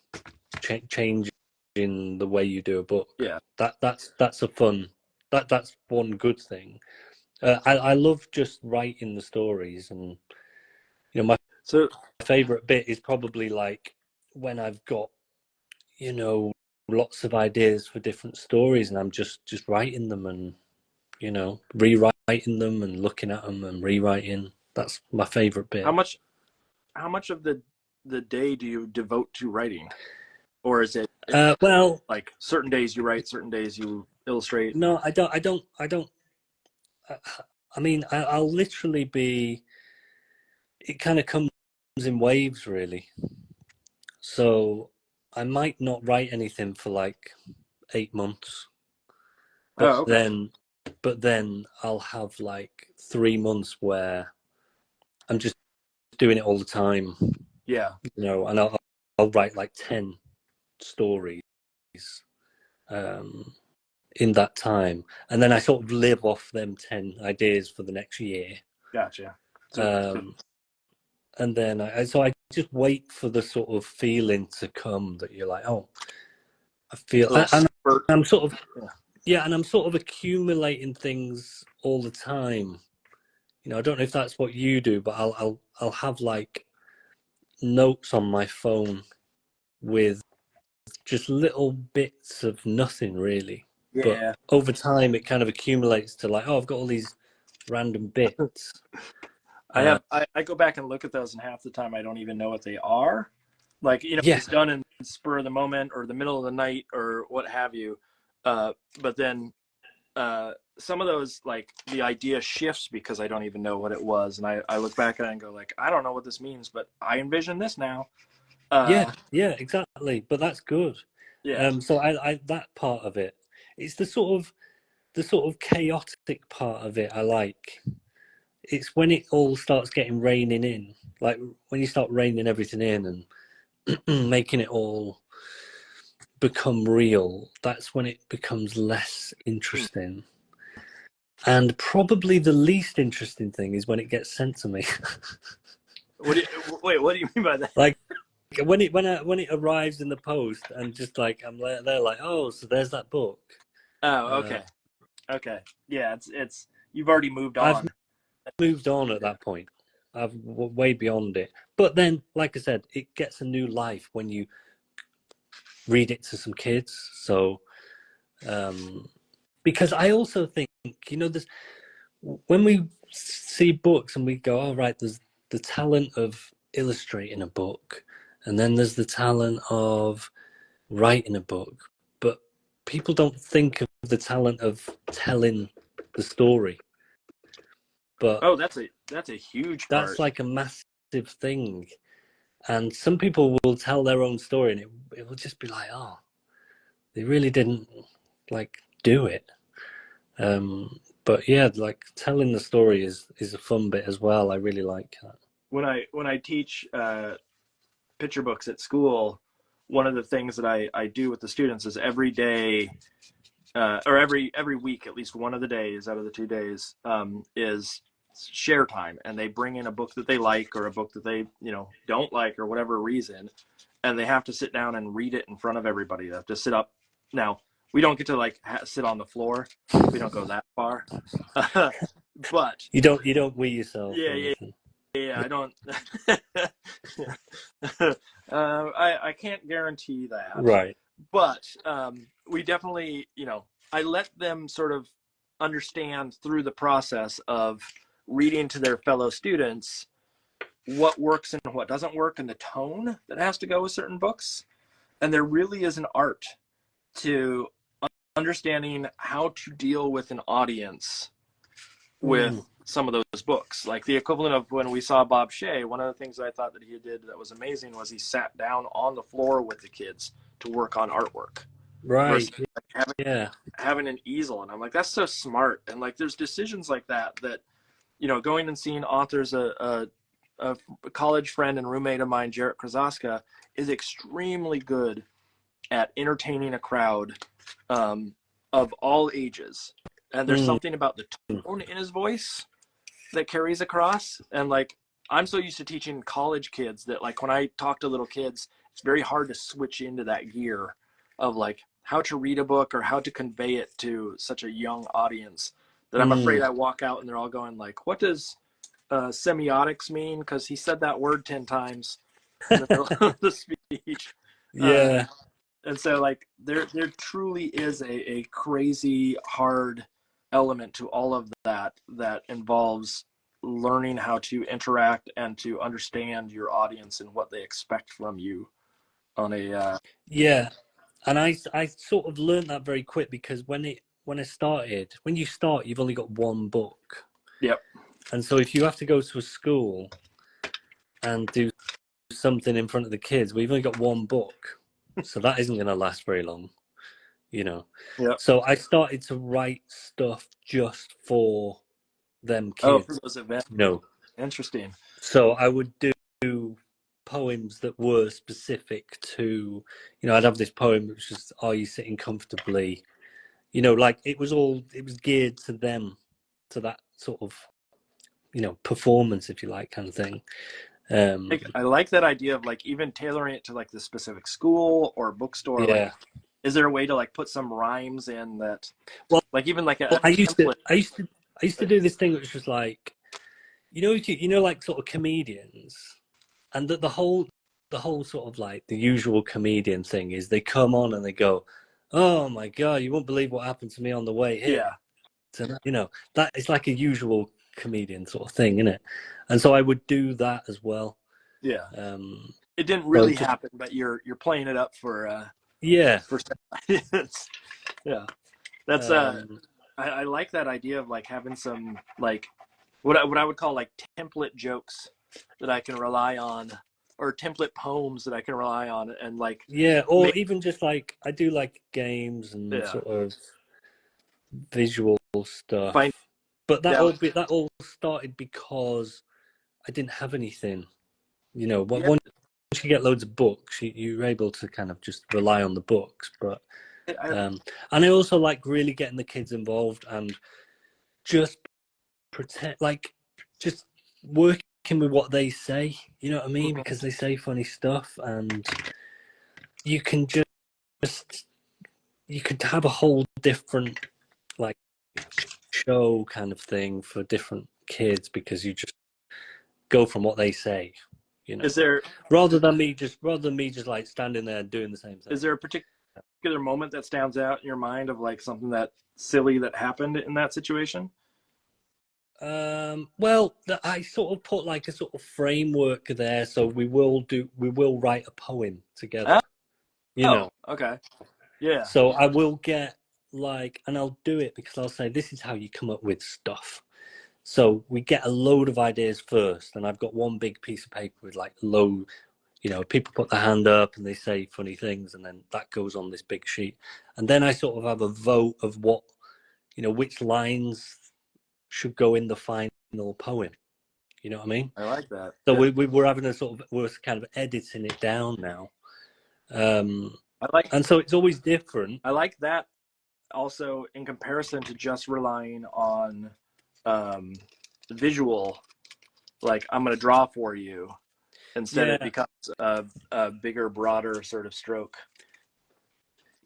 changing the way you do a book. Yeah, that's a fun. That's one good thing. I love just writing the stories, and you know, my favorite bit is probably like when I've got, you know, lots of ideas for different stories, and I'm just writing them, and you know, rewriting them and looking at them and rewriting. That's my favorite bit. How much of the day do you devote to writing, or is it well, like certain days you write, certain days you illustrate? No, I don't. I mean, I'll literally be. It kind of comes in waves, really. So I might not write anything for like 8 months, but then I'll have like 3 months where I'm just doing it all the time. Yeah, you know, and I'll write like 10 stories in that time, and then I sort of live off them 10 ideas for the next year. Gotcha. And then I just wait for the sort of feeling to come that you're like, oh, I feel, and I'm sort of, and I'm sort of accumulating things all the time. You know, I don't know if that's what you do, but I'll have like notes on my phone with just little bits of nothing really. Yeah. But over time, it kind of accumulates to like, oh, I've got all these random bits. I go back and look at those, and half the time I don't even know what they are. Like, you know, it's done in spur of the moment or the middle of the night or what have you. But then some of those, like, the idea shifts because I don't even know what it was. And I look back at it and go like, I don't know what this means, but I envision this now. Yeah, exactly. But that's good. Yeah. So I that part of it, it's the sort of chaotic part of it I like. It's when it all starts getting raining in, like when you start reining everything in and making it all become real. That's when it becomes less interesting. And probably the least interesting thing is when it gets sent to me. What do you mean by that? Like when it arrives in the post, and just like they're like, oh, so there's that book. Oh, okay. Yeah, it's you've already moved on. I've moved on at that point. I've way beyond it. But then, like I said, it gets a new life when you read it to some kids. So because I also think, there's, when we see books and we go, oh, right, there's the talent of illustrating a book, and then there's the talent of writing a book, but people don't think of the talent of telling the story. But that's a huge part. That's like a massive thing. And some people will tell their own story and it will just be like, oh, they really didn't like do it. But yeah, like telling the story is a fun bit as well. I really like that. When I teach picture books at school, one of the things that I do with the students is every day, or every week, at least one of the days out of the 2 days, is share time, and they bring in a book that they like or a book that they don't like or whatever reason, and they have to sit down and read it in front of everybody. They have to sit up. Now we don't get to like sit on the floor. We don't go that far. But you don't wee yourself. Yeah, I don't. I can't guarantee that. Right. But we definitely, I let them sort of understand through the process of reading to their fellow students what works and what doesn't work, and the tone that has to go with certain books. And there really is an art to understanding how to deal with an audience with some of those books. Like the equivalent of when we saw Bob Shea, one of the things that I thought that he did that was amazing was he sat down on the floor with the kids to work on artwork. Right. Like having an easel. And I'm like, that's so smart. And like, there's decisions like that, going and seeing authors, a college friend and roommate of mine, Jarrett Krasaska, is extremely good at entertaining a crowd of all ages. And there's something about the tone in his voice that carries across. And like, I'm so used to teaching college kids that like when I talk to little kids, it's very hard to switch into that gear of like how to read a book or how to convey it to such a young audience, that I'm afraid I walk out and they're all going like, what does semiotics mean? Because he said that word 10 times in the middle of the speech. Yeah. And so like there truly is a crazy hard element to all of that involves learning how to interact and to understand your audience and what they expect from you on a yeah. And I sort of learned that very quick, because when you start, you've only got one book. Yep. And so if you have to go to a school and do something in front of the kids, we've only got one book. So that isn't going to last very long, Yep. So I started to write stuff just for them kids. Oh, for those events. No. Interesting. So I would do poems that were specific to, I'd have this poem which was, are you sitting comfortably? Like it was geared to them, to that sort of, performance, if you like, kind of thing. I like that idea of like even tailoring it to like the specific school or bookstore. Yeah. Like, is there a way to like put some rhymes in that? Well, like even like I used to do this thing which was like, like sort of comedians, and the whole sort of like the usual comedian thing is they come on and they go, oh my God, you won't believe what happened to me on the way here. Yeah. So, that is like a usual comedian sort of thing, isn't it? And so I would do that as well. Yeah. It didn't really happen, but you're playing it up for for yeah. That's I like that idea of like having some like what I would call like template jokes that I can rely on, or template poems that I can rely on, and like or even just like I do like games and sort of visual stuff. But that all started because I didn't have anything. Once you get loads of books, you're able to kind of just rely on the books. But and I also like really getting the kids involved and just just working with what they say. You know what I mean? Because they say funny stuff, and you can you could have a whole different like show kind of thing for different kids, because you just go from what they say, Is there rather than me just like standing there and doing the same thing? Is there a particular particular moment that stands out in your mind of like something that silly that happened in that situation? Well, I sort of put like a sort of framework there, so we will write a poem together. You know. Okay. Yeah. So I will get like, and I'll do it because I'll say, this is how you come up with stuff. So we get a load of ideas first, and I've got one big piece of paper with like low, you know, people put their hand up and they say funny things, and then that goes on this big sheet. And then I sort of have a vote of what, you know, which lines should go in the final poem. You know what I mean? I like that. So yeah. we're having a sort of, we're kind of editing it down now. And so it's always different. I like that also in comparison to just relying on visual, like I'm going to draw for you. Instead, it becomes a bigger, broader sort of stroke.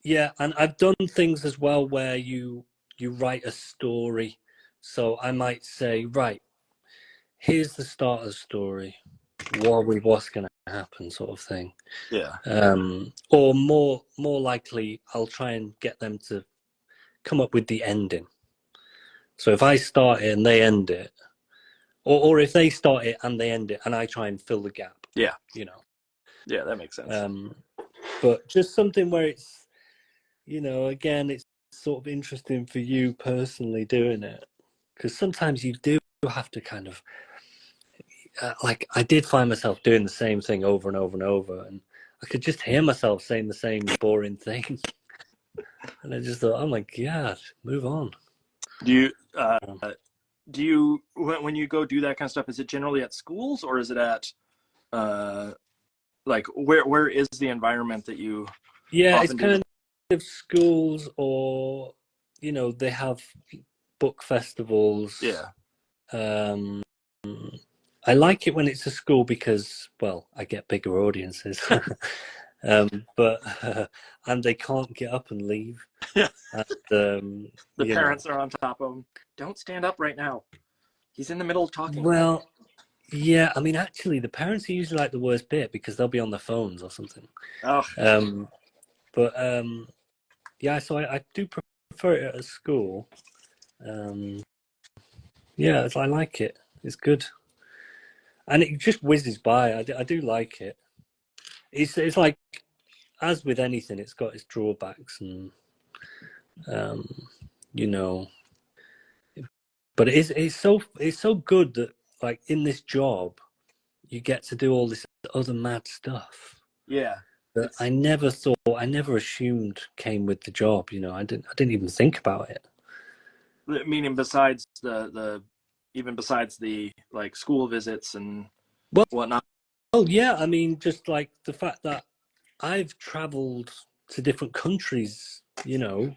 Yeah, and I've done things as well where you write a story. So I might say, right, here's the start of the story. What's going to happen, sort of thing. Yeah. Or more likely, I'll try and get them to come up with the ending. So if I start it and they end it, or if they start it and they end it, and I try and fill the gap. Yeah. You know. Yeah, that makes sense. But just something where it's, you know, again, it's sort of interesting for you personally doing it, because sometimes you do have to kind of, like I did find myself doing the same thing over and over and over, and I could just hear myself saying the same boring thing, and I just thought, oh my God, move on. Do you when you go do that kind of stuff, is it generally at schools, or is it at like where is the environment that you? Yeah, it's kind of schools, or you know, they have book festivals. Yeah. I like it when it's a school because, well, I get bigger audiences. But and they can't get up and leave. Yeah. And, the parents are on top of them. Don't stand up right now. He's in the middle of talking. Well, yeah. I mean, actually, the parents are usually like the worst bit because they'll be on their phones or something. Oh. But yeah. So I do prefer it at school. Yeah, I like it. It's good, and it just whizzes by. I do like it. It's like, as with anything, it's got its drawbacks, and you know, but it's so good that, like, in this job you get to do all this other mad stuff. Yeah, that I never assumed came with the job. You know, I didn't even think about it. Meaning besides the like school visits and whatnot. Oh yeah, I mean, just like the fact that I've traveled to different countries, you know,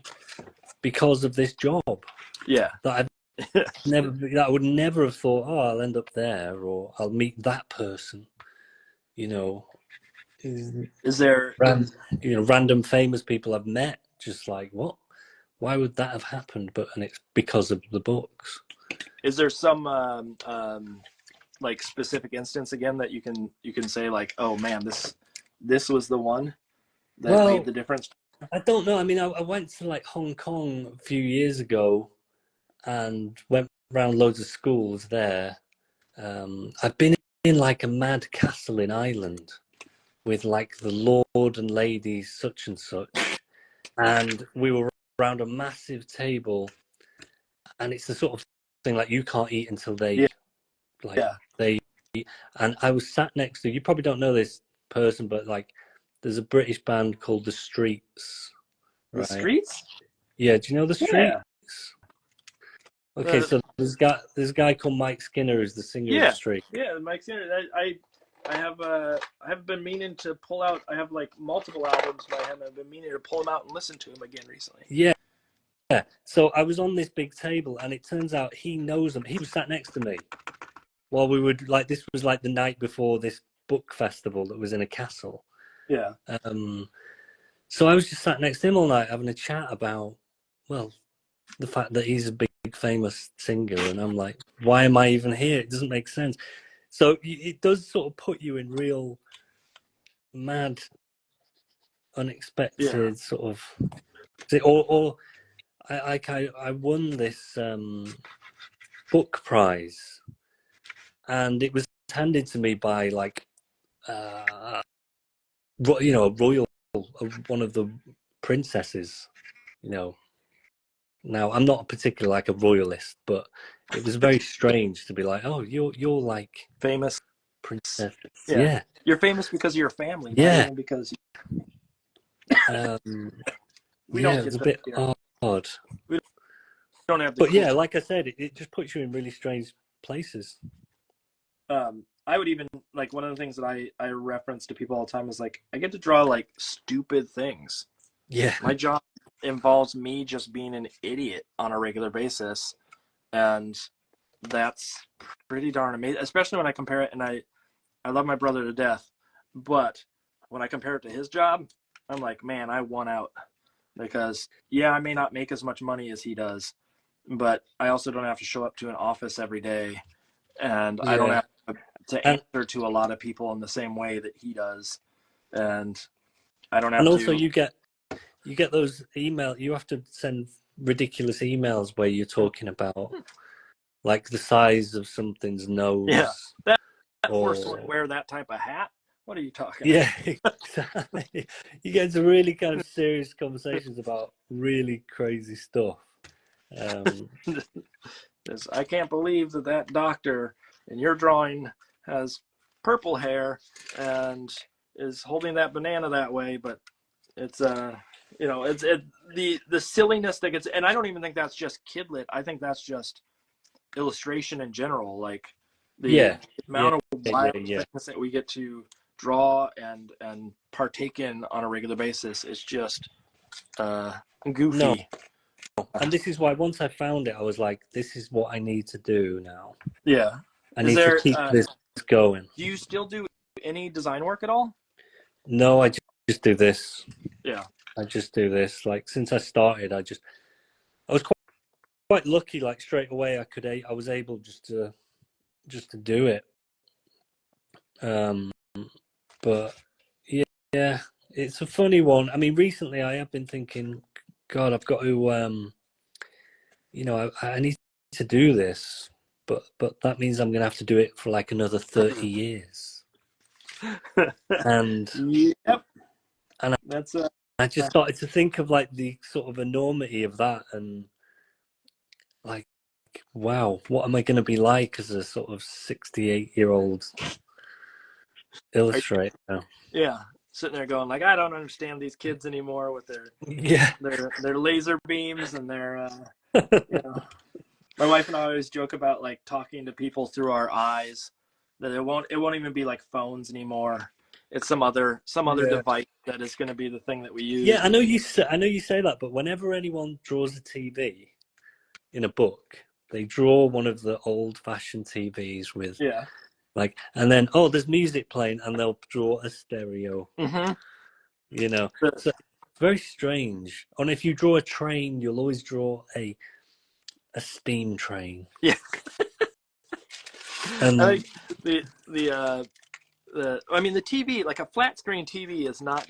because of this job. Yeah. That I would never have thought, oh, I'll end up there, or I'll meet that person. You know, is there random famous people I've met? Just like, what? Why would that have happened? And it's because of the books. Is there some like specific instance again that you can say, like, oh man, this was the one that made the difference? I don't know. I mean, I went to like Hong Kong a few years ago and went around loads of schools there. I've been in like a mad castle in Ireland with like the Lord and Lady such and such, and we were around a massive table, and it's the sort of thing like you can't eat until they they eat. And I was sat next to, you probably don't know this person, but like there's a British band called The Streets. Right? The Streets? Yeah, do you know The Streets? Yeah. Okay, so there's a guy called Mike Skinner who's the singer of The Streets. Yeah, Mike Skinner. I have been meaning to pull out. I have like multiple albums by him. I've been meaning to pull them out and listen to him again recently. Yeah. Yeah. So I was on this big table, and it turns out he knows them. He was sat next to me while we would, like, this was like the night before this book festival that was in a castle. Yeah. So I was just sat next to him all night having a chat about, well, the fact that he's a big famous singer, and I'm like, why am I even here? It doesn't make sense. So it does sort of put you in real mad unexpected sort of, or I won this book prize, and it was handed to me by like you know, a royal, one of the princesses, you know. Now I'm not particularly like a royalist, but it was very strange to be like, oh, you're like famous princess. Yeah. Yeah. You're famous because of your family, Yeah. not even because we don't it get was a that bit here. odd. We don't have the But cool yeah, like I said, it just puts you in really strange places. I would even, like, one of the things that I reference to people all the time is like, I get to draw like stupid things. Yeah. My job involves me just being an idiot on a regular basis, and that's pretty darn amazing, especially when I compare it. And I love my brother to death, but when I compare it to his job, I'm like, man, I won out, because I may not make as much money as he does, but I also don't have to show up to an office every day, and I don't have to answer to a lot of people in the same way that he does, and I don't have and also to. you get those emails. You have to send ridiculous emails where you're talking about like the size of something's nose. Yeah, that horse would wear that type of hat. What are you talking about? Yeah, exactly. You get into really kind of serious conversations about really crazy stuff. I can't believe that doctor in your drawing has purple hair and is holding that banana that way, but it's the silliness that gets, and I don't even think that's just kidlit. I think that's just illustration in general, like the amount of wild things that we get to draw and partake in on a regular basis is just goofy. No. And this is why once I found it, I was like, this is what I need to do now. Yeah. I need to keep this going. Do you still do any design work at all? No, I just do this. Yeah. I just do this. Like, since I started, I was quite lucky. Like, straight away, I was able just to do it. But yeah, it's a funny one. I mean, recently I have been thinking, God, I've got to, you know, I need to do this, but that means I'm gonna have to do it for like another 30 years. And and I just started to think of like the sort of enormity of that, and like, wow, what am I going to be like as a sort of 68-year-old illustrator? Yeah, sitting there going like, I don't understand these kids anymore with their their laser beams and their you know. My wife and I always joke about like talking to people through our eyes, that it won't even be like phones anymore. It's some other device that is going to be the thing that we use. Yeah, I know you say that, but whenever anyone draws a TV in a book, they draw one of the old-fashioned TVs with like, and then there's music playing, and they'll draw a stereo. Mm-hmm. You know, so it's very strange. And if you draw a train, you'll always draw a steam train. Yeah. And I think the TV, like a flat screen TV, is not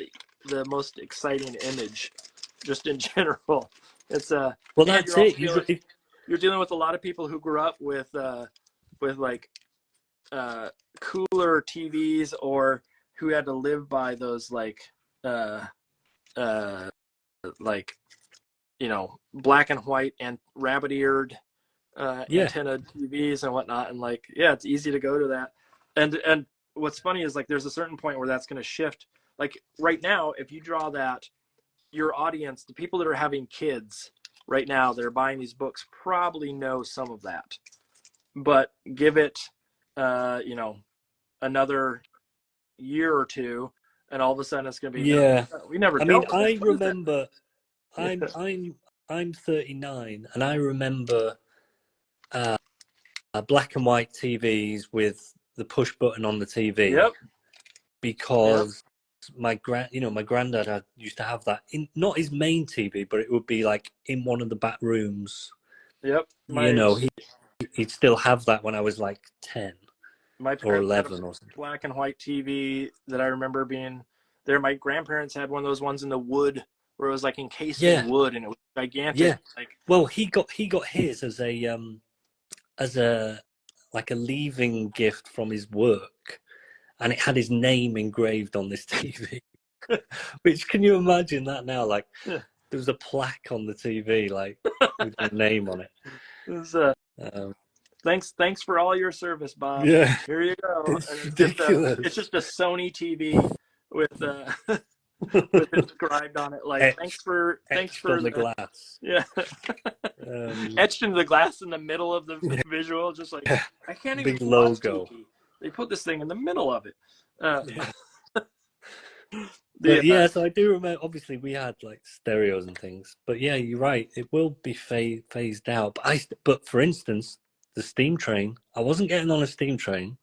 the most exciting image, just in general. It's well, that's it. You're dealing with a lot of people who grew up with like cooler TVs, or who had to live by those like you know, black and white and rabbit-eared antenna TVs and whatnot, and like, it's easy to go to that. And what's funny is like, there's a certain point where that's going to shift. Like right now, if you draw that, your audience, the people that are having kids right now that are buying these books, probably know some of that. But give it, you know, another year or two, and all of a sudden it's going to be, we never. I mean, I remember. I'm 39, and I remember black and white TVs with the push button on the TV. Yep. Because my granddad used to have that in, not his main TV, but it would be like in one of the back rooms. Yep. You know, he'd still have that when I was like 10 or 11 or something. Black and white TV that I remember being My grandparents had one of those ones in the wood where it was like encased in wood, and it was gigantic. Yeah. Like, well, he got his as a like a leaving gift from his work, and it had his name engraved on this TV. Which, can you imagine that now? Like, there was a plaque on the TV, like, with your name on it. It was, thanks for all your service, Bob. Yeah, Here you go. it's ridiculous. It's just a Sony TV with with inscribed on it, like, thanks for on the glass. Yeah. Etched into the glass in the middle of the visual, just like, I can't even big logo. TV. They put this thing in the middle of it. So I do remember, obviously we had like stereos and things, but yeah, you're right, it will be phased out. But for instance, the steam train, I wasn't getting on a steam train,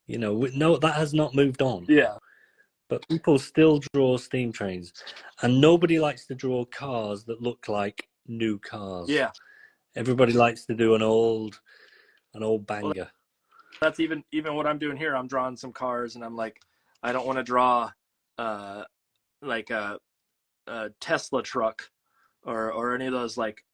no, that has not moved on. Yeah. But people still draw steam trains, and nobody likes to draw cars that look like new cars. Yeah. Everybody likes to do an old banger. Well, that's even what I'm doing here. I'm drawing some cars, and I'm like, I don't want to draw like a Tesla truck or any of those like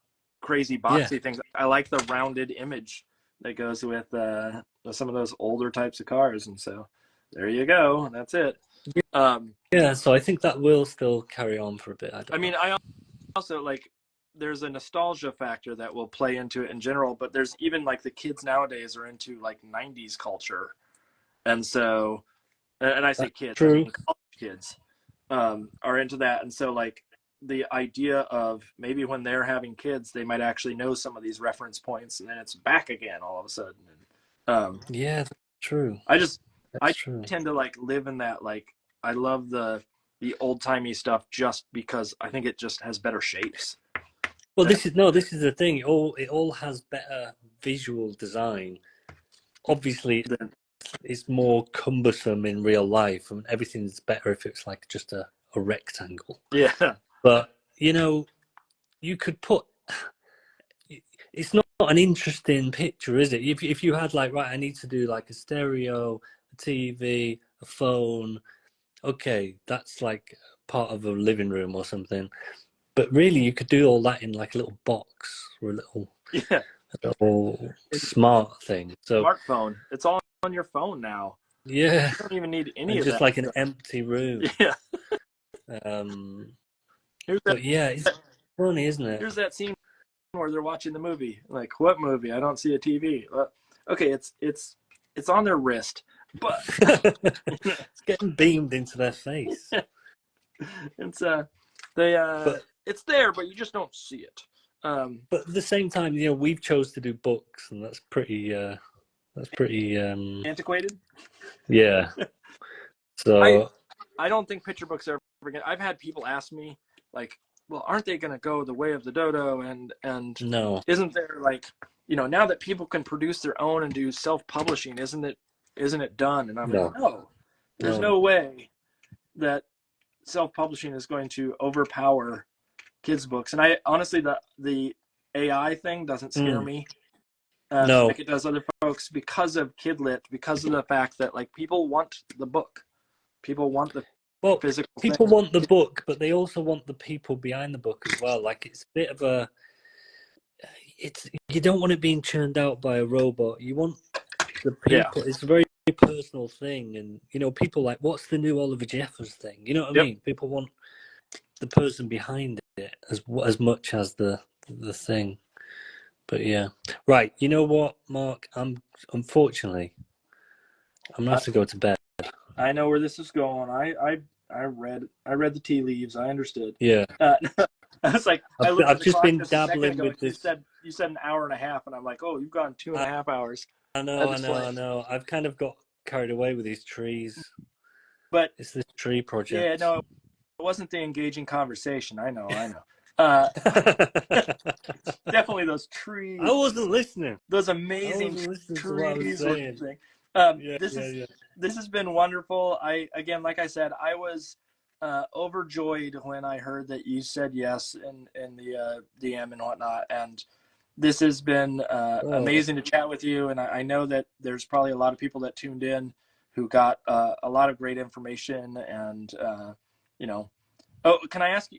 crazy boxy things. I like the rounded image that goes with some of those older types of cars, and so there you go. That's it. So I think that will still carry on for a bit. I also like, there's a nostalgia factor that will play into it in general, but there's even like the kids nowadays are into like 90s culture, and so, and I say kids, I mean college kids are into that, and so like the idea of maybe when they're having kids, they might actually know some of these reference points, and then it's back again all of a sudden. That's true. I tend to like live in that, like, I love the old-timey stuff just because I think it just has better shapes. Well, this is the thing. It all has better visual design. Obviously, it's more cumbersome in real life, and everything's better if it's like just a rectangle. Yeah. But you could put. It's not an interesting picture, is it? If you had like, right, I need to do like a stereo, a TV, a phone. Okay, that's like part of a living room or something. But really, you could do all that in like a little box or a little smart thing. So smartphone. It's all on your phone now. Yeah. You don't even need any of just that. like an empty room. Yeah. But yeah, it's funny, isn't it? Here's that scene where they're watching the movie. Like, what movie? I don't see a TV. Okay, it's on their wrist, but it's getting beamed into their face. It's it's there, but you just don't see it. But at the same time, we've chose to do books, and that's pretty antiquated. Yeah. So I don't think picture books are ever gonna. I've had people ask me, like, well, aren't they going to go the way of the dodo? And no, isn't there, like, now that people can produce their own and do self-publishing, isn't it done? And I'm like, no, there's no way that self-publishing is going to overpower kids' books. And I honestly, the AI thing doesn't scare me. Like it does other folks, because of Kidlit, because of the fact that, like, people want the book. People want the physical people thing. want the book, but they also want the people behind the book as well. Like, it's a bit of you don't want it being churned out by a robot. You want the people. Yeah. It's a very personal thing, and people like, what's the new Oliver Jeffers thing? You know what I mean? People want the person behind it as much as the thing. But yeah, right. You know what, Mark? Unfortunately, I'm gonna have to go to bed. I know where this is going. I read the tea leaves. I understood. Yeah. I was like, I've just been dabbling with this. You said an hour and a half, and I'm like, oh, you've gone 2.5 hours. I know. I've kind of got carried away with these trees. But it's this tree project. Yeah, no, it wasn't the engaging conversation. I know. Definitely those trees. I wasn't listening. Those amazing trees. This has been wonderful. Like I said, I was overjoyed when I heard that you said yes in the DM and whatnot. And this has been amazing to chat with you. And I know that there's probably a lot of people that tuned in who got a lot of great information, and you know. Oh, can I ask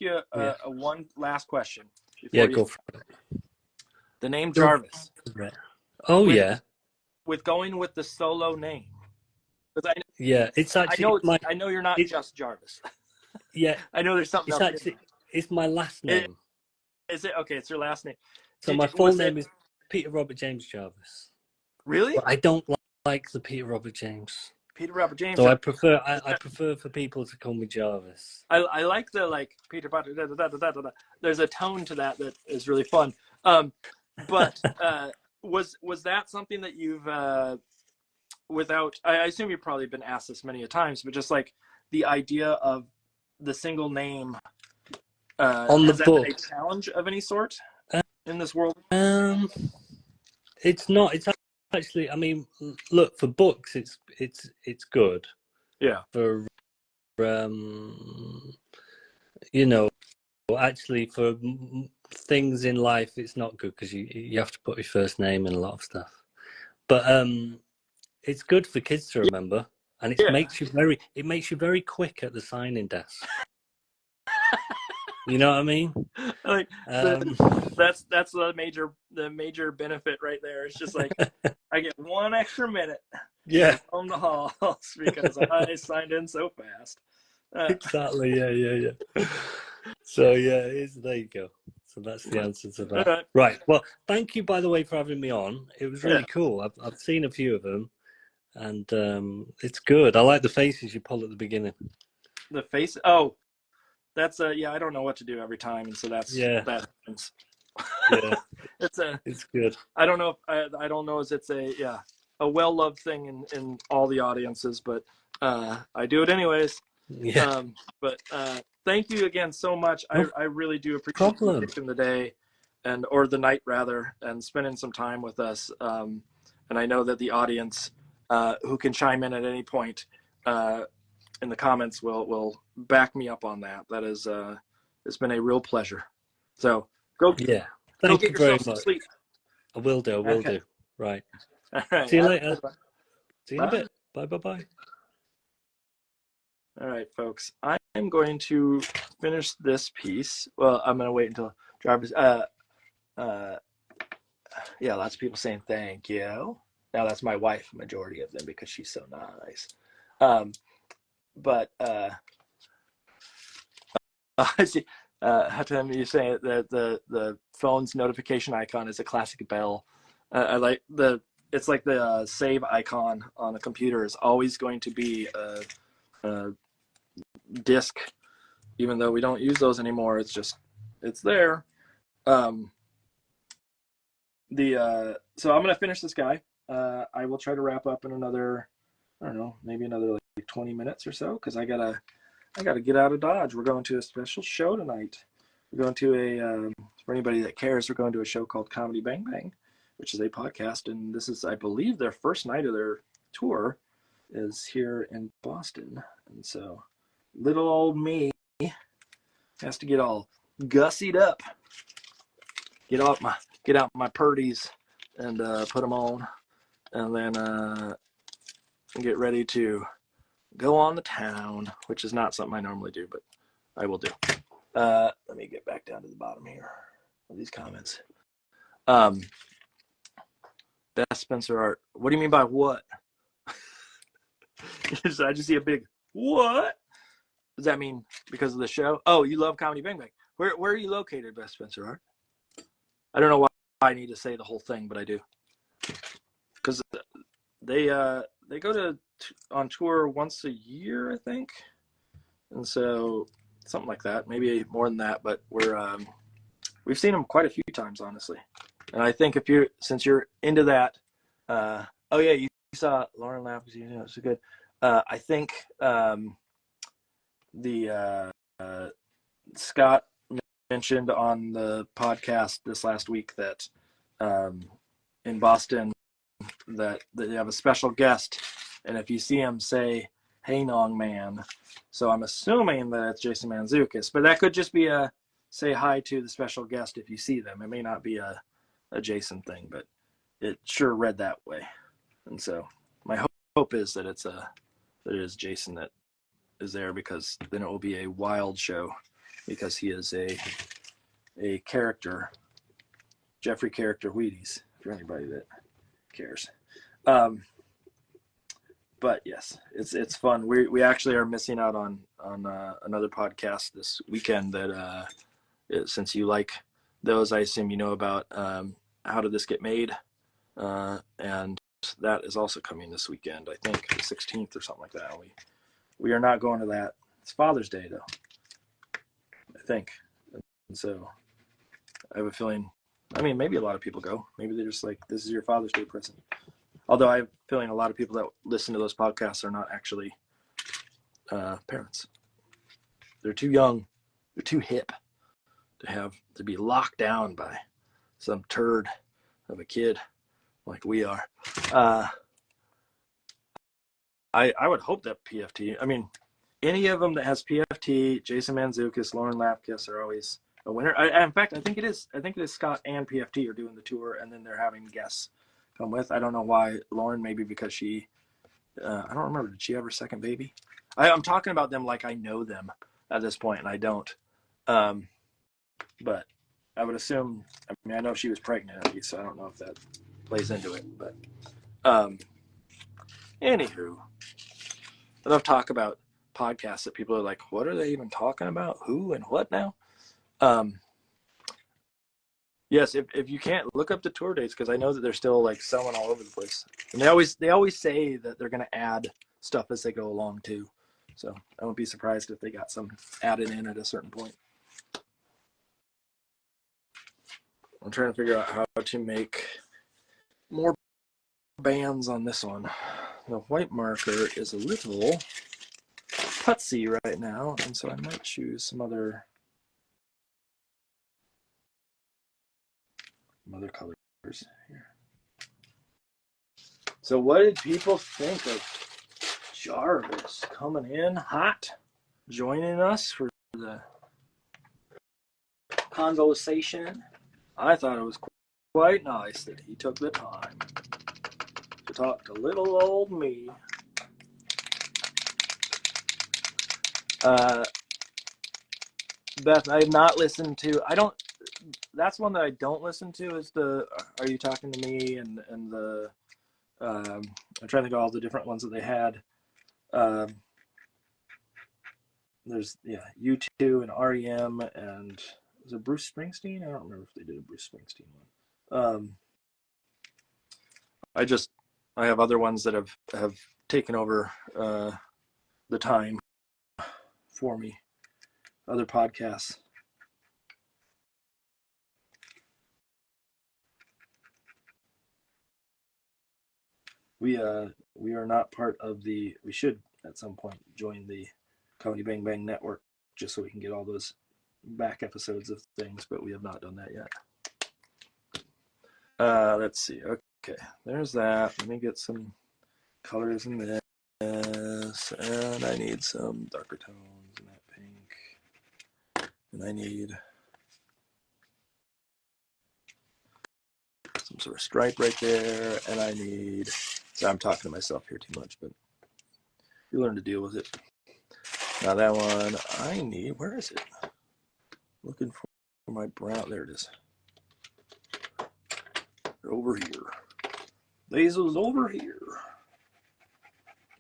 you a one last question before go for it. The name Jarvis. Oh, yeah. With going with the solo name. It's actually I know you're not just Jarvis. Yeah. I know there's something else. It's my last name. Is it? Okay, it's your last name. So my full name is Peter Robert James Jarvis. Really? But I don't like the Peter Robert James. Peter Robert James. So I prefer for people to call me Jarvis. I like the Peter Potter. Da, da, da, da, da, da. There's a tone to that is really fun. But was that something that you've without? I assume you've probably been asked this many a times, but just like the idea of the single name on the book, a challenge of any sort in this world? It's not. It's actually. I mean, look, for books, it's good. Yeah. For actually for things in life, it's not good because you have to put your first name in a lot of stuff. But it's good for kids to remember, and it makes you very quick at the signing desk. You know what I mean? Like that's the major benefit right there. It's just like I get 1 extra minute. Yeah. On the halls because I signed in so fast. Exactly. Yeah. So there you go. So that's the answer to that. Right. Well, thank you, by the way, for having me on. It was really cool. I've seen a few of them, and it's good. I like the faces you pull at the beginning. The face? Oh, that's I don't know what to do every time, and so that happens. Yeah, it's good. I don't know if I don't know if it's a well-loved thing in all the audiences, but I do it anyways. Yeah. But thank you again so much. I really do appreciate you taking the day or the night rather, and spending some time with us. And I know that the audience who can chime in at any point in the comments will back me up on that. That is it's been a real pleasure. So thank you very much. Sleep. I will do. Right. All right. See you later. See you in a bit. Bye. All right, folks. I'm going to finish this piece. Well, I'm going to wait until Jarvis. Lots of people saying thank you. Now that's my wife, majority of them, because she's so nice. But I see. Hatem, you saying that the phone's notification icon is a classic bell. I like it's like the save icon on a computer is always going to be a disk, even though we don't use those anymore. It's there. So I'm gonna finish this guy. I will try to wrap up in another, I don't know, maybe another like 20 minutes or so, because I gotta get out of Dodge. We're going to a special show tonight. We're going to for anybody that cares, we're going to a show called Comedy Bang Bang, which is a podcast, and this is, I believe, their first night of their tour is here in Boston. And so little old me has to get all gussied up, get out my purdies and put them on, and then get ready to go on the town, which is not something I normally do, but I will do. Let me get back down to the bottom here of these comments. Best Spencer art. What do you mean by what? I just see a big what? Does that mean because of the show? Oh, you love Comedy Bang Bang. Where are you located, Best Spencer art? I don't know why I need to say the whole thing, but I do. Because they go on tour once a year, I think, and so something like that, maybe more than that. But we've seen them quite a few times, honestly. And I think since you're into that, you saw Lauren laugh because you know it's so good. I think Scott mentioned on the podcast this last week that in Boston that they have a special guest, and if you see him, say "Hey, Nong Man." So I'm assuming that it's Jason Mantzoukas, but that could just be a say hi to the special guest if you see them. It may not be a Jason thing, but it sure read that way. And so my hope is that it is Jason that is there, because then it will be a wild show, because he is a character, Jeffrey character Wheaties, for anybody that cares. But yes, it's fun. We actually are missing out on another podcast this weekend that since you like those, I assume you know about How Did This Get Made, and that is also coming this weekend. I think the 16th or something like that. We are not going to that. It's Father's Day though, I think, and so I have a feeling. I mean, maybe a lot of people go. Maybe they're just like, this is your Father's Day present. Although I have a feeling a lot of people that listen to those podcasts are not actually parents. They're too young. They're too hip to be locked down by some turd of a kid like we are. I would hope that PFT, I mean, any of them that has PFT, Jason Mantzoukas, Lauren Lapkus are always a winner. In fact, I think it is Scott and PFT are doing the tour, and then they're having guests come with. I don't know why Lauren, maybe because she, I don't remember, did she have her second baby? I'm talking about them like I know them at this point, and I don't. But I would assume, I mean, I know she was pregnant at least, so I don't know if that plays into it. But anywho, enough talk about podcasts that people are like, what are they even talking about? Who and what now? Yes, if you can't, look up the tour dates, because I know that they're still like selling all over the place. And they always say that they're going to add stuff as they go along too. So I won't be surprised if they got some added in at a certain point. I'm trying to figure out how to make more bands on this one. The white marker is a little putsy right now, and so I might choose some other colors here. So what did people think of Jarvis coming in hot, joining us for the conversation? I thought it was quite nice that he took the time to talk to little old me. Beth, I have not listened to, that's one that I don't listen to, is the Are You Talking to Me, and the I'm trying to think of all the different ones that they had. There's U2 and REM, and was it Bruce Springsteen? I don't remember if they did a Bruce Springsteen one. I have other ones that have taken over the time for me. Other podcasts. We are not part of the. We should at some point join the Comedy Bang Bang Network, just so we can get all those back episodes of things, but we have not done that yet. Let's see. Okay, there's that. Let me get some colors in this, and I need some darker tones in that pink, and I need some sort of stripe right there, and I need. So I'm talking to myself here too much, but you learn to deal with it. Now that one, I need. Where is it? Looking for my brown. There it is. They're over here. Basil's over here.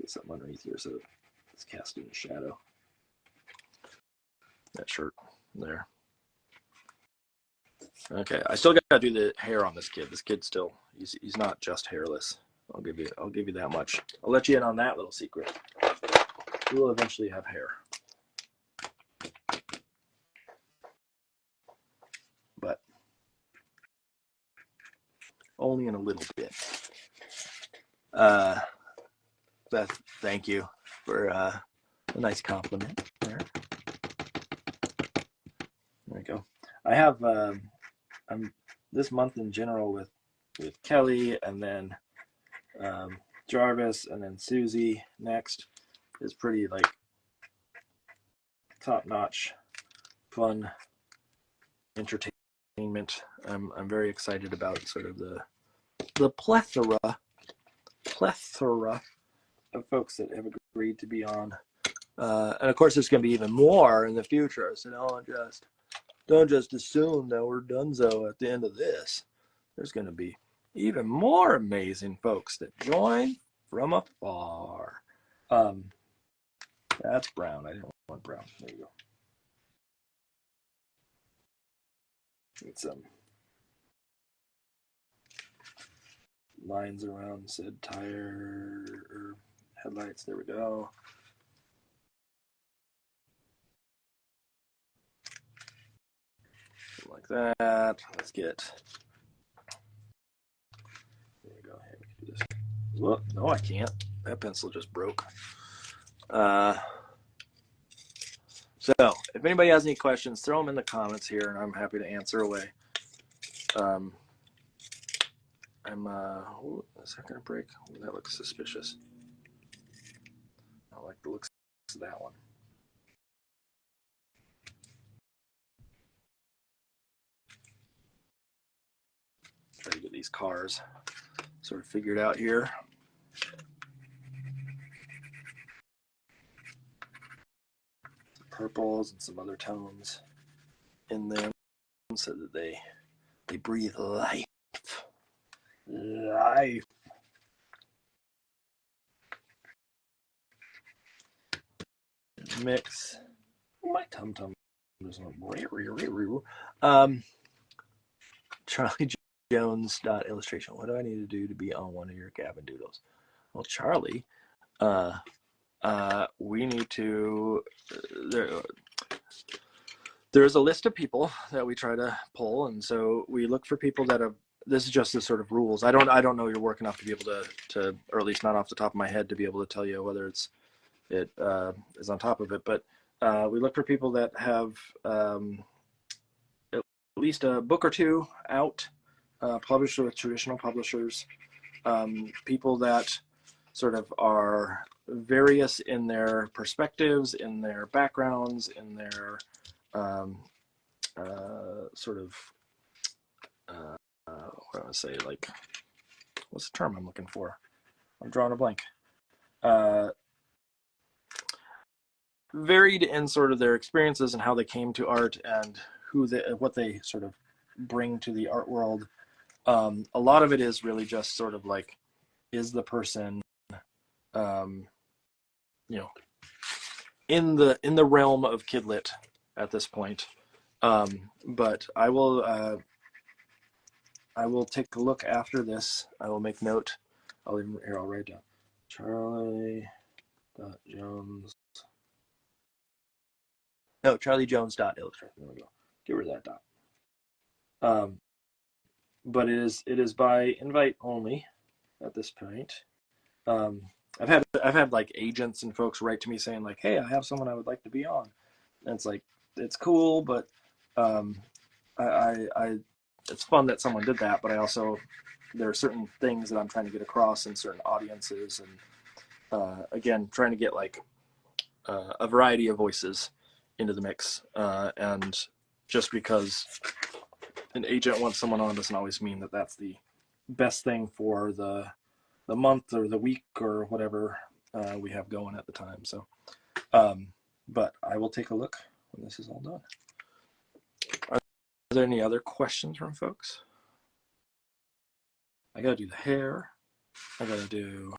Get something underneath here so it's casting a shadow. That shirt there. Okay, I still gotta do the hair on this kid. This kid's still he's not just hairless. I'll give you that much. I'll let you in on that little secret. He will eventually have hair. But only in a little bit. Beth, thank you for a nice compliment there. There we go. I have I'm this month in general with Kelly, and then Jarvis, and then Susie next is pretty like top-notch, fun entertainment. I'm very excited about sort of the plethora of folks that have agreed to be on. And of course, there's going to be even more in the future. So don't just assume that we're donezo at the end of this. There's going to be even more amazing folks that join from afar. That's brown. I didn't want brown. There you go. Get some lines around said tire or headlights. There we go. Like that. Let's get. There we go. Hey, we can do this. Well, no, I can't. That pencil just broke. So, if anybody has any questions, throw them in the comments here, and I'm happy to answer away. Is that gonna break? Ooh, that looks suspicious. I like the looks of that one. Try to get these cars sort of figured out here. Some purples and some other tones in them so that they breathe life. Life. Mix. My tum-tum is on. Charlie Jones illustration. What do I need to do to be on one of your gabbing doodles? Well, Charlie, we need to. There's a list of people that we try to pull, and so we look for people that have. This is just the sort of rules. I don't know your work enough to be able to, or at least not off the top of my head, to be able to tell you whether it is on top of it. But we look for people that have at least a book or two out, published with traditional publishers, people that sort of are various in their perspectives, in their backgrounds, in their sort of what do I want to say, like, what's the term I'm looking for? I'm drawing a blank. Varied in sort of their experiences and how they came to art and what they sort of bring to the art world. A lot of it is really just sort of like, is the person, in the realm of kidlit at this point. But I will take a look after this. I will make note. I'll write down Charlie.Jones. No, CharlieJones.illustrate. There we go. Get rid of that dot. But it is by invite only at this point. I've had like agents and folks write to me saying like, hey, I have someone I would like to be on. And it's like, it's cool, but it's fun that someone did that, but there are certain things that I'm trying to get across in certain audiences, and again, trying to get like a variety of voices into the mix. And just because an agent wants someone on doesn't always mean that that's the best thing for the month or the week or whatever we have going at the time. So, but I will take a look when this is all done. Are there any other questions from folks? I gotta do the hair. I gotta do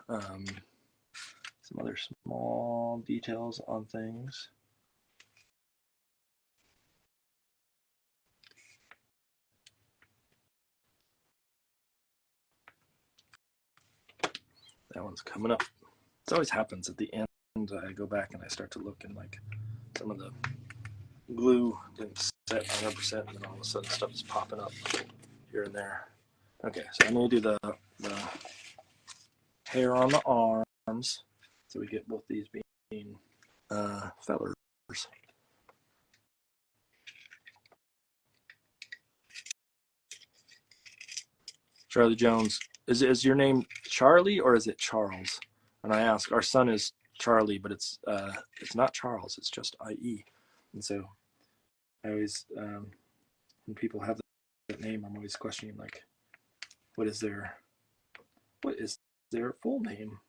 some other small details on things. That one's coming up. It always happens at the end. I go back and I start to look, and like some of the glue didn't set 100%, and then all of a sudden stuff is popping up here and there. Okay, so I'm going to do the hair on the arms, so we get both these being fellers. Charlie Jones, is your name Charlie or is it Charles? And I ask, our son is Charlie, but it's not Charles, it's just IE. And so I always, when people have that name, I'm always questioning like, what is their full name?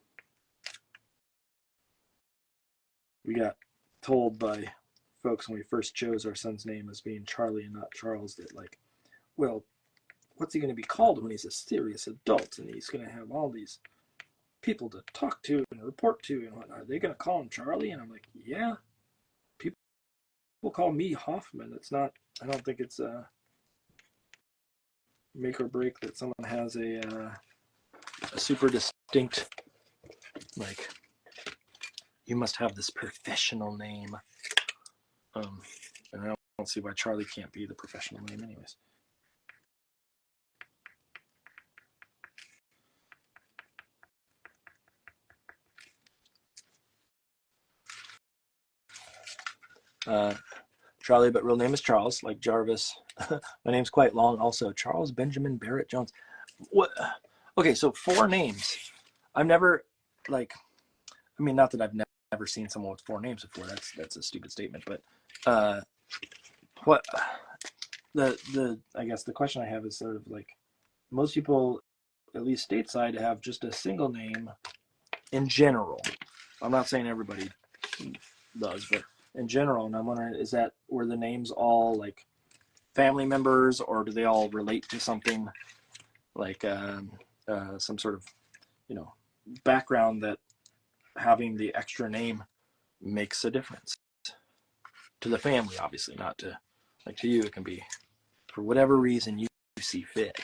we got told by folks when we first chose our son's name as being Charlie and not Charles that, like, well, what's he going to be called when he's a serious adult and he's going to have all these people to talk to and report to and whatnot? Are they going to call him Charlie? And I'm like, yeah, people call me Hoffman. It's not, I don't think it's a make or break that someone has a super distinct, like, you must have this professional name. And I don't see why Charlie can't be the professional name anyways. Charlie, but real name is Charles, like Jarvis. My name's quite long also. Charles Benjamin Barrett Jones. What? Okay, so 4 names. I've never, like, I mean, not that I've never seen someone with 4 names before. That's a stupid statement. But what I guess the question I have is sort of like, most people, at least stateside, have just a single name in general. I'm not saying everybody does, but in general. And I'm wondering, is that where the names all like family members, or do they all relate to something like some sort of, you know, background that having the extra name makes a difference to the family? Obviously, not to, like, to you, it can be for whatever reason you see fit.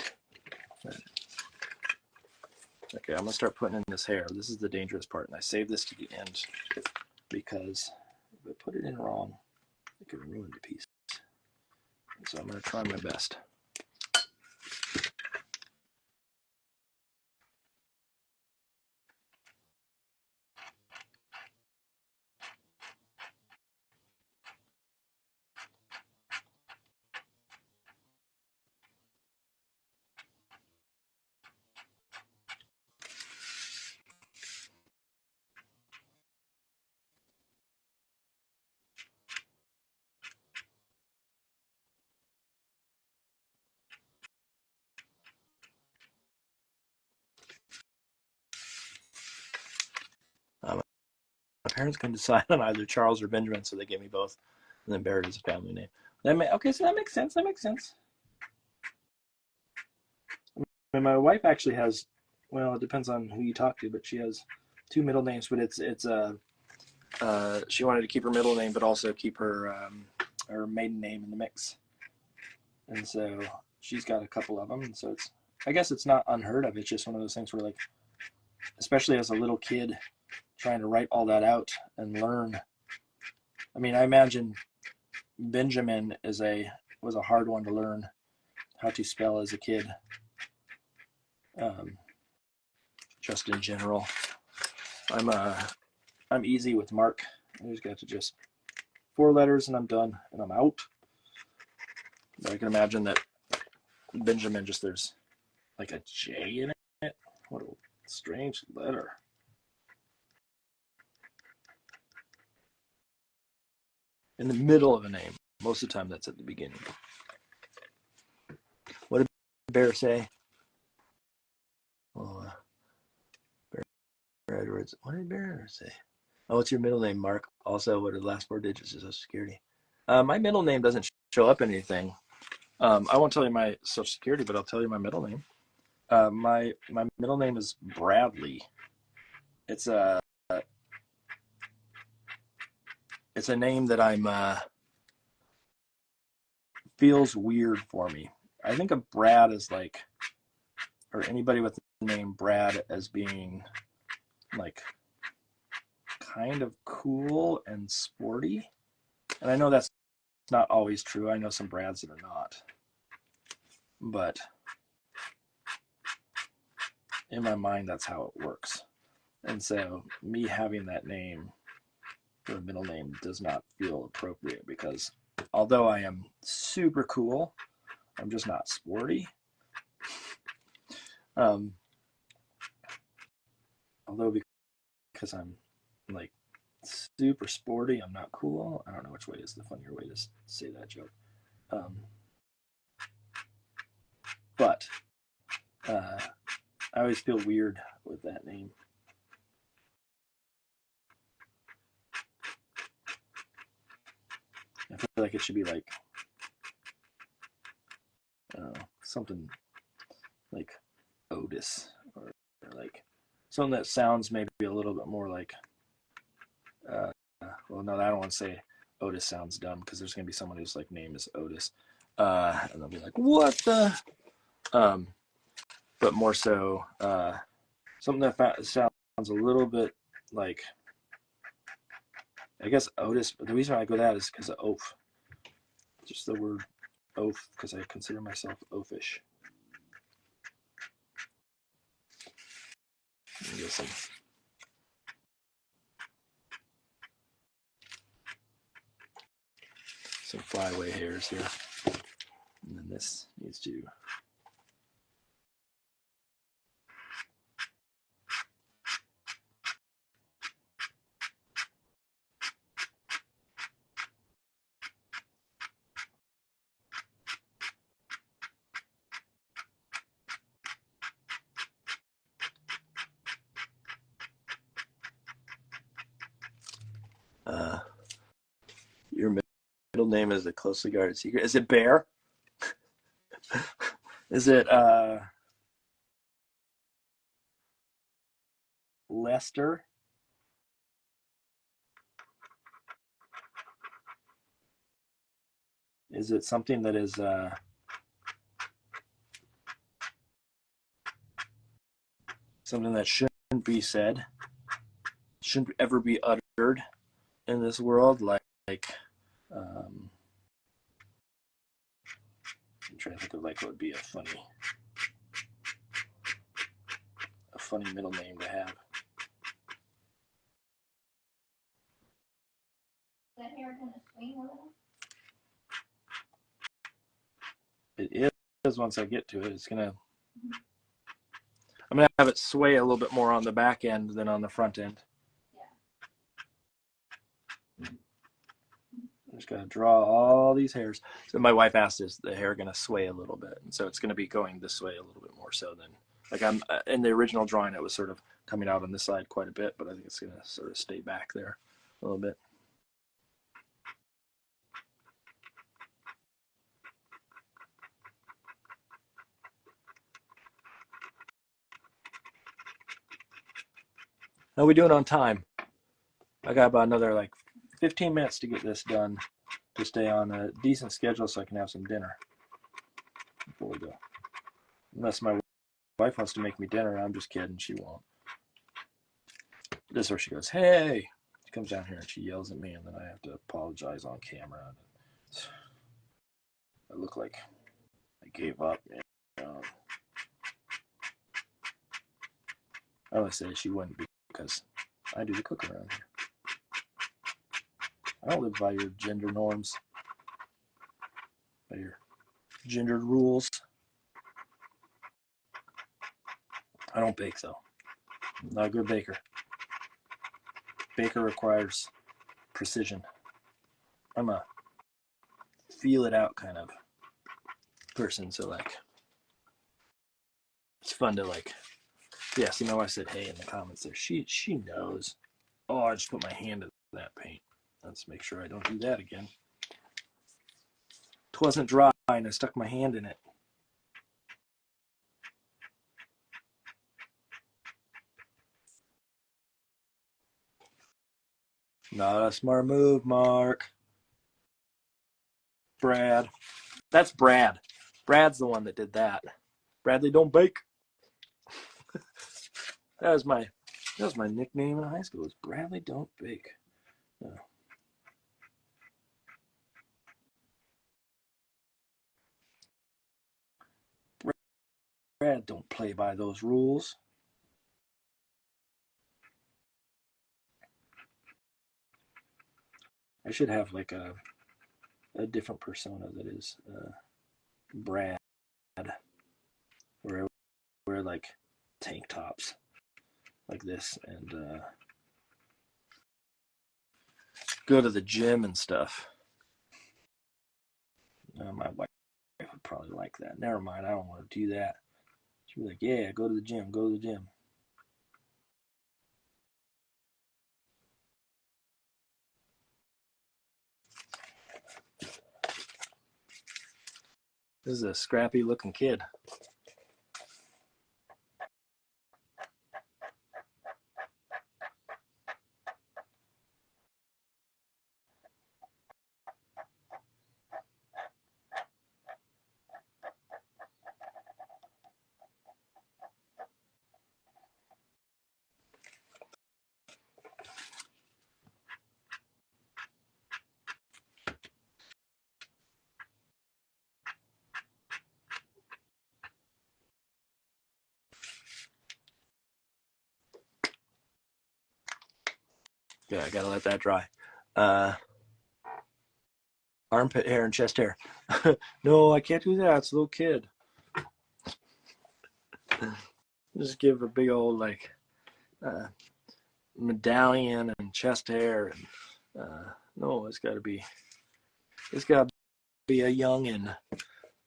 But, okay, I'm gonna start putting in this hair. This is the dangerous part, and I save this to the end because if I put it in wrong, it could ruin the piece. So I'm gonna try my best. My parents couldn't decide on either Charles or Benjamin, so they gave me both, and then Barrett is a family name. Okay, so that makes sense. That makes sense. I mean, my wife actually has, well, it depends on who you talk to, but she has 2 middle names, but it's she wanted to keep her middle name, but also keep her maiden name in the mix, and so she's got a couple of them, and so it's, I guess it's not unheard of. It's just one of those things where, like, especially as a little kid, trying to write all that out and learn. I mean, I imagine Benjamin was a hard one to learn how to spell as a kid. Just in general, I'm easy with Mark. I just got to just 4 letters and I'm done and I'm out. But I can imagine that Benjamin, just there's like a J in it. What a strange letter. In the middle of a name. Most of the time that's at the beginning. What did Bear say? Oh, Bear Edwards. What did Bear say? Oh, what's your middle name, Mark? Also, what are the last 4 digits of Social Security? My middle name doesn't show up in anything. I won't tell you my Social Security, but I'll tell you my middle name. My middle name is Bradley. It's a name that I'm feels weird for me. I think of Brad as like, or anybody with the name Brad as being like kind of cool and sporty. And I know that's not always true. I know some Brads that are not. But in my mind, that's how it works. And so me having that name, the middle name, does not feel appropriate because although I am super cool, I'm just not sporty. Although because I'm like super sporty, I'm not cool. I don't know which way is the funnier way to say that joke. But I always feel weird with that name. like it should be like something like Otis, or like something that sounds maybe a little bit more like well, no, I don't want to say Otis sounds dumb, because there's gonna be someone whose like name is Otis, and they'll be like, what the but more so something that sounds a little bit like, I guess Otis. The reason I go that is because of oaf, just the word oaf, because I consider myself oafish. Get some flyaway hairs here, and then this needs to your middle name is a closely guarded secret. Is it Bear? Is it Lester? Is it something that is something that shouldn't be said, shouldn't ever be uttered in this world? Like I'm trying to think of like what would be a funny middle name to have. That hair gonna swing a little? It is once I get to it. It's gonna. I'm gonna have it sway a little bit more on the back end than on the front end. Yeah. I just gotta draw all these hairs. So my wife asked, is the hair gonna sway a little bit? And so it's gonna be going this way a little bit more so than, like, I'm in the original drawing, it was sort of coming out on this side quite a bit, but I think it's gonna sort of stay back there a little bit. How are we doing on time? I got about another like 15 minutes to get this done, to stay on a decent schedule so I can have some dinner before we go. Unless my wife wants to make me dinner, I'm just kidding, she won't. This is where she goes, hey! She comes down here and she yells at me, and then I have to apologize on camera. I look like I gave up. I only say she wouldn't be, because I do the cooking around here. I don't live by your gender norms, by your gendered rules. I don't bake, though. I'm not a good baker. Baker requires precision. I'm a feel it out kind of person, so like it's fun to like, yeah, see, my wife said hey in the comments there. She knows. Oh, I just put my hand in that paint. Let's make sure I don't do that again. It wasn't dry and I stuck my hand in it. Not a smart move, Mark. Brad. That's Brad. Brad's the one that did that. Bradley don't bake. That was my nickname in high school, was Bradley don't bake. No. Brad don't play by those rules. I should have like a different persona that is Brad, where I wear like tank tops like this and go to the gym and stuff. My wife would probably like that. Never mind, I don't want to do that. She'd be like, yeah, go to the gym, go to the gym. This is a scrappy looking kid. Yeah, I gotta let that dry. Armpit hair and chest hair. No, I can't do that. It's a little kid. Just give a big old like medallion and chest hair. And no, it's gotta be a youngin.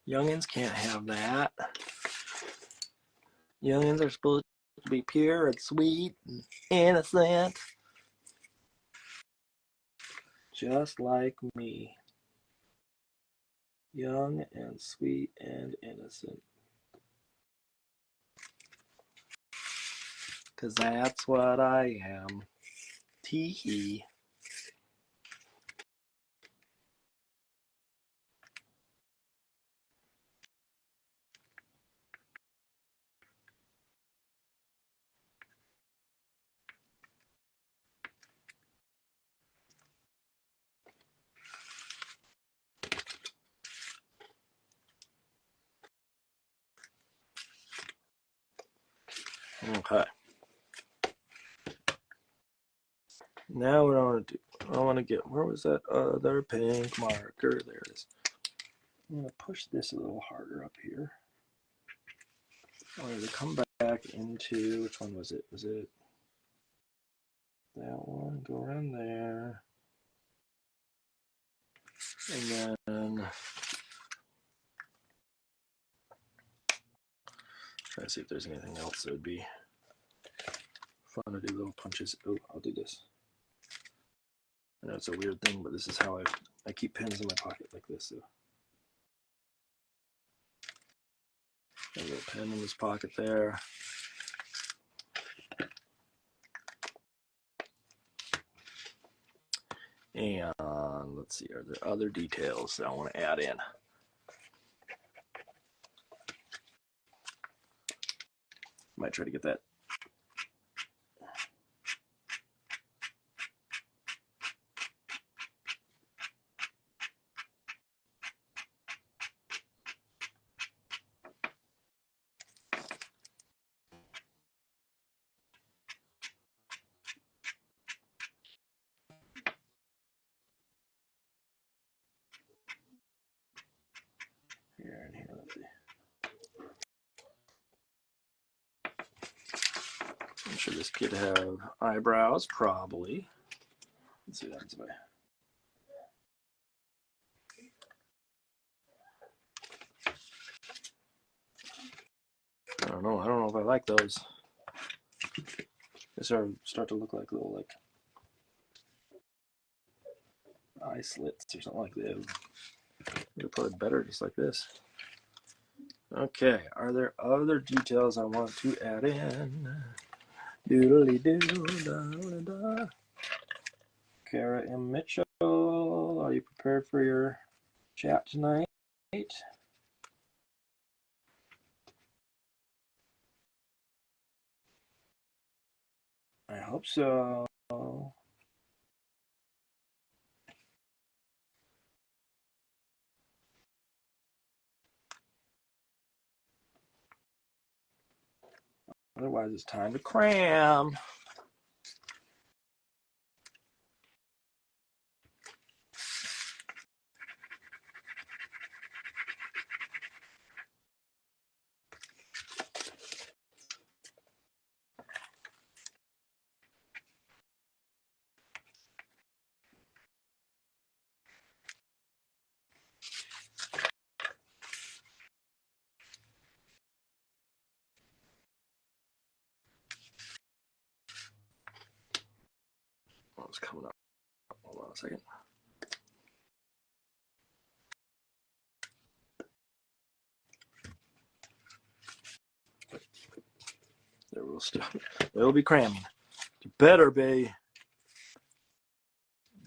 Youngins can't have that. Youngins are supposed to be pure and sweet and innocent. Just like me. Young and sweet and innocent. 'Cause that's what I am. Tee-hee. Okay. Now what I want to do, I want to get, where was that other pink marker? There it is. I'm going to push this a little harder up here. I want to come back into, which one was it? Was it that one? Go around there. And then try to see if there's anything else that would be fun to do little punches. Oh, I'll do this. I know it's a weird thing, but this is how I keep pins in my pocket like this. So. A little pen in this pocket there. And let's see, are there other details that I want to add in? Might try to get that. Here and here, let's see. Should this kid have eyebrows? Probably. Let's see what happens if I don't know. I don't know if I like those. They start to look like little eye slits or something like that. They're probably better just like this. Okay, are there other details I want to add in? Doodly doo da da. Kara M. Mitchell, are you prepared for your chat tonight? I hope so. Otherwise, it's time to cram. Oh, it's coming up. Hold on a second. It'll be cramming. You better be.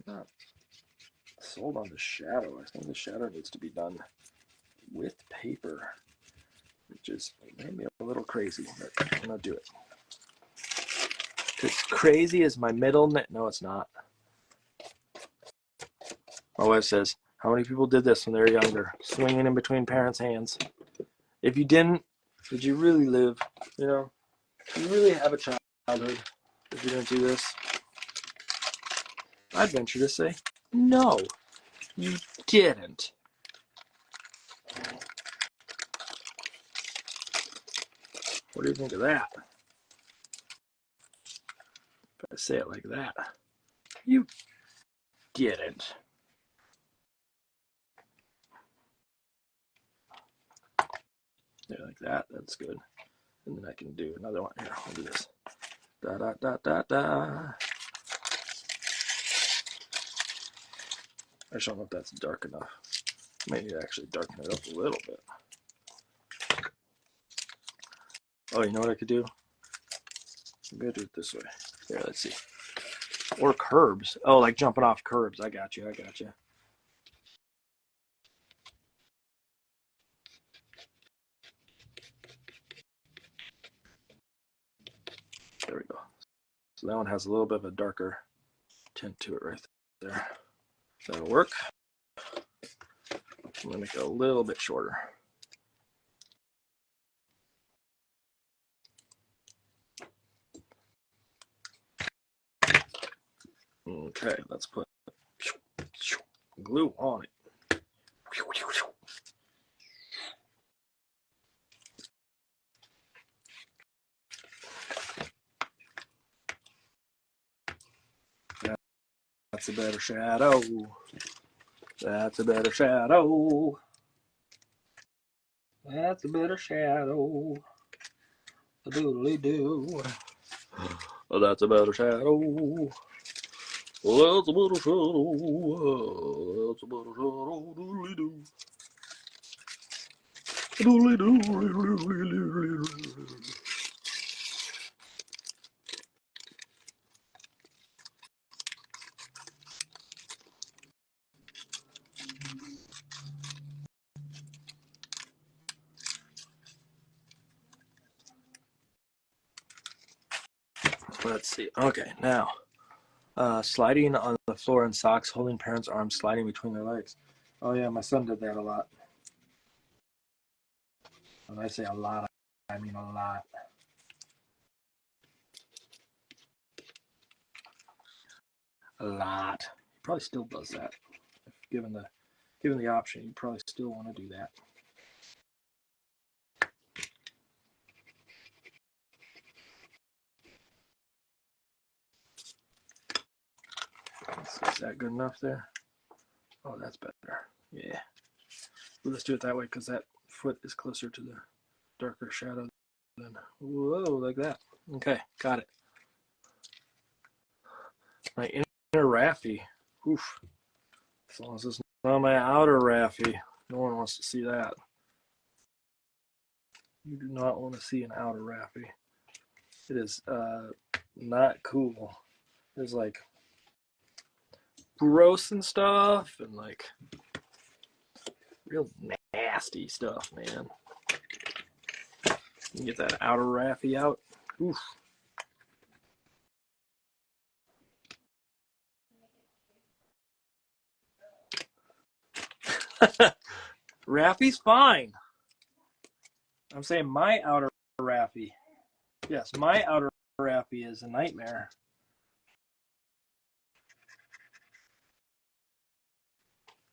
I'm not sold on the shadow. I think the shadow needs to be done with paper, which is maybe a little crazy, but I'm gonna do it. Because crazy is my middle name. No, it's not. My wife says, how many people did this when they were younger? Swinging in between parents' hands. If you didn't, did you really live? You know, do you really have a childhood if you didn't do this? I'd venture to say, no, you didn't. What do you think of that? If I say it like that, you didn't. Yeah, like that. That's good. And then I can do another one. Here, I'll do this. Da da da da da. I just don't know if that's dark enough. Maybe actually darken it up a little bit. Oh, you know what I could do? I'm gonna do it this way. Here, let's see. Or curbs. Oh, like jumping off curbs. I got you. There we go. So that one has a little bit of a darker tint to it right there. That'll work. I'm gonna make it a little bit shorter. Okay, let's put glue on it. That's a better shadow. That's a better shadow. That's a better shadow. A doodly doo. Oh, that's a better shadow. That's a better shadow. That's a better shadow. Doodly doo. Doodly doo. Let's see. Okay, now sliding on the floor in socks, holding parents' arms, sliding between their legs. Oh yeah, my son did that a lot. When I say a lot, I mean a lot. A lot. He probably still does that. If given the option, you probably still want to do that. Is that good enough there? Oh, that's better. Yeah. Well, let's do it that way because that foot is closer to the darker shadow than, whoa, like that. Okay, got it. My inner Raffy. Oof. As long as it's not my outer Raffy. No one wants to see that. You do not want to see an outer Raffy. It is not cool. There's like gross and stuff and like real nasty stuff, man. You get that outer Raffy out. Oof. Raffy's fine. I'm saying my outer Raffy. Yes, my outer Raffy is a nightmare.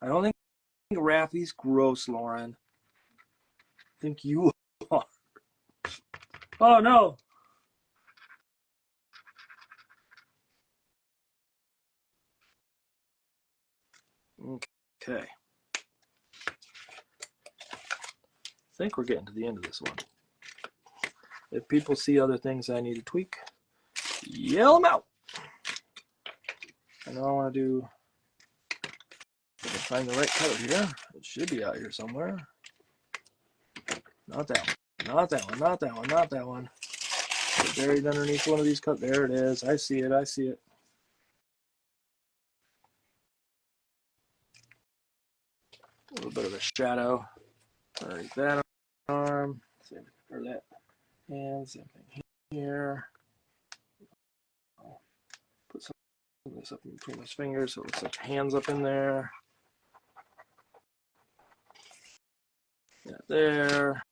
I don't think Raffy's gross, Lauren. I think you are. Oh no. Okay. I think we're getting to the end of this one. If people see other things I need to tweak, yell them out. I know I want to do, find the right color here. It should be out here somewhere. Not that one. Not that one. Not that one. Not that one. Buried underneath one of these cups. There it is. I see it. I see it. A little bit of a shadow underneath that arm. Same, or that hand. Same thing here. I'll put some of this up in between his fingers so it looks like hands up in there. Yeah, there.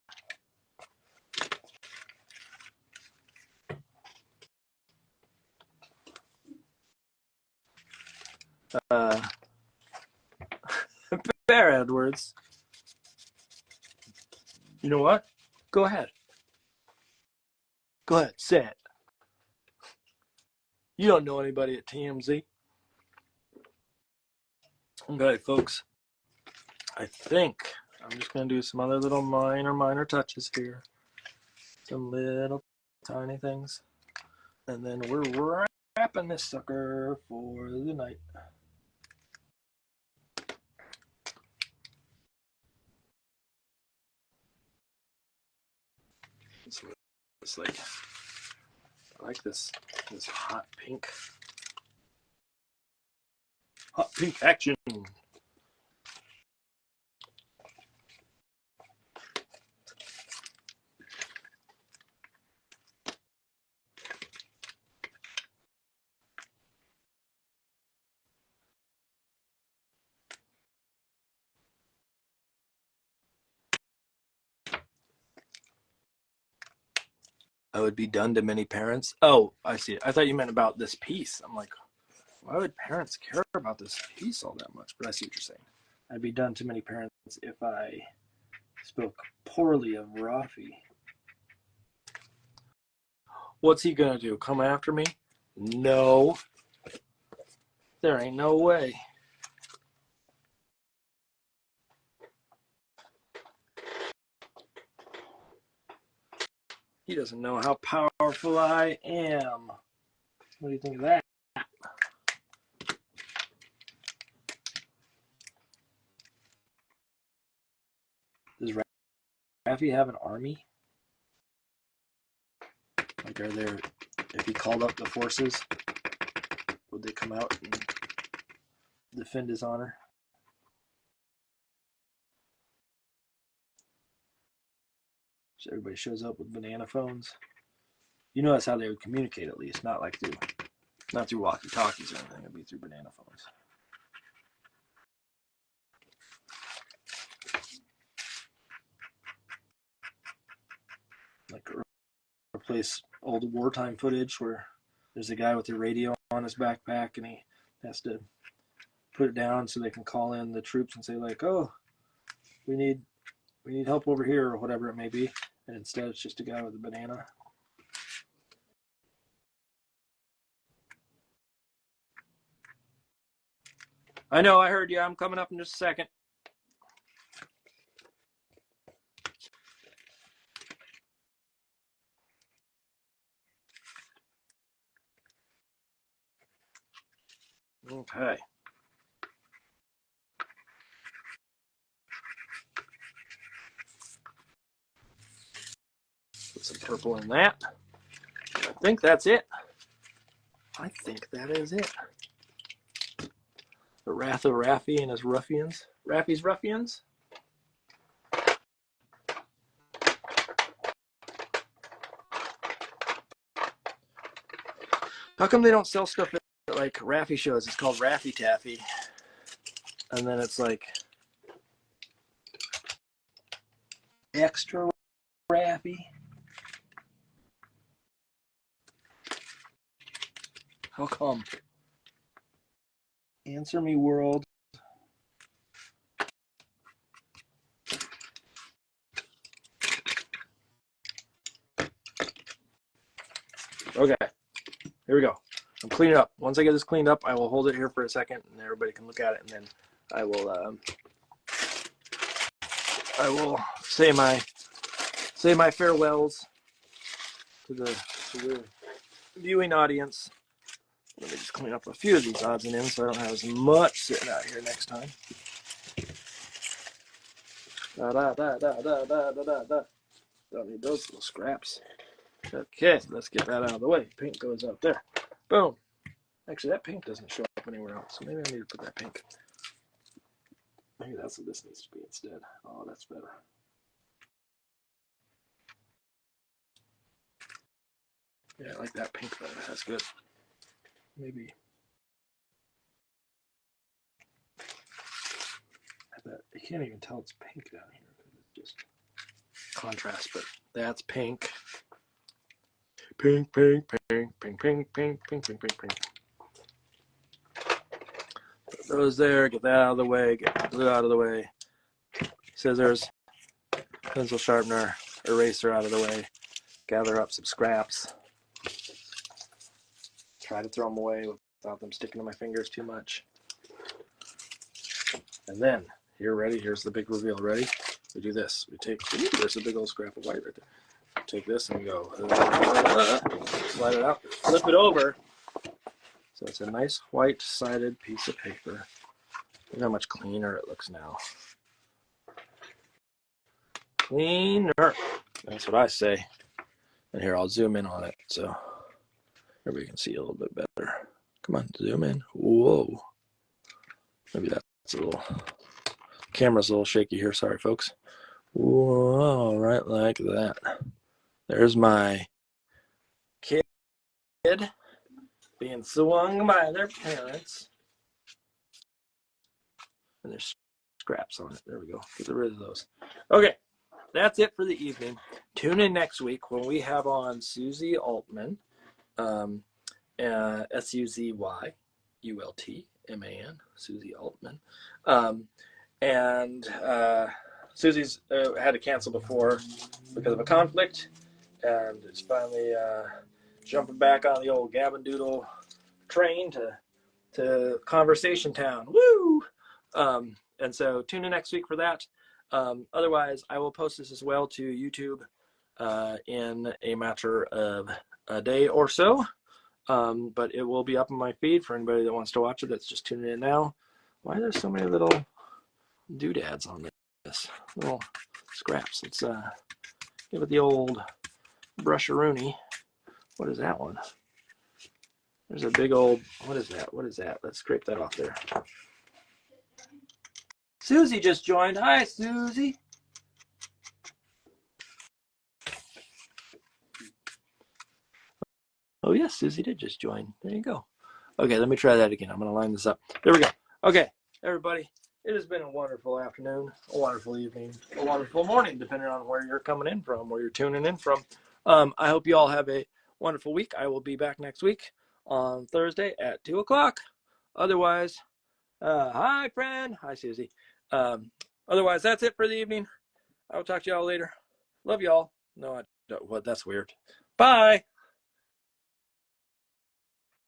Bear Edwards. You know what? Go ahead. Go ahead. Say it. You don't know anybody at TMZ. Okay, folks. I think I'm just going to do some other little minor touches here. Some little tiny things. And then we're wrapping this sucker for the night. It's like, I like this hot pink. Hot pink action. I would be done to many parents. Oh, I see it. I thought you meant about this piece. I'm like, why would parents care about this piece all that much? But I see what you're saying. I'd be done to many parents if I spoke poorly of Rafi. What's he gonna do? Come after me? No. There ain't no way. He doesn't know how powerful I am. What do you think of that? Does Rafi have an army? Like, are there, if he called up the forces, would they come out and defend his honor? So everybody shows up with banana phones. You know that's how they would communicate, at least, not through walkie-talkies or anything. It'd be through banana phones. Like replace old wartime footage where there's a guy with a radio on his backpack and he has to put it down so they can call in the troops and say, like, oh, we need help over here, or whatever it may be. And instead it's just a guy with a banana. I know, I heard you. I'm coming up in just a second. Okay. Put some purple in that. I think that's it. I think that is it. The Wrath of Rafi and his ruffians. Rafi's ruffians? How come they don't sell stuff at like Rafi shows? It's called Raffy Taffy. And then it's like extra Raffy. How come? Answer me, world. Okay, here we go. I'm cleaning up. Once I get this cleaned up, I will hold it here for a second, and everybody can look at it, and then I will say my farewells to the viewing audience. Let me just clean up a few of these odds and ends so I don't have as much sitting out here next time. Don't need those little scraps. Okay, let's get that out of the way. Pink goes up there. Boom. Actually, that pink doesn't show up anywhere else, so maybe I need to put that pink. Maybe that's what this needs to be instead. Oh, that's better. Yeah, I like that pink better. That's good. Maybe. I bet you can't even tell it's pink down here because it's just contrast, but that's pink. Pink, pink, pink, pink, pink, pink, pink, pink, pink, pink. Put those there, get that out of the way, get the blue out of the way. Scissors, pencil sharpener, eraser out of the way. Gather up some scraps. Try to throw them away without them sticking to my fingers too much. And then, here, ready? Here's the big reveal. Ready? We do this. We take, there's a big old scrap of white right there. Take this and we go, slide it out, flip it over. So it's a nice white-sided piece of paper. Look how much cleaner it looks now. Cleaner. That's what I say. And here, I'll zoom in on it so everybody can see a little bit better. Come on, zoom in. Whoa. Maybe that's a little, camera's a little shaky here. Sorry, folks. Whoa, right like that. There's my kid being swung by their parents. And there's scraps on it. There we go. Get rid of those. Okay, that's it for the evening. Tune in next week when we have on Suzy Altman, SUZYULTMAN, Suzy Altman. Susie's had to cancel before because of a conflict, and is finally jumping back on the old gabbing Doodle train to Conversation Town. Woo! And so tune in next week for that. Otherwise, I will post this as well to YouTube in a matter of a day or so. But it will be up on my feed for anybody that wants to watch it that's just tuning in now. Why are there so many little doodads on this? Little scraps. Let's give it the old brusharoonie. What is that one? There's a big old, what is that? What is that? Let's scrape that off there. Susie just joined. Hi, Susie. Oh, yes, Susie did just join. There you go. Okay, let me try that again. I'm going to line this up. There we go. Okay, everybody, it has been a wonderful afternoon, a wonderful evening, a wonderful morning, depending on where you're coming in from, where you're tuning in from. I hope you all have a wonderful week. I will be back next week on Thursday at 2 o'clock. Otherwise, hi, friend. Hi, Susie. Otherwise, that's it for the evening. I will talk to y'all later. Love y'all. No, I don't. What? That's weird. Bye.